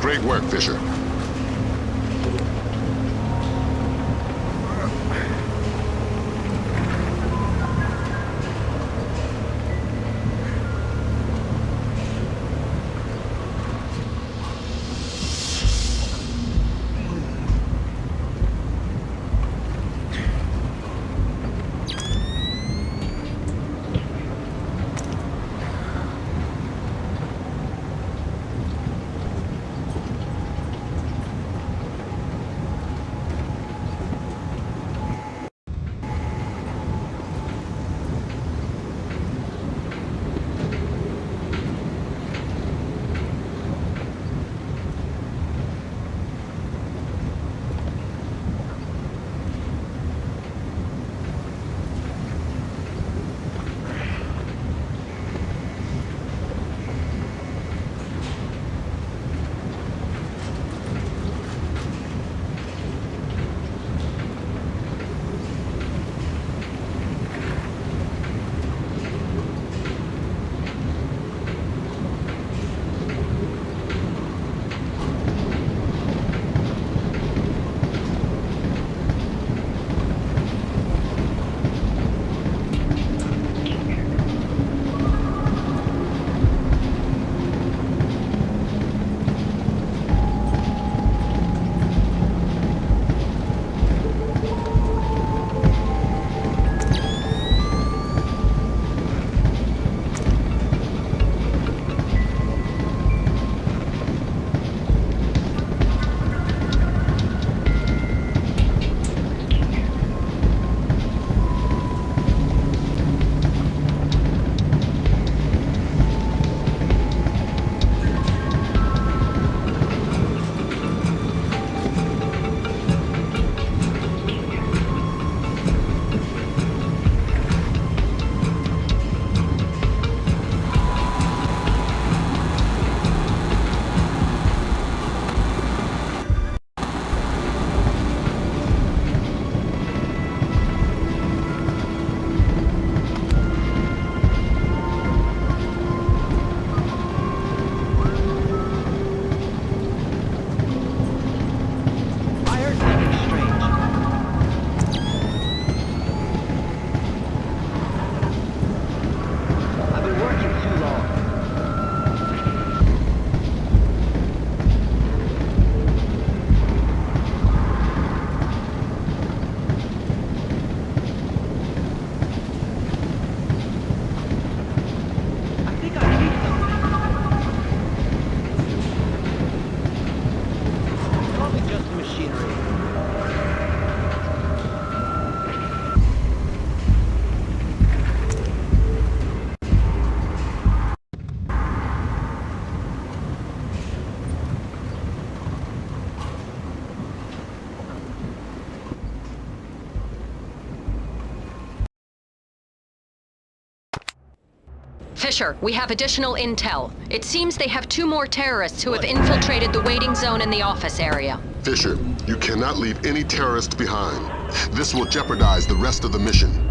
Great work, Fisher. Fisher, we have additional intel. It seems they have 2 more terrorists who have infiltrated the waiting zone in the office area. Fisher, you cannot leave any terrorists behind. This will jeopardize the rest of the mission.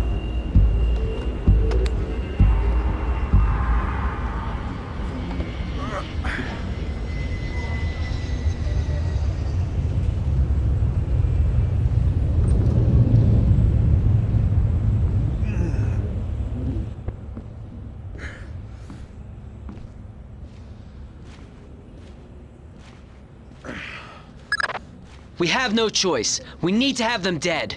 We have no choice. We need to have them dead.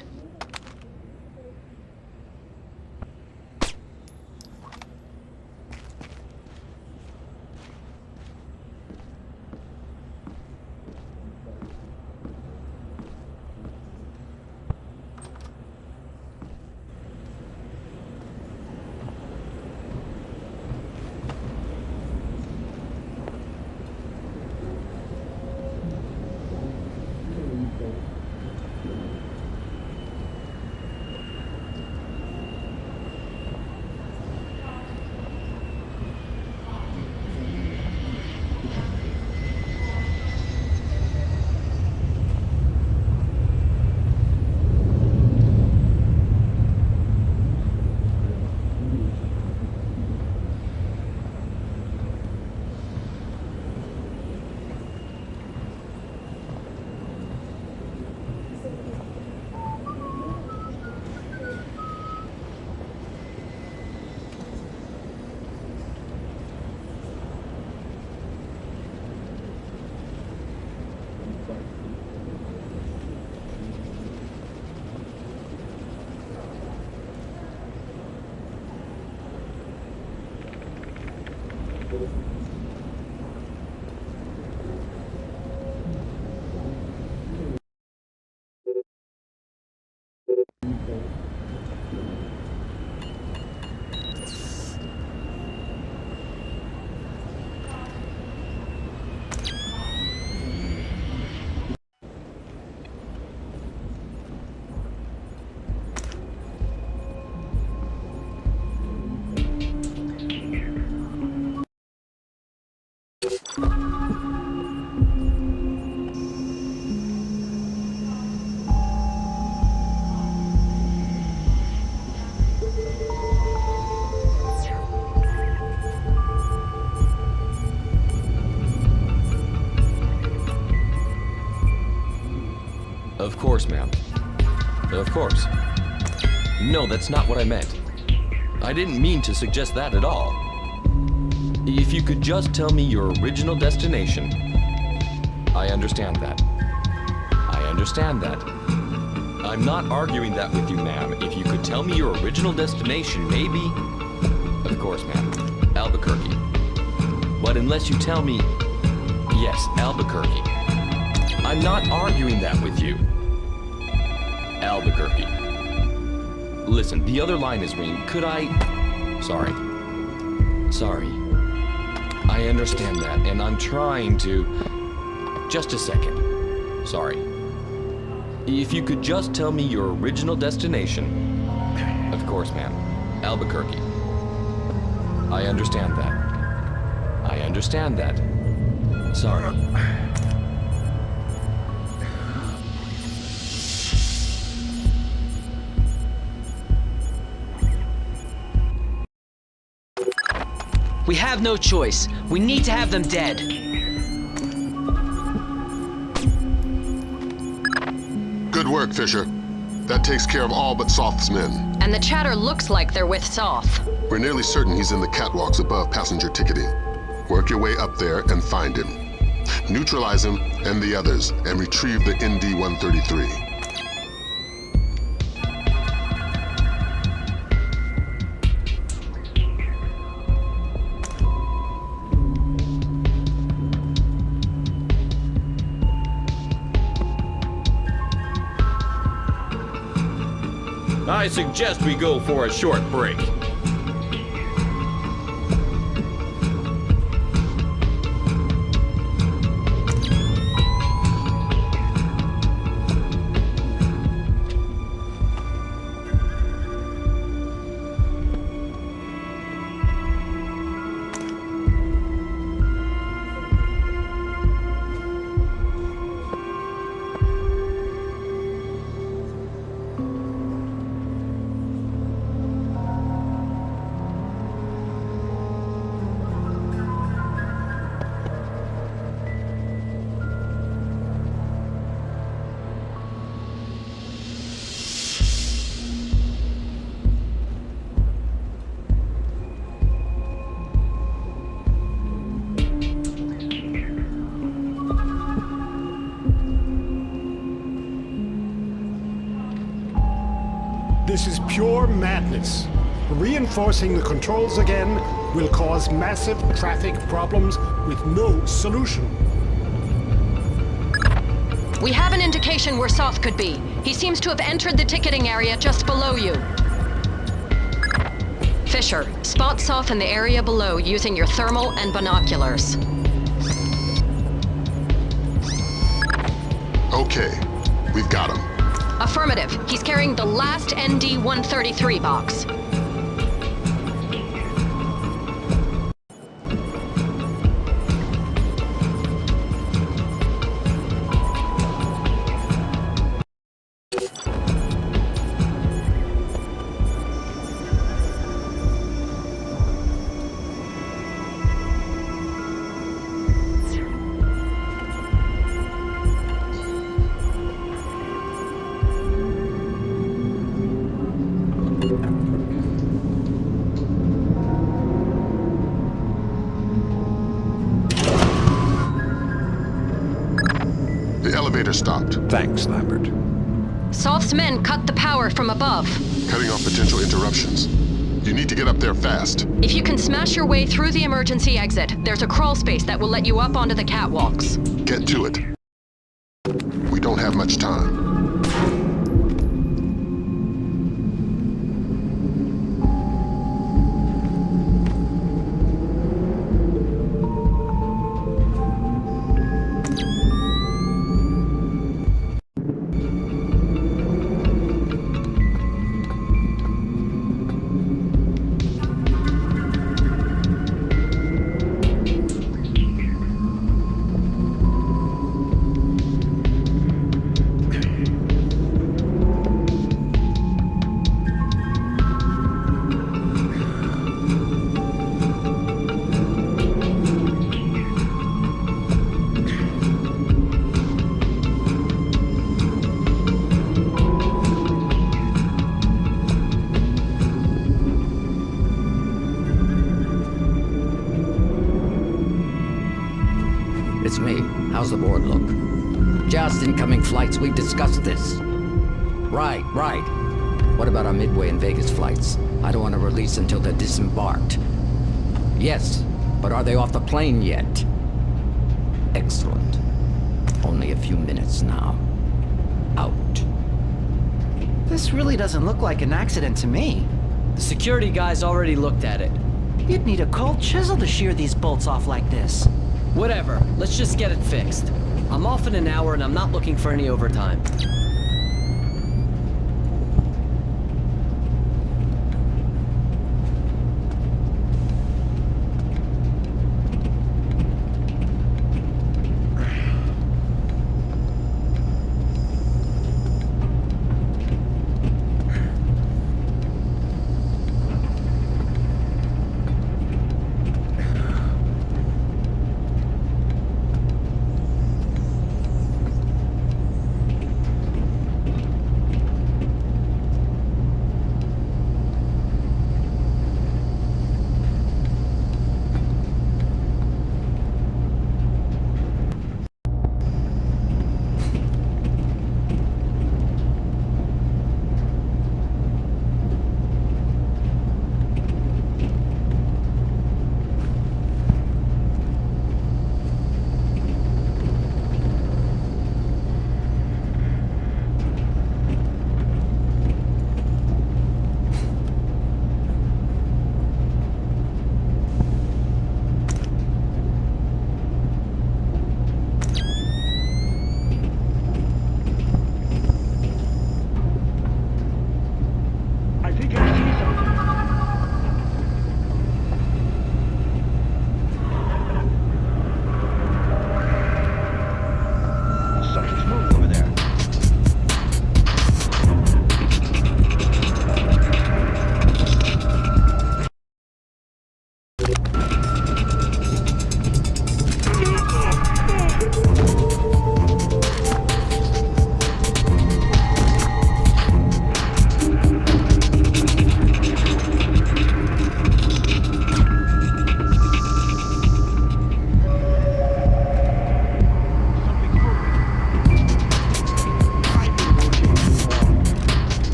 Of course, ma'am. Of course. No, that's not what I meant. I didn't mean to suggest that at all. If you could just tell me your original destination. I understand that. I understand that. I'm not arguing that with you, ma'am. If you could tell me your original destination, maybe... Of course, ma'am. Albuquerque. But unless you tell me... Yes, Albuquerque. I'm not arguing that with you. Albuquerque. Listen, the other line is ringing. Could I... Sorry. Sorry. I understand that, and I'm trying to... Just a second. Sorry. If you could just tell me your original destination. Of course, ma'am. Albuquerque. I understand that. I understand that. Sorry. We have no choice. We need to have them dead. Good work, Fisher. That takes care of all but Soth's men. And the chatter looks like they're with Soth. We're nearly certain he's in the catwalks above passenger ticketing. Work your way up there and find him. Neutralize him and the others, and retrieve the ND-133. I suggest we go for a short break. pure madness. Reinforcing the controls again will cause massive traffic problems with no solution. We have an indication where Soth could be. He seems to have entered the ticketing area just below you. Fisher, spot Soth in the area below using your thermal and binoculars. Okay, we've got him. Affirmative. He's carrying the last ND-133 box. The elevator stopped. Thanks, Lambert. Soth's men cut the power from above. Cutting off potential interruptions. You need to get up there fast. If you can smash your way through the emergency exit, there's a crawl space that will let you up onto the catwalks. Get to it. We don't have much time. It's me. How's the board look? Just incoming flights. We discussed this. Right. What about our Midway and Vegas flights? I don't want to release until they're disembarked. Yes, but are they off the plane yet? Excellent. Only a few minutes now. Out. This really doesn't look like an accident to me. The security guys already looked at it. You'd need a cold chisel to shear these bolts off like this. Whatever, let's just get it fixed. I'm off in an hour and I'm not looking for any overtime.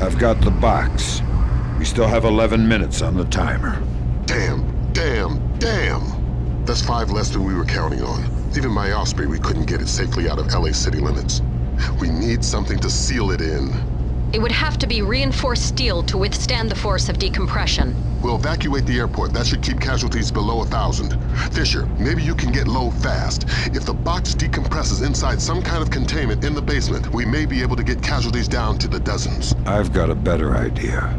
I've got the box. We still have 11 minutes on the timer. Damn. That's 5 less than we were counting on. Even by Osprey, we couldn't get it safely out of LA city limits. We need something to seal it in. It would have to be reinforced steel to withstand the force of decompression. We'll evacuate the airport. That should keep casualties below 1,000. Fisher, maybe you can get low fast. If the box decompresses inside some kind of containment in the basement, we may be able to get casualties down to the dozens. I've got a better idea.